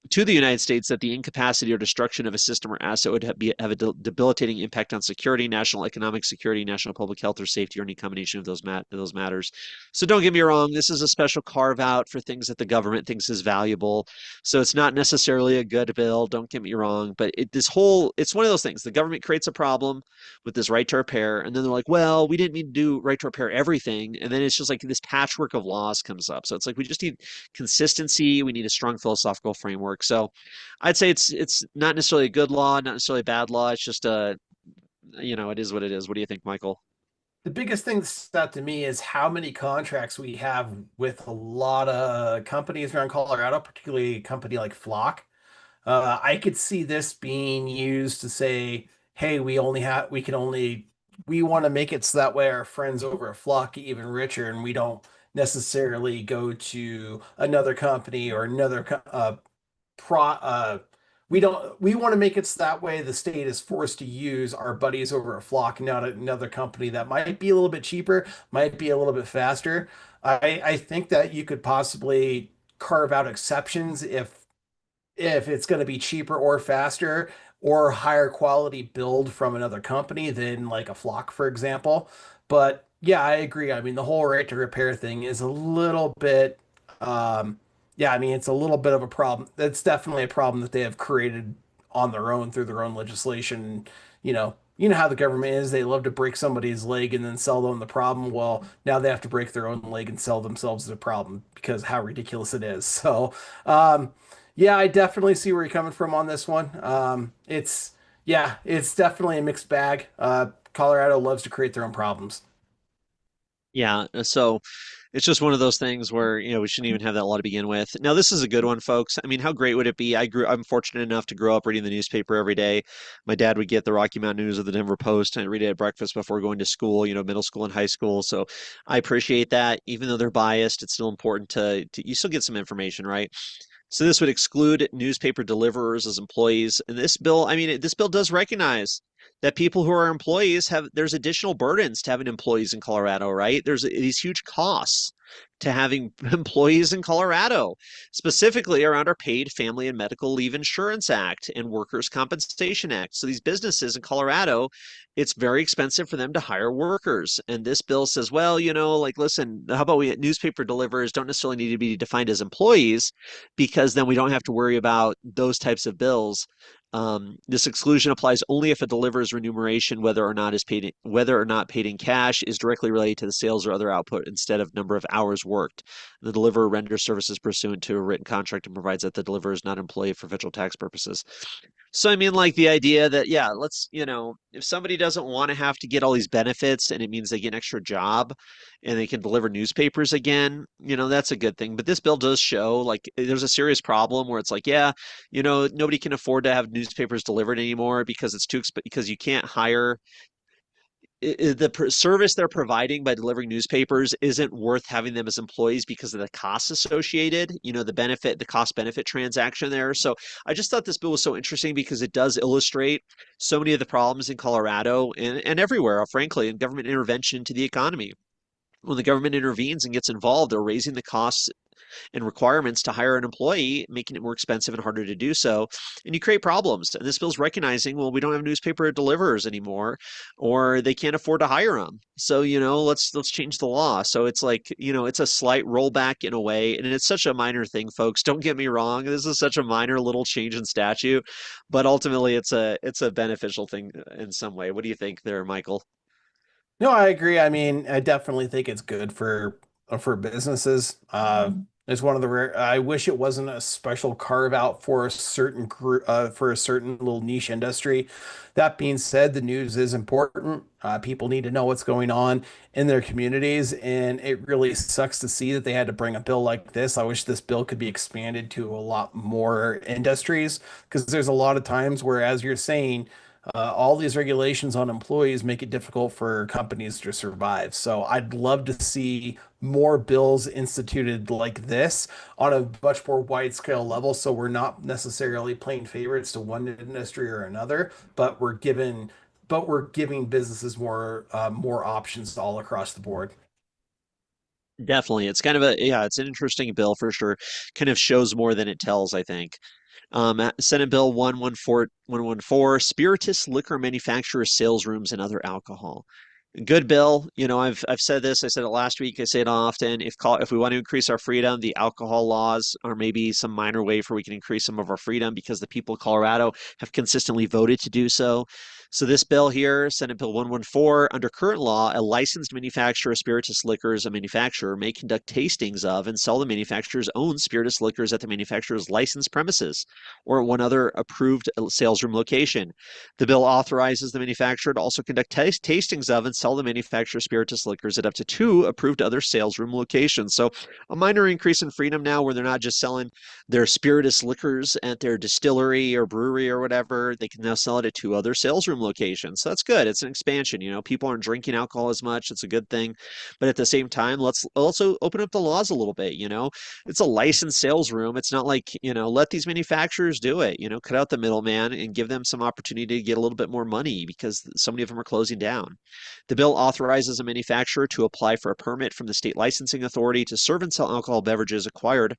to the United States that the incapacity or destruction of a system or asset would have a debilitating impact on security, national economic security, national public health or safety, or any combination of those matters. So don't get me wrong, this is a special carve out for things that the government thinks is valuable. So it's not necessarily a good bill, don't get me wrong, but it's one of those things. The government creates a problem with this right to repair, and then they're like, well, we didn't mean to do right to repair everything. And then it's just like this patchwork of laws comes up. So it's like we just need consistency, we need a strong philosophical framework. So I'd say it's not necessarily a good law, not necessarily a bad law. It's just it is what it is. What do you think, Michael? The biggest thing that stood out to me is how many contracts we have with a lot of companies around Colorado, particularly a company like Flock. I could see this being used to say, hey, we want to make it so that way our friends over at Flock get even richer and we don't necessarily go to another company or another pro we want to make it so that way the state is forced to use our buddies over at Flock, not another company that might be a little bit cheaper, might be a little bit faster. I think that you could possibly carve out exceptions if it's going to be cheaper or faster or higher quality build from another company than like a Flock, for example. But yeah, I agree. I mean, the whole right to repair thing is a little bit Yeah, I mean, it's a little bit of a problem. That's definitely a problem that they have created on their own through their own legislation. You know how the government is. They love to break somebody's leg and then sell them the problem. Well, now they have to break their own leg and sell themselves the problem because how ridiculous it is. So, yeah, I definitely see where you're coming from on this one. Yeah, it's definitely a mixed bag. Colorado loves to create their own problems. Yeah, so it's just one of those things where, we shouldn't even have that law to begin with. Now, this is a good one, folks. I mean, how great would it be? I'm fortunate enough to grow up reading the newspaper every day. My dad would get the Rocky Mountain News or the Denver Post, and I'd read it at breakfast before going to school, middle school and high school. So I appreciate that. Even though they're biased, it's still important to you still get some information, right? So this would exclude newspaper deliverers as employees. And this bill, I mean, this bill does recognize that people who are employees there's additional burdens to having employees in Colorado, right? There's these huge costs to having employees in Colorado, specifically around our Paid Family and Medical Leave Insurance Act and Workers' Compensation Act. So these businesses in Colorado, it's very expensive for them to hire workers. And this bill says, well, like, listen, how about newspaper deliverers don't necessarily need to be defined as employees because then we don't have to worry about those types of bills. This exclusion applies only if a deliverer's remuneration, whether or not paid in cash, is directly related to the sales or other output instead of number of hours worked. The deliverer renders services pursuant to a written contract and provides that the deliverer is not an employee for federal tax purposes. So I mean, like the idea that, yeah, if somebody doesn't want to have to get all these benefits and it means they get an extra job and they can deliver newspapers again, that's a good thing. But this bill does show like there's a serious problem where it's like, yeah, nobody can afford to have newspapers delivered anymore because because you can't hire service they're providing by delivering newspapers isn't worth having them as employees because of the costs associated, the cost benefit transaction there. So I just thought this bill was so interesting because it does illustrate so many of the problems in Colorado and everywhere, frankly, in government intervention to the economy. When the government intervenes and gets involved, they're raising the costs and requirements to hire an employee, making it more expensive and harder to do so. And you create problems. And this bill's recognizing, well, we don't have newspaper deliverers anymore, or they can't afford to hire them. So, let's change the law. So it's like, it's a slight rollback in a way. And it's such a minor thing, folks. Don't get me wrong. This is such a minor little change in statute, but ultimately it's a beneficial thing in some way. What do you think there, Michael? No, I agree. I mean, I definitely think it's good for businesses. It's one of the rare. I wish it wasn't a special carve out for a certain group, for a certain little niche industry. That being said, the news is important. People need to know what's going on in their communities, and it really sucks to see that they had to bring a bill like this. I wish this bill could be expanded to a lot more industries because there's a lot of times where, as you're saying, all these regulations on employees make it difficult for companies to survive. So I'd love to see more bills instituted like this on a much more wide scale level. So we're not necessarily playing favorites to one industry or another, but we're giving businesses more options all across the board. Definitely. It's kind of it's an interesting bill for sure. Kind of shows more than it tells, I think. Senate Bill 114, spirituous liquor manufacturers, sales rooms, and other alcohol. Good bill. I've said this. I said it last week. I say it often. If we want to increase our freedom, the alcohol laws are maybe some minor way for we can increase some of our freedom because the people of Colorado have consistently voted to do so. So this bill here, Senate Bill 114, under current law, a licensed manufacturer of spirituous liquors, a manufacturer may conduct tastings of and sell the manufacturer's own spirituous liquors at the manufacturer's licensed premises or at one other approved sales room location. The bill authorizes the manufacturer to also conduct tastings of and sell the manufacturer's spirituous liquors at up to two approved other sales room locations. So a minor increase in freedom now where they're not just selling their spirituous liquors at their distillery or brewery or whatever. They can now sell it at two other sales room locations. So that's good. It's an expansion. People aren't drinking alcohol as much. It's a good thing. But at the same time, let's also open up the laws a little bit. It's a licensed sales room. It's not like, let these manufacturers do it, cut out the middleman and give them some opportunity to get a little bit more money because so many of them are closing down. The bill authorizes a manufacturer to apply for a permit from the state licensing authority to serve and sell alcohol beverages acquired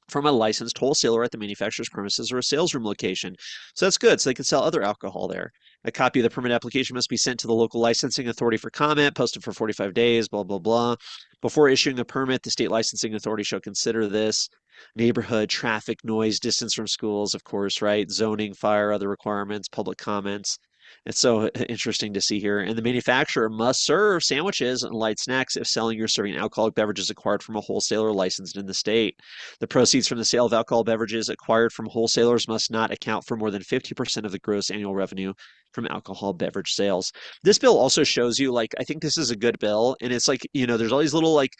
from a licensed wholesaler at the manufacturer's premises or a sales room location. So that's good. So they can sell other alcohol there. A copy of the permit application must be sent to the local licensing authority for comment, posted for 45 days, blah, blah, blah. Before issuing a permit, the state licensing authority shall consider this. neighborhood, traffic, noise, distance from schools, of course, right? Zoning, fire, other requirements, public comments. It's so interesting to see here. And the manufacturer must serve sandwiches and light snacks if selling or serving alcoholic beverages acquired from a wholesaler licensed in the state. The proceeds from the sale of alcohol beverages acquired from wholesalers must not account for more than 50% of the gross annual revenue from alcohol beverage sales. This bill also shows you, like, I think this is a good bill. And it's like, there's all these little, like,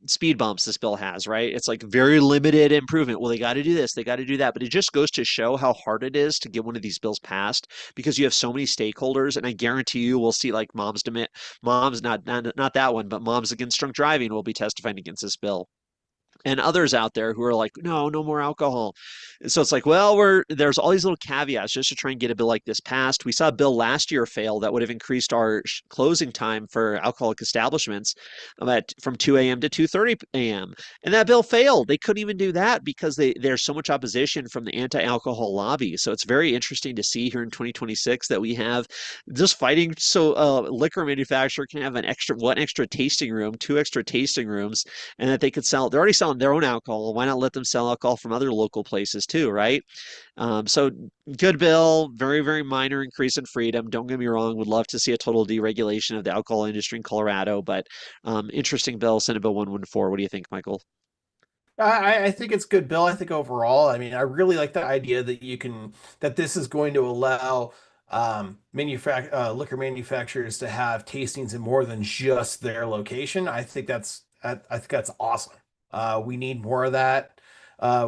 speed bumps this bill has, right? It's like very limited improvement. Well, they got to do this, they got to do that. But it just goes to show how hard it is to get one of these bills passed because you have so many stakeholders. And I guarantee you we'll see like moms, not that one, but moms against drunk driving will be testifying against this bill, and others out there who are like, no, no more alcohol. So it's like, well, there's all these little caveats just to try and get a bill like this passed. We saw a bill last year fail that would have increased our closing time for alcoholic establishments from 2 a.m. to 2:30 a.m. And that bill failed. They couldn't even do that because there's so much opposition from the anti-alcohol lobby. So it's very interesting to see here in 2026 that we have just fighting. So liquor manufacturer can have one extra tasting room, two extra tasting rooms, and that they could sell. They're already selling their own alcohol. Why not let them sell alcohol from other local places too, right? So good bill, very, very minor increase in freedom. Don't get me wrong, would love to see a total deregulation of the alcohol industry in Colorado, but interesting bill, Senate Bill 114. What do you think, Michael? I think it's a good bill. I think overall, I mean, I really like the idea that this is going to allow liquor manufacturers to have tastings in more than just their location. I think that's awesome. We need more of that.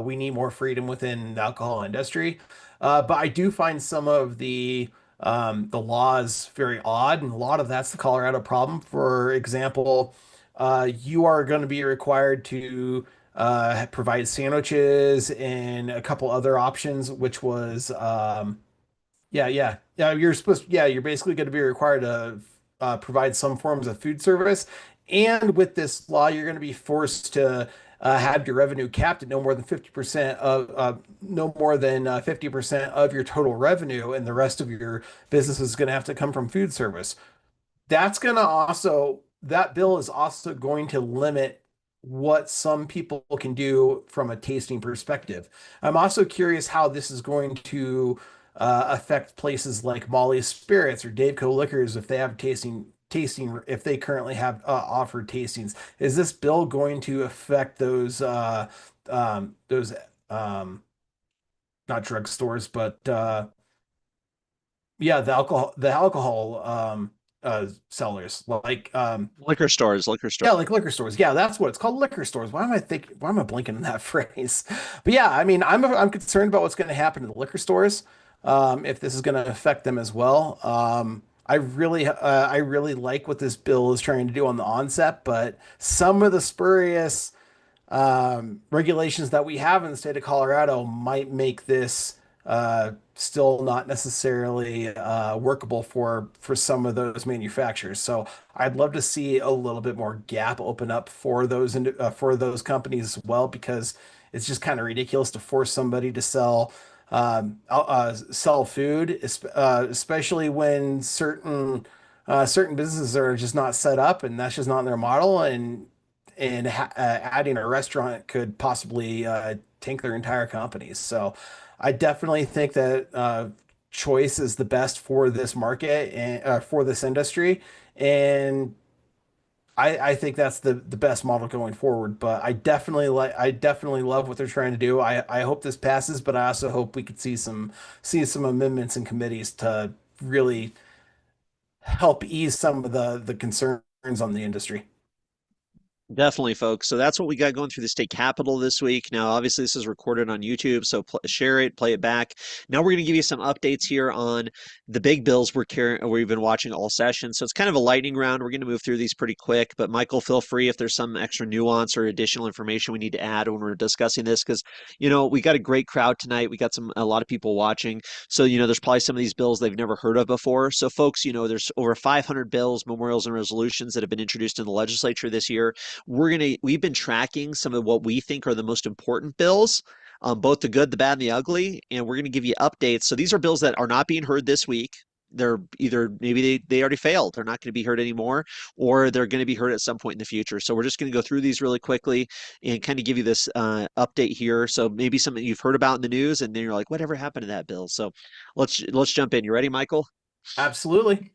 We need more freedom within the alcohol industry. But I do find some of the laws very odd, and a lot of that's the Colorado problem. For example, you are going to be required to provide sandwiches and a couple other options, which was yeah. You're basically going to be required to provide some forms of food service. And with this law, you're going to be forced to have your revenue capped at no more than 50% of your total revenue, and the rest of your business is going to have to come from food service. That bill is also going to limit what some people can do from a tasting perspective. I'm also curious how this is going to affect places like Molly's Spirits or Daveco Liquors if they have tasting if they currently have offered tastings. Is this bill going to affect those not drugstores, but yeah, the alcohol sellers like Liquor stores, liquor yeah, stores. like liquor stores. Yeah, that's what it's called, liquor stores. Why am I blinking on that phrase? But yeah, I mean, I'm concerned about what's going to happen to the liquor stores, if this is going to affect them as well. I really like what this bill is trying to do on the onset, but some of the spurious regulations that we have in the state of Colorado might make this still not necessarily workable for some of those manufacturers. So I'd love to see a little bit more gap open up for those companies as well, because it's just kind of ridiculous to force somebody to sell food, especially when certain businesses are just not set up, and that's just not their model, and adding a restaurant could possibly tank their entire companies. So I definitely think that choice is the best for this market and for this industry, and I think that's the best model going forward. But I definitely love what they're trying to do. I hope this passes, but I also hope we could see some amendments in committees to really help ease some of the concerns on the industry. Definitely, folks. So that's what we got going through the state capitol this week. Now, obviously, this is recorded on YouTube, so share it, play it back. Now we're going to give you some updates here on the big bills we've been watching all session. So it's kind of a lightning round. We're going to move through these pretty quick. But Michael, feel free if there's some extra nuance or additional information we need to add when we're discussing this, because we got a great crowd tonight. We got a lot of people watching. So there's probably some of these bills they've never heard of before. So folks, there's over 500 bills, memorials, and resolutions that have been introduced in the legislature this year. We've been tracking some of what we think are the most important bills, both the good, the bad, and the ugly, and we're going to give you updates. So these are bills that are not being heard this week. they're either maybe they already failed, they're not going to be heard anymore, or they're going to be heard at some point in the future. So we're just going to go through these really quickly and kind of give you this update here. So maybe something you've heard about in the news, and then you're like, whatever happened to that bill? So let's jump in. You ready, Michael? Absolutely.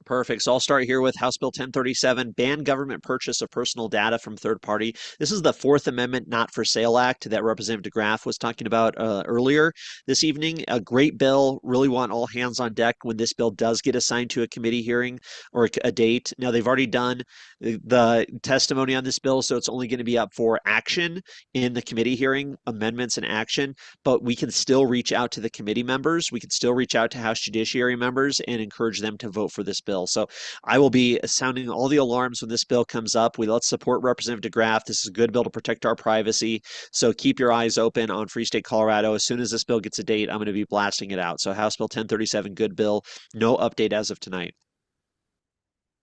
Perfect. So I'll start here with House Bill 1037, ban government purchase of personal data from third party. This is the Fourth Amendment Not for Sale Act that Representative deGraaf was talking about earlier this evening. A great bill. Really want all hands on deck when this bill does get assigned to a committee hearing or a date. Now, they've already done the testimony on this bill, so it's only going to be up for action in the committee hearing, amendments and action, but we can still reach out to the committee members. We can still reach out to House Judiciary members and encourage them to vote for this bill. So I will be sounding all the alarms when this bill comes up. Let's support Representative deGraaf. This is a good bill to protect our privacy. So keep your eyes open on Free State Colorado. As soon as this bill gets a date, I'm going to be blasting it out. So House Bill 1037, good bill. No update as of tonight.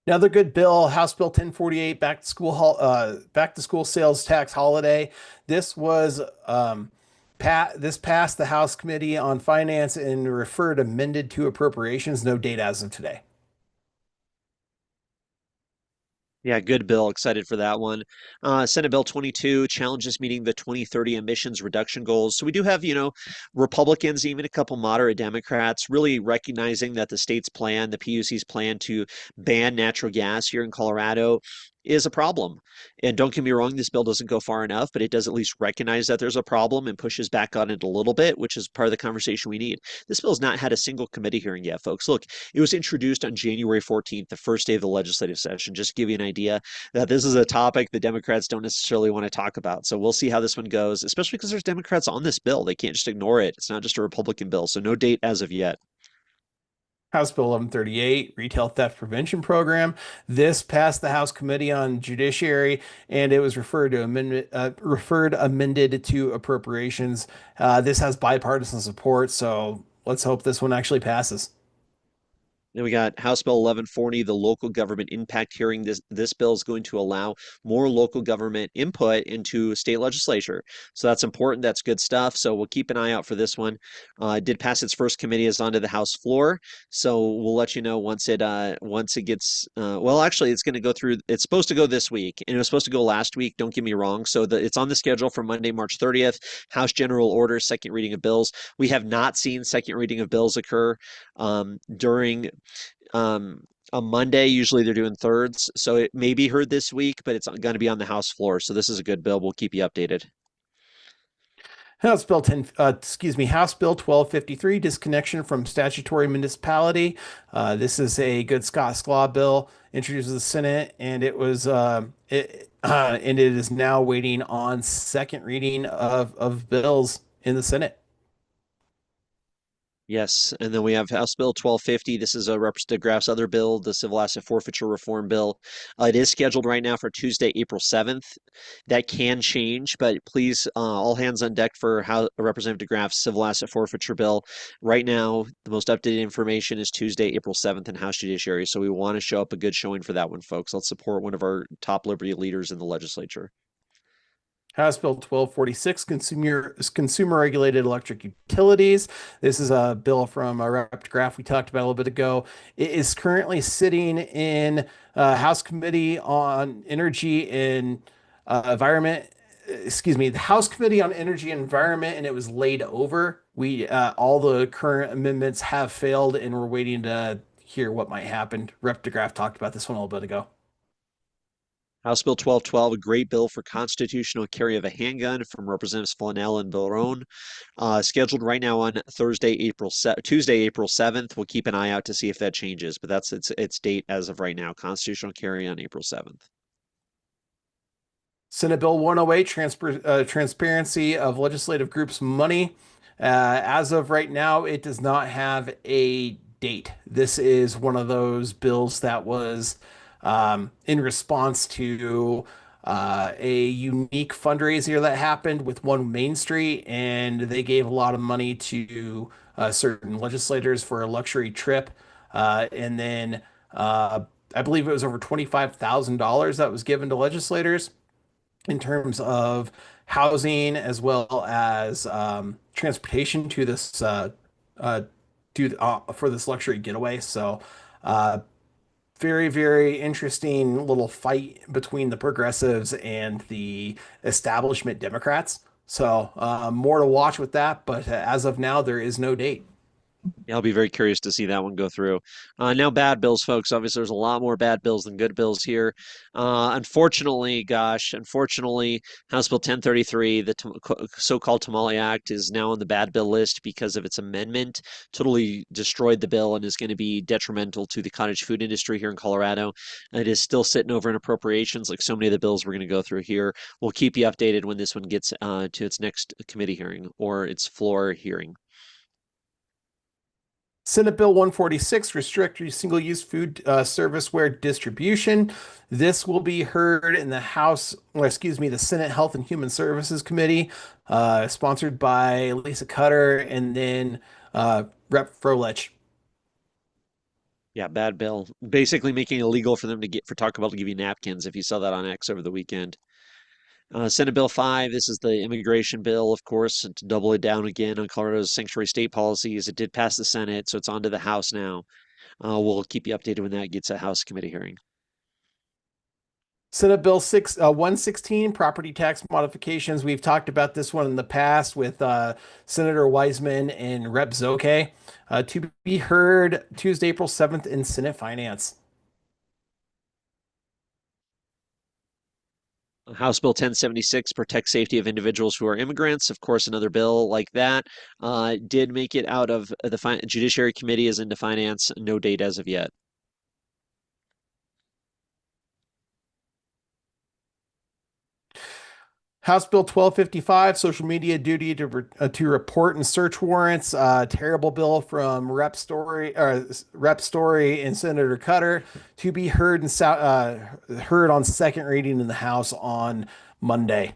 Another good bill, House Bill 1048, back to school sales tax holiday. This was this passed the House Committee on Finance and referred amended to appropriations. No date as of today. Yeah, good bill. Excited for that one. Senate Bill 22 challenges meeting the 2030 emissions reduction goals. So we do have, Republicans, even a couple moderate Democrats, really recognizing that the state's plan, the PUC's plan to ban natural gas here in Colorado is a problem. And don't get me wrong, this bill doesn't go far enough, but it does at least recognize that there's a problem and pushes back on it a little bit, which is part of the conversation we need. This bill has not had a single committee hearing yet, folks. Look, it was introduced on January 14th, the first day of the legislative session. Just to give you an idea that this is a topic the Democrats don't necessarily want to talk about. So we'll see how this one goes, especially because there's Democrats on this bill. They can't just ignore it. It's not just a Republican bill. So no date as of yet. House Bill 1138, Retail Theft Prevention Program. This passed the House Committee on Judiciary, and it was referred amended to appropriations. This has bipartisan support, so let's hope this one actually passes. Then we got House Bill 1140, the local government impact hearing. This bill is going to allow more local government input into state legislature. So that's important. That's good stuff. So we'll keep an eye out for this one. It did pass its first committee, is onto the House floor. So we'll let you know once it gets. Well, actually, it's going to go through. It's supposed to go this week, and it was supposed to go last week. Don't get me wrong. So it's on the schedule for Monday, March 30th. House General Order, second reading of bills. We have not seen second reading of bills occur during on Monday. Usually they're doing thirds, so it may be heard this week, but it's going to be on the House floor. So this is a good bill. We'll keep you updated. House Bill 1253, disconnection from statutory municipality. This is a good Scots law bill introduced to the Senate, and it is now waiting on second reading of bills in the Senate. Yes, and then we have House Bill 1250. This is a Representative deGraaf's other bill, the Civil Asset Forfeiture Reform Bill. It is scheduled right now for Tuesday, April 7th. That can change, but please, all hands on deck for Representative deGraaf's Civil Asset Forfeiture Bill. Right now, the most updated information is Tuesday, April 7th in House Judiciary. So we want to show up a good showing for that one, folks. Let's support one of our top liberty leaders in the legislature. House Bill 1246, consumer regulated electric utilities. This is a bill from Rep. deGraaf we talked about a little bit ago. It is currently sitting in House Committee on Energy and Environment. Excuse me, the House Committee on Energy and Environment, and it was laid over. All the current amendments have failed, and we're waiting to hear what might happen. Rep. deGraaf talked about this one a little bit ago. House Bill 1212, a great bill for constitutional carry of a handgun from Representatives Flanell and Barone. Scheduled right now on Tuesday, April 7th. We'll keep an eye out to see if that changes, but that's its date as of right now. Constitutional carry on April 7th. Senate Bill 108, transparency of legislative groups' money. As of right now, it does not have a date. This is one of those bills that was in response to a unique fundraiser that happened with One Main Street, and they gave a lot of money to certain legislators for a luxury trip. And then I believe it was over $25,000 that was given to legislators in terms of housing as well as transportation to this do for this luxury getaway. So, uh, very, very interesting little fight between the progressives and the establishment Democrats. So, more to watch with that. But as of now, there is no date. Yeah, I'll be very curious to see that one go through. Now, bad bills, folks. Obviously, there's a lot more bad bills than good bills here. Unfortunately, House Bill 1033, the so-called Tamale Act, is now on the bad bill list because of its amendment. Totally destroyed the bill and is going to be detrimental to the cottage food industry here in Colorado. It is still sitting over in appropriations, like so many of the bills we're going to go through here. We'll keep you updated when this one gets to its next committee hearing or its floor hearing. Senate Bill 146, restrict single-use food serviceware distribution. This will be heard in the House, or excuse me, the Senate Health and Human Services Committee, sponsored by Lisa Cutter and then Rep. Froelich. Yeah, bad bill. Basically making it illegal for them to get for Taco Bell to give you napkins if you saw that on X over the weekend. Senate Bill 5, this is the immigration bill, of course, to double it down again on Colorado's sanctuary state policies. It did pass the Senate, so it's on to the House now. We'll keep you updated when that gets a House committee hearing. Senate Bill 116, property tax modifications. We've talked about this one in the past with Senator Wiseman and Rep. Zoke, to be heard Tuesday, April 7th in Senate Finance. House Bill 1076 protects safety of individuals who are immigrants. Of course, another bill like that did make it out of the Judiciary Committee is into finance. No date as of yet. House Bill 1255, social media duty to report and search warrants. Terrible bill from Rep. Story and Senator Cutter to be heard heard on second reading in the House on Monday.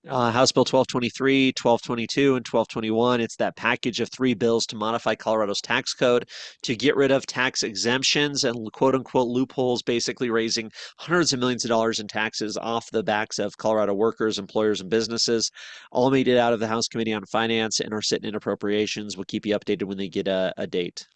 House Bill 1223, 1222, and 1221. It's that package of three bills to modify Colorado's tax code to get rid of tax exemptions and quote unquote loopholes, basically raising hundreds of millions of dollars in taxes off the backs of Colorado workers, employers, and businesses. All made it out of the House Committee on Finance and are sitting in appropriations. We'll keep you updated when they get a date.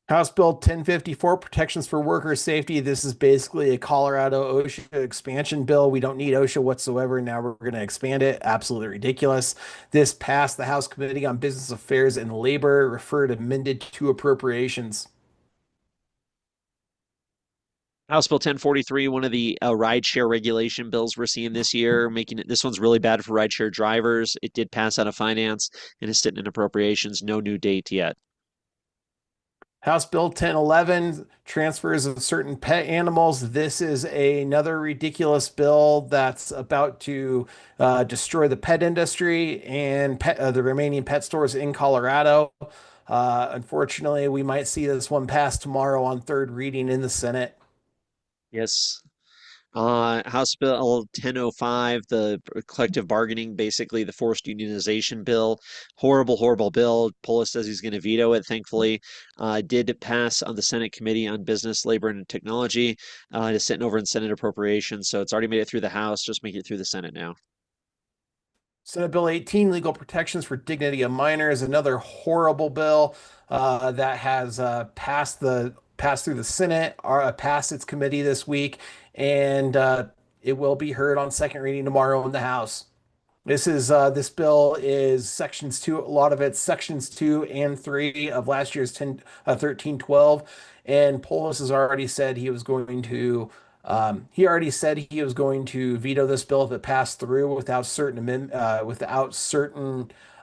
House Bill 1054, protections for worker safety. This is basically a Colorado OSHA expansion bill. We don't need OSHA whatsoever. Now we're going to expand it. Absolutely ridiculous. This passed the House Committee on Business Affairs and Labor, referred amended to appropriations. House Bill 1043, one of the rideshare regulation bills we're seeing this year, making it, this one's really bad for rideshare drivers. It did pass out of finance and is sitting in appropriations. No new date yet. House Bill 1011, transfers of certain pet animals. This is another ridiculous bill that's about to destroy the pet industry and the remaining pet stores in Colorado. Unfortunately, we might see this one pass tomorrow on third reading in the Senate. Yes. House Bill 1005, the collective bargaining, basically the forced unionization bill. Horrible, horrible bill. Polis says he's going to veto it, thankfully. Did pass on the Senate Committee on Business, Labor, and Technology. It's sitting over in Senate Appropriations, so it's already made it through the House. Just make it through the Senate now. Senate Bill 18, legal protections for dignity of minors, another horrible bill that has passed through the Senate, passed its committee this week, and it will be heard on second reading tomorrow in the House. This bill is sections two, a lot of it's sections 2 and 3 of last year's 1312, and Polis has already said he already said he was going to veto this bill if it passed through without certain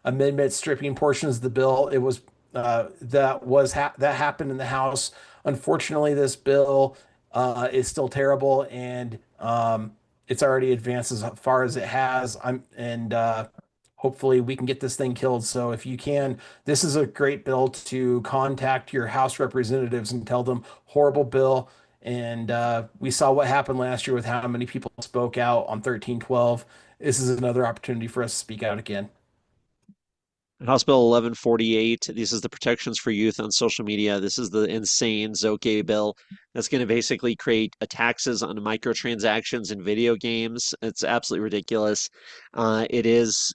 amendments stripping portions of the bill. It was that happened in the House. Unfortunately, this bill is still terrible, and it's already advanced as far as it has. Hopefully we can get this thing killed. So if you can, this is a great bill to contact your House representatives and tell them horrible bill. And we saw what happened last year with how many people spoke out on 1312. This is another opportunity for us to speak out again. House Bill 1148. This is the protections for youth on social media. This is the insane Zoke bill that's going to basically create taxes on microtransactions in video games. It's absolutely ridiculous. It is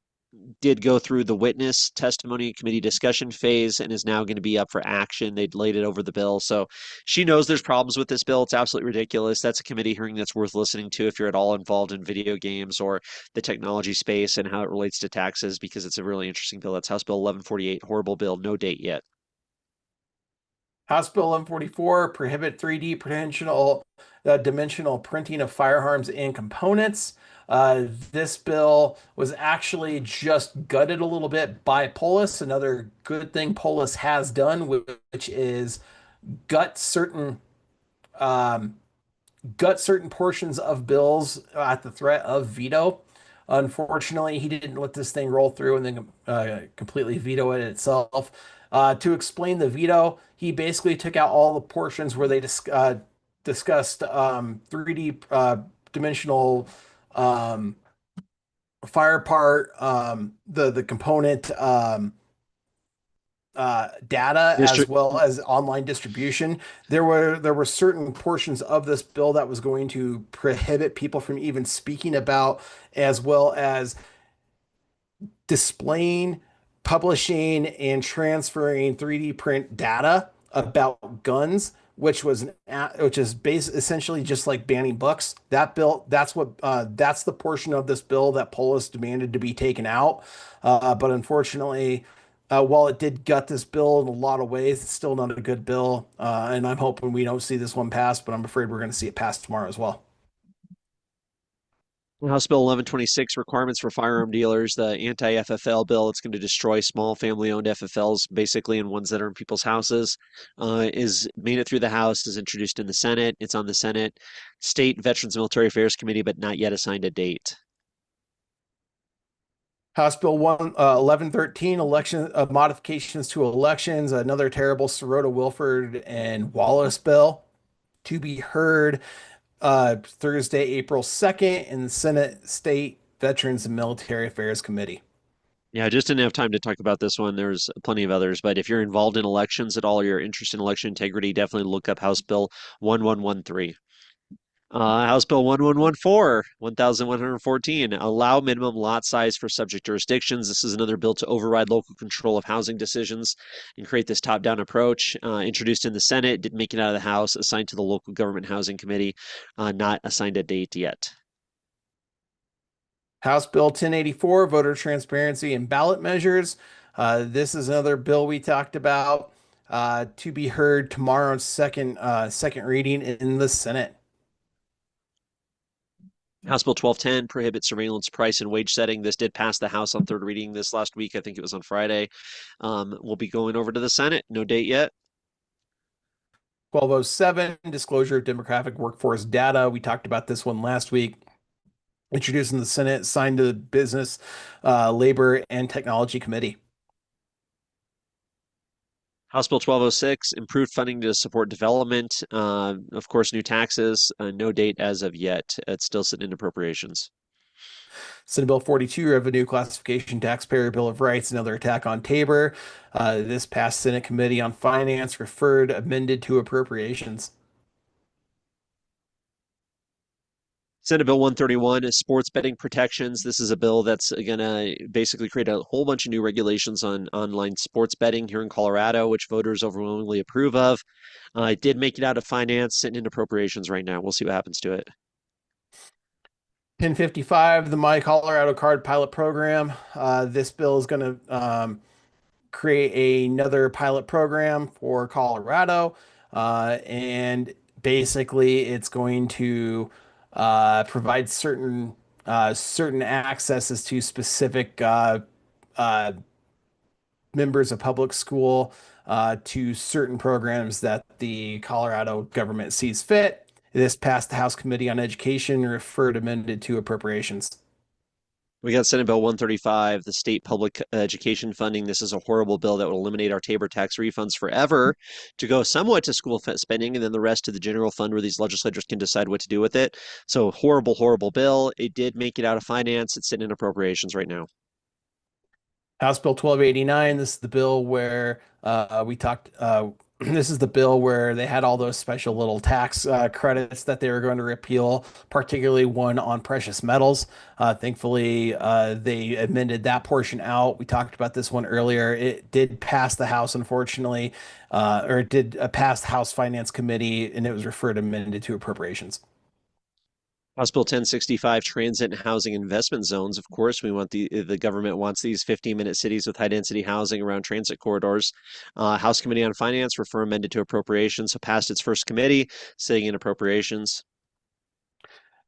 did go through the witness testimony committee discussion phase and is now going to be up for action. They'd laid it over the bill. So she knows there's problems with this bill. It's absolutely ridiculous. That's a committee hearing that's worth listening to if you're at all involved in video games or the technology space and how it relates to taxes, because it's a really interesting bill. That's House Bill 1148, horrible bill, no date yet. House Bill 1144 prohibit 3D dimensional printing of firearms and components. This bill was actually just gutted a little bit by Polis. Another good thing Polis has done, which is gut certain um, gut certain portions of bills at the threat of veto. Unfortunately, he didn't let this thing roll through and then completely veto it itself. To explain the veto, he basically took out all the portions where they discussed 3D dimensional um, fire part, the component data as District well as online distribution. There were certain portions of this bill that was going to prohibit people from even speaking about, as well as displaying, publishing, and transferring 3D print data about guns, which is essentially just like banning books. That bill, that's the portion of this bill that Polis demanded to be taken out. But unfortunately, while it did gut this bill in a lot of ways, it's still not a good bill. And I'm hoping we don't see this one pass, but I'm afraid we're going to see it pass tomorrow as well. House Bill 1126, requirements for firearm dealers, the anti-FFL bill. It's going to destroy small family-owned FFLs, basically, and ones that are in people's houses. Is made it through the House, is introduced in the Senate. It's on the Senate State Veterans Military Affairs Committee, but not yet assigned a date. House Bill 1113, election modifications to elections, another terrible Sirota, Wilford, and Wallace bill to be heard Thursday, April 2nd in the Senate State Veterans and Military Affairs Committee. Yeah, I just didn't have time to talk about this one. There's plenty of others, but if you're involved in elections at all, you're interested in election integrity, definitely look up House Bill 1113. House Bill 1114, 1114, allow minimum lot size for subject jurisdictions. This is another bill to override local control of housing decisions and create this top-down approach. Introduced in the Senate, didn't make it out of the House, assigned to the local government housing committee, not assigned a date yet. House Bill 1084, voter transparency and ballot measures. This is another bill we talked about to be heard tomorrow, second reading in the Senate. House Bill 1210 prohibits surveillance, price, and wage setting. This did pass the House on third reading this last week. I think it was on Friday. We'll be going over to the Senate. No date yet. 1207, disclosure of demographic workforce data. We talked about this one last week. Introduced in the Senate, signed to the Business, Labor, and Technology Committee. House Bill 1206, improved funding to support development. Of course, new taxes. No date as of yet. It's still sitting in appropriations. Senate Bill 42, Revenue Classification Taxpayer Bill of Rights, another attack on Tabor. This passed Senate Committee on Finance, referred, amended to appropriations. Senate Bill 131 is sports betting protections. This is a bill that's going to basically create a whole bunch of new regulations on online sports betting here in Colorado, which voters overwhelmingly approve of. It did make it out of finance, sitting in appropriations right now. We'll see what happens to it. 1055, the My Colorado Card Pilot Program. This bill is going to create another pilot program for Colorado. And basically, it's going to provide certain accesses to specific uh, members of public school to certain programs that the Colorado government sees fit. This passed the House Committee on Education, referred amended to appropriations. We got Senate Bill 135, the state public education funding. This is a horrible bill that will eliminate our Tabor tax refunds forever to go somewhat to school spending and then the rest to the general fund where these legislators can decide what to do with it. So horrible, horrible bill. It did make it out of finance. It's sitting in appropriations right now. House Bill 1289. This is the bill where we talked This is the bill where they had all those special little tax credits that they were going to repeal, particularly one on precious metals. Thankfully, they amended that portion out. We talked about this one earlier. It did pass the House, unfortunately, or it did pass the House Finance Committee, and it was referred amended to appropriations. House Bill 1065, transit and housing investment zones. Of course, we want the government wants these 15-minute cities with high density housing around transit corridors. House Committee on Finance refer amended to appropriations. So passed its first committee, sitting in appropriations.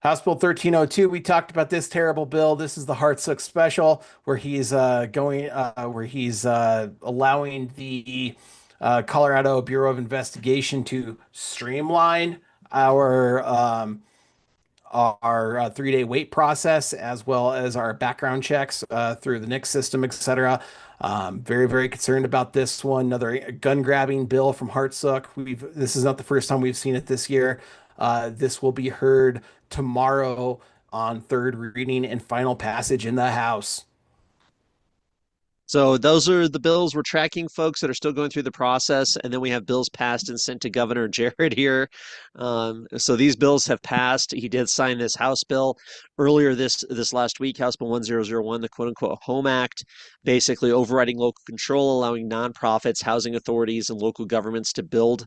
House Bill 1302, we talked about this terrible bill. This is the Hartsook special where he's allowing the Colorado Bureau of Investigation to streamline our our 3-day wait process as well as our background checks through the NICS system, etc. Very, very concerned about this one. Another gun grabbing bill from Hartsook. This is not the first time we've seen it this year. This will be heard tomorrow on third reading and final passage in the House. So those are the bills we're tracking, folks, that are still going through the process. And then we have bills passed and sent to Governor Jared here. So these bills have passed. He did sign this House bill earlier this last week, House Bill 1001, the quote unquote Home Act, basically overriding local control, allowing nonprofits, housing authorities, and local governments to build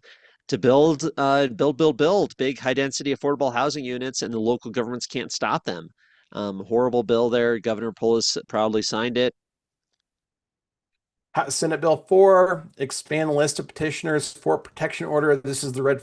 big high density affordable housing units, and the local governments can't stop them. Horrible bill there. Governor Polis proudly signed it. Senate Bill 4, expand the list of petitioners for protection order. This is the red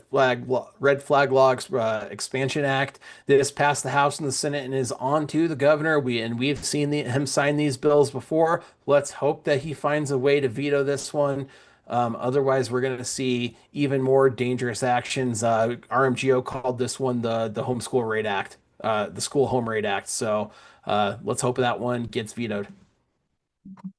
flag logs expansion act. This passed the House and the Senate and is on to the governor. We've seen him sign these bills before. Let's hope that he finds a way to veto this one. Otherwise, we're going to see even more dangerous actions. RMGO called this one the Homeschool Raid Act, the School Home Raid Act. So let's hope that one gets vetoed.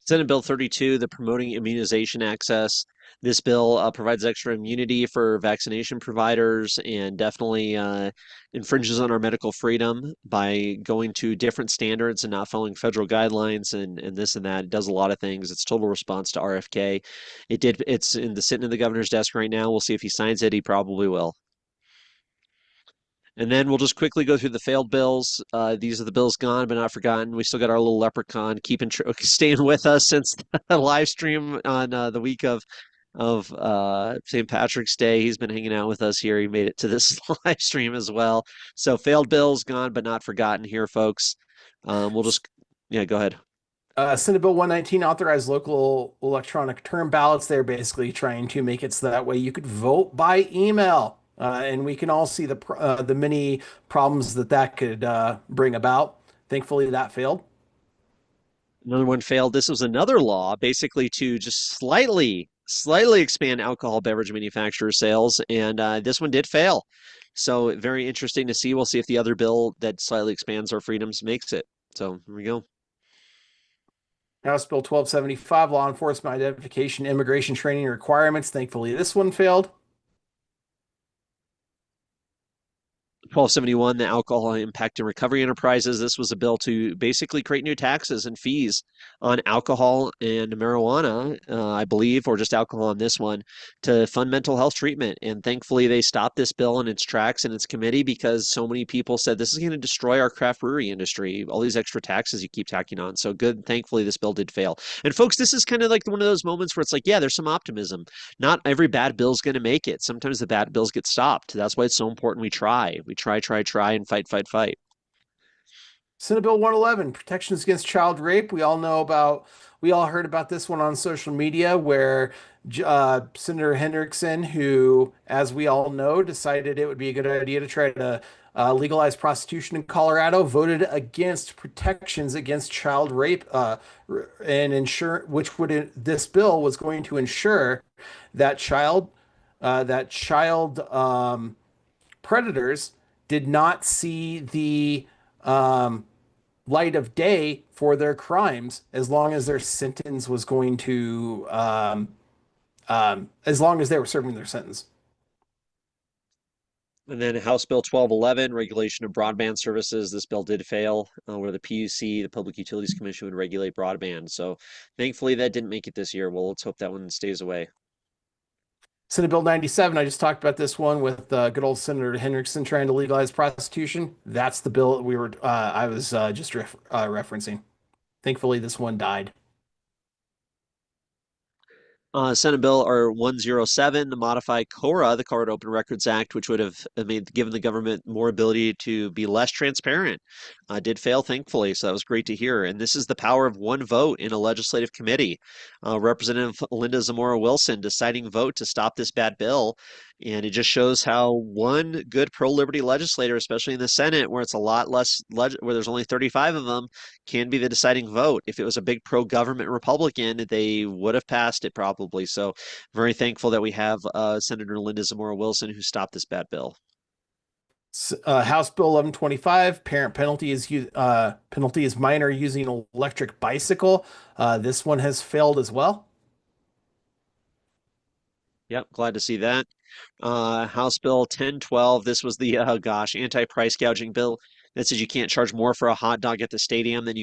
Senate Bill 32, the Promoting Immunization Access. This bill provides extra immunity for vaccination providers and definitely infringes on our medical freedom by going to different standards and not following federal guidelines and this and that. It does a lot of things. It's total response to RFK. It's sitting in the governor's desk right now. We'll see if he signs it. He probably will. And then we'll just quickly go through the failed bills. These are the bills gone but not forgotten. We still got our little leprechaun staying with us since the live stream on the week of St. Patrick's Day. He's been hanging out with us here. He made it to this live stream as well. So failed bills gone but not forgotten here, folks. We'll just go ahead. Senate Bill 119 authorized local electronic term ballots. They're basically trying to make it so that way you could vote by email. And we can all see the many problems that could bring about. Thankfully, that failed. Another one failed. This was another law basically to just slightly expand alcohol beverage manufacturer sales, and this one did fail. So very interesting to see. We'll see if the other bill that slightly expands our freedoms makes it. So here we go. House Bill 1275, law enforcement identification, immigration training requirements. Thankfully, this one failed. 1271, the Alcohol Impact and Recovery Enterprises. This was a bill to basically create new taxes and fees on alcohol and marijuana, I believe, or just alcohol on this one, to fund mental health treatment. And thankfully, they stopped this bill in its tracks in its committee because so many people said this is going to destroy our craft brewery industry, all these extra taxes you keep tacking on. So good. Thankfully, this bill did fail. And folks, this is kind of like one of those moments where it's like, yeah, there's some optimism. Not every bad bill is going to make it. Sometimes the bad bills get stopped. That's why it's so important we try. We try, and fight. Senate Bill 111, protections against child rape. We all heard about this one on social media where Senator Hendrickson, who, as we all know, decided it would be a good idea to try to legalize prostitution in Colorado, voted against protections against child rape and this bill was going to ensure that child predators did not see the light of day for their crimes as long as their sentence was going to as long as they were serving their sentence. And then House Bill 1211, regulation of broadband services. This bill did fail, where the PUC, the Public Utilities Commission, would regulate broadband. So thankfully that didn't make it this year. Well, let's hope that one stays away. Senate Bill 97, I just talked about this one with good old Senator Hendrickson trying to legalize prostitution. That's the bill that I was just referencing. Thankfully, this one died. Senate Bill or 107 to modify CORA, the Colorado Open Records Act, which would have given the government more ability to be less transparent. Did fail, thankfully, so that was great to hear. And this is the power of one vote in a legislative committee. Representative Linda Zamora Wilson deciding vote to stop this bad bill. And it just shows how one good pro-liberty legislator, especially in the Senate, where it's a lot less, where there's only 35 of them, can be the deciding vote. If it was a big pro-government Republican, they would have passed it probably. So very thankful that we have Senator Linda Zamora Wilson who stopped this bad bill. House Bill 1125, parent penalty is minor using electric bicycle. This one has failed as well. Yep, glad to see that. House Bill 1012. This was the anti-price gouging bill that says you can't charge more for a hot dog at the stadium than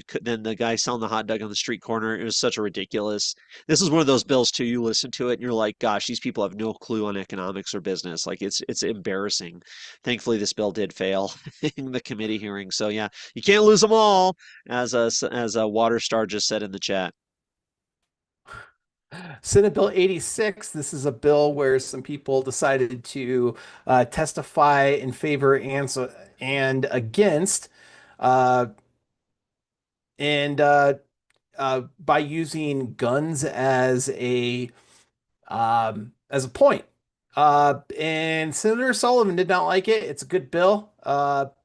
the guy selling the hot dog on the street corner. It was such a ridiculous. This is one of those bills too. You listen to it and you're like, gosh, these people have no clue on economics or business. Like it's embarrassing. Thankfully, this bill did fail in the committee hearing. So yeah, you can't lose them all, as a Water Star just said in the chat. Senate Bill 86. This is a bill where some people decided to testify in favor and against, uh, and by using guns as a point. And Senator Sullivan did not like it. It's a good bill. But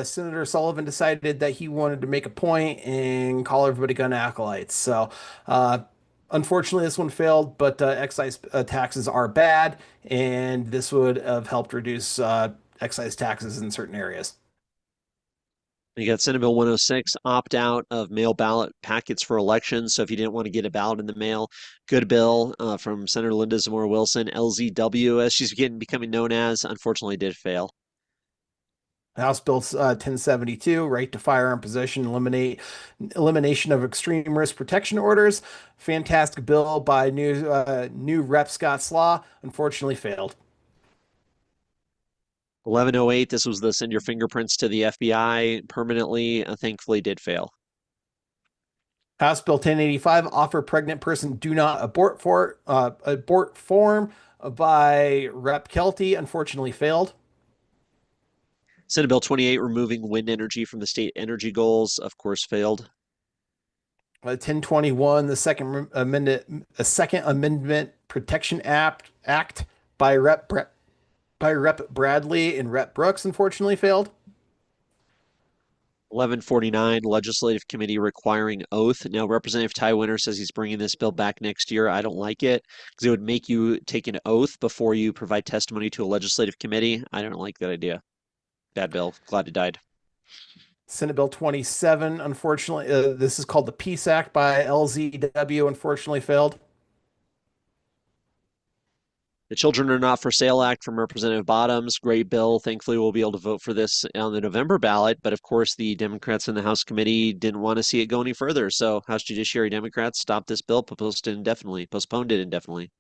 Senator Sullivan decided that he wanted to make a point and call everybody gun acolytes. So, unfortunately, this one failed, but excise taxes are bad, and this would have helped reduce excise taxes in certain areas. You got Senate Bill 106, opt out of mail ballot packets for elections. So if you didn't want to get a ballot in the mail, good bill from Senator Linda Zamora Wilson, LZW, as she's becoming known as, unfortunately did fail. House Bill 1072, right to firearm possession, elimination of extreme risk protection orders. Fantastic bill by new Rep Scott Slaw. Unfortunately, failed. 1108, this was the send your fingerprints to the FBI permanently. Thankfully, did fail. House Bill 1085, offer pregnant person do not abort form by Rep Kelty. Unfortunately, failed. Senate Bill 28, removing wind energy from the state energy goals, of course, failed. 1021, the Second Amendment Protection Act by Rep Bradley and Rep Brooks, unfortunately failed. 1149, Legislative Committee requiring oath. Now, Representative Ty Winter says he's bringing this bill back next year. I don't like it because it would make you take an oath before you provide testimony to a legislative committee. I don't like that idea. Bad bill. Glad it died. Senate Bill 27, unfortunately, this is called the Peace Act by LZW, unfortunately failed. The Children Are Not for Sale Act from Representative Bottoms, great bill. Thankfully, we'll be able to vote for this on the November ballot. But of course, the Democrats in the House committee didn't want to see it go any further. So House Judiciary Democrats stopped this bill, postponed it indefinitely.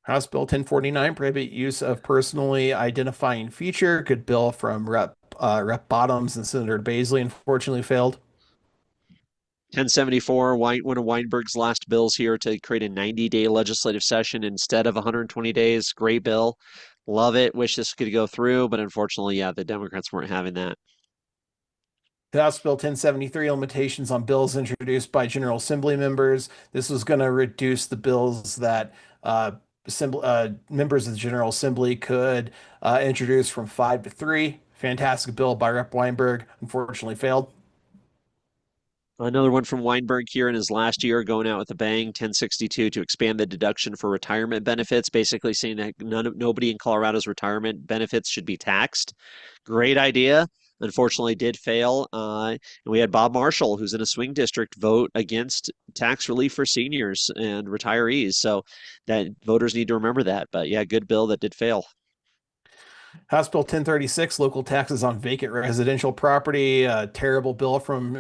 House Bill 1049, prohibit use of personally identifying feature. Good bill from Rep Bottoms and Senator Baisley, unfortunately failed. 1074, one of Weinberg's last bills here to create a 90-day legislative session instead of 120 days. Great bill. Love it. Wish this could go through, but unfortunately, yeah, the Democrats weren't having that. House Bill 1073, limitations on bills introduced by General Assembly members. This was going to reduce the bills that members of the General Assembly could introduce from 5 to 3. Fantastic bill by Rep Weinberg. Unfortunately failed. Another one from Weinberg here in his last year, going out with a bang. 1062 to expand the deduction for retirement benefits, basically saying that nobody in Colorado's retirement benefits should be taxed. Great idea. Unfortunately, did fail. And we had Bob Marshall, who's in a swing district, vote against tax relief for seniors and retirees. So that voters need to remember that. But yeah, good bill that did fail. House Bill 1036, local taxes on vacant residential property. Terrible bill from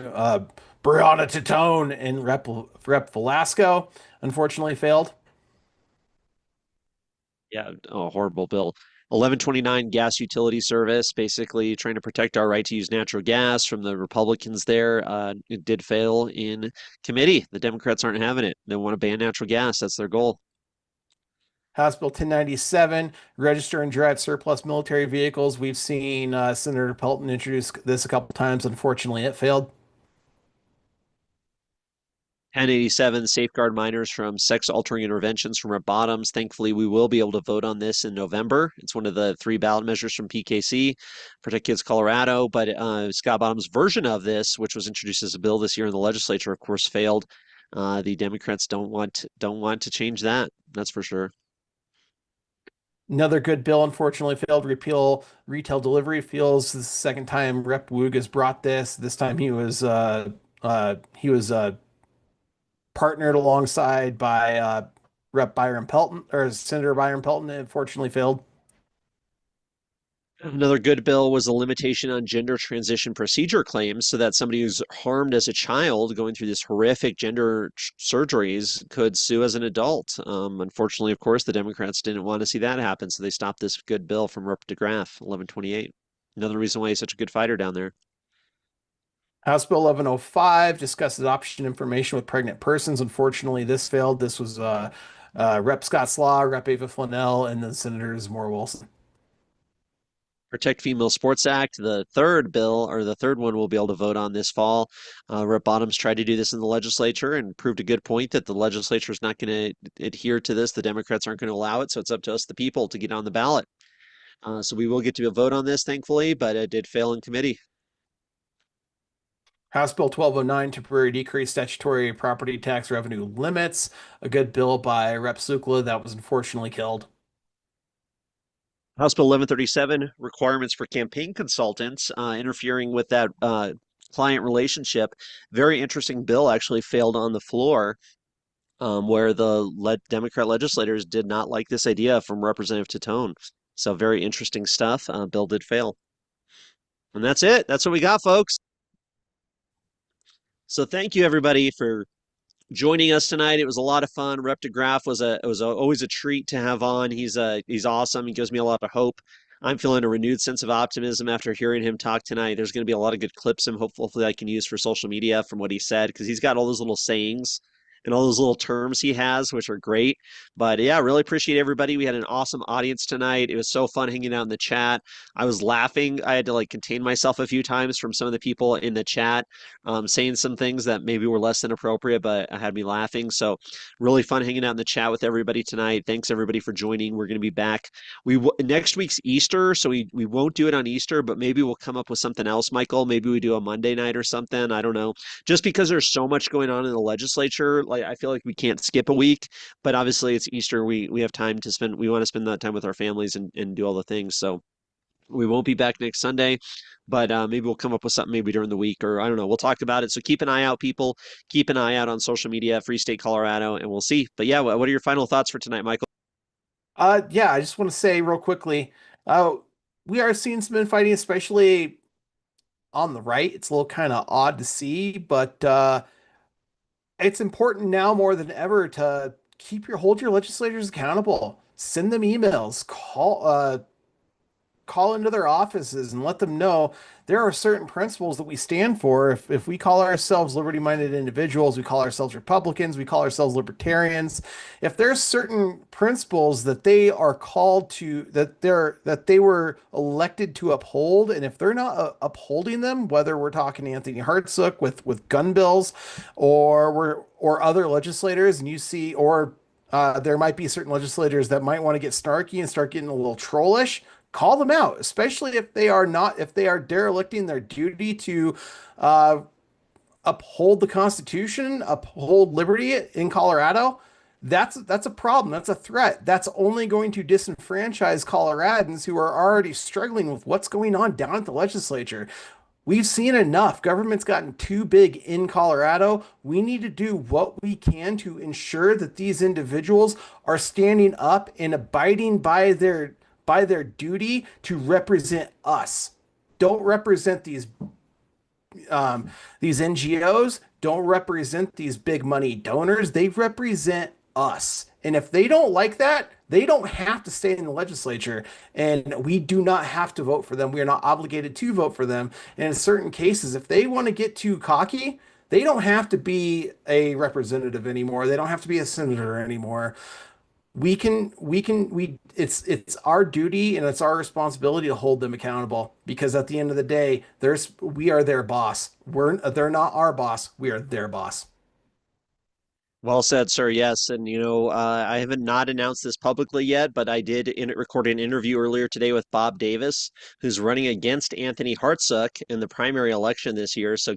Brianna Titone and Rep Velasco. Unfortunately failed. Yeah, a horrible bill. 1129 gas utility service, basically trying to protect our right to use natural gas from the Republicans there. It did fail in committee. The Democrats aren't having it. They want to ban natural gas. That's their goal. House Bill 1097, register and drive surplus military vehicles. We've seen Senator Pelton introduce this a couple times. Unfortunately, it failed. 1087, safeguard minors from sex altering interventions from Rep. Bottoms. Thankfully, we will be able to vote on this in November. It's one of the 3 ballot measures from PKC, Protect Kids Colorado. But Scott Bottoms' version of this, which was introduced as a bill this year in the legislature, of course, failed. The Democrats don't want to change that. That's for sure. Another good bill, unfortunately, failed. Repeal retail delivery. Feels the second time Rep. Woog has brought this. This time he was partnered alongside by Rep. Byron Pelton or Senator Byron Pelton. It unfortunately failed. Another good bill was a limitation on gender transition procedure claims so that somebody who's harmed as a child going through this horrific gender surgeries could sue as an adult. Unfortunately, of course, the Democrats didn't want to see that happen, so they stopped this good bill from Rep. deGraaf, 1128. Another reason why he's such a good fighter down there. House Bill 1105 discusses adoption information with pregnant persons. Unfortunately, this failed. This was Rep. Scott Slaw, Rep. Ava Flanell, and then Senators Moore Wilson. Protect Female Sports Act, the third bill, or the third one we'll be able to vote on this fall. Rep. Bottoms tried to do this in the legislature and proved a good point that the legislature is not going to adhere to this. The Democrats aren't going to allow it, so it's up to us, the people, to get on the ballot. So we will get to a vote on this, thankfully, but it did fail in committee. House Bill 1209, temporary decrease statutory property tax revenue limits. A good bill by Rep. Sukla that was unfortunately killed. House Bill 1137, requirements for campaign consultants, interfering with that client relationship. Very interesting bill, actually failed on the floor, where the Democrat legislators did not like this idea from Representative Titone. So very interesting stuff. Bill did fail. And that's it. That's what we got, folks. So thank you, everybody, for joining us tonight. It was a lot of fun. Rep. deGraaf was always a treat to have on. He's awesome. He gives me a lot of hope. I'm feeling a renewed sense of optimism after hearing him talk tonight. There's going to be a lot of good clips and hopefully I can use for social media from what he said, because he's got all those little sayings and all those little terms he has, which are great. But yeah, really appreciate everybody. We had an awesome audience tonight. It was so fun hanging out in the chat. I was laughing. I had to like contain myself a few times from some of the people in the chat saying some things that maybe were less than appropriate, but had me laughing. So really fun hanging out in the chat with everybody tonight. Thanks everybody for joining. We're going to be back. Next week's Easter, so we won't do it on Easter, but maybe we'll come up with something else, Michael. Maybe we do a Monday night or something. I don't know. Just because there's so much going on in the legislature, like I feel like we can't skip a week, but obviously it's Easter. We have time to spend. We want to spend that time with our families and do all the things. So we won't be back next Sunday, but maybe we'll come up with something maybe during the week, or I don't know. We'll talk about it. So keep an eye out, people. Keep an eye out on social media, Free State Colorado, and we'll see. But yeah, what are your final thoughts for tonight, Michael? Yeah, I just want to say real quickly, we are seeing some infighting, especially on the right. It's a little kind of odd to see, but it's important now more than ever to hold your legislators accountable. Send them emails, call into their offices and let them know there are certain principles that we stand for. If we call ourselves liberty-minded individuals, we call ourselves Republicans, we call ourselves libertarians. If there's certain principles that they are called to, that they were elected to uphold, and if they're not upholding them, whether we're talking Anthony Hartsook with gun bills, or other legislators, and you see, or there might be certain legislators that might want to get snarky and start getting a little trollish. Call them out, especially if they are derelicting their duty to uphold the Constitution, uphold liberty in Colorado. That's a problem. That's a threat. That's only going to disenfranchise Coloradans who are already struggling with what's going on down at the legislature. We've seen enough. Government's gotten too big in Colorado. We need to do what we can to ensure that these individuals are standing up and abiding by their duty to represent us. Don't represent these NGOs. Don't represent these big money donors. They represent us. And if they don't like that, They don't have to stay in the legislature, and we do not have to vote for them. We are not obligated to vote for them. And in certain cases, if they want to get too cocky, they don't have to be a representative anymore. They don't have to be a senator anymore. We it's our duty and it's our responsibility to hold them accountable, because at the end of the day, we are their boss. They're not our boss. We are their boss. Well said, sir. Yes, and I haven't not announced this publicly yet, but I did record an interview earlier today with Bob Davis, who's running against Anthony Hartsook in the primary election this year. So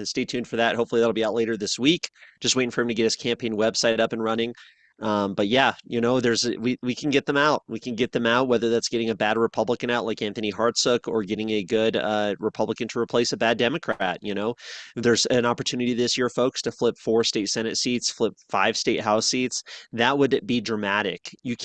stay tuned for that. Hopefully, that'll be out later this week. Just waiting for him to get his campaign website up and running. But yeah, we can get them out. We can get them out, whether that's getting a bad Republican out like Anthony Hartsook or getting a good Republican to replace a bad Democrat. There's an opportunity this year, folks, to flip 4 state Senate seats, flip 5 state House seats. That would be dramatic. You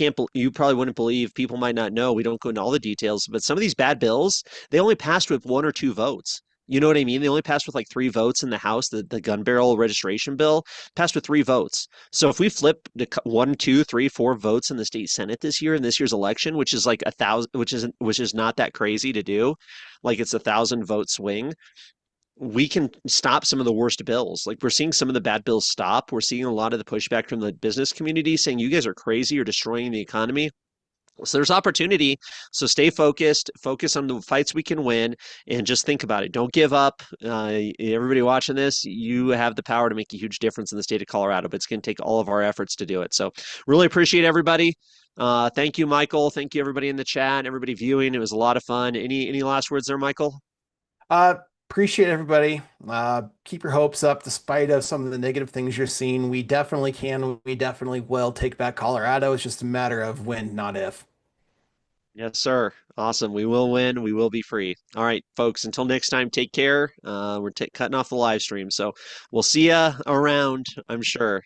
probably wouldn't believe, people might not know, we don't go into all the details, but some of these bad bills, they only passed with 1 or 2 votes. You know what I mean? They only passed with like 3 votes in the House. The gun barrel registration bill passed with 3 votes. So if we flip the 1, 2, 3, 4 votes in the state Senate this year in this year's election, which is like 1,000, which is not that crazy to do, like it's 1,000 vote swing, we can stop some of the worst bills. Like we're seeing some of the bad bills stop. We're seeing a lot of the pushback from the business community saying you guys are crazy, you're destroying the economy. So there's opportunity. So stay focused, focus on the fights we can win, and just think about it. Don't give up. Everybody watching this, you have the power to make a huge difference in the state of Colorado, but it's going to take all of our efforts to do it. So really appreciate everybody. Thank you, Michael. Thank you, everybody in the chat, everybody viewing. It was a lot of fun. Any last words there, Michael? Appreciate everybody. Keep your hopes up despite of some of the negative things you're seeing. We definitely can. We definitely will take back Colorado. It's just a matter of when, not if. Yes, sir. Awesome. We will win. We will be free. All right, folks, until next time, take care. We're cutting off the live stream. So we'll see you around, I'm sure.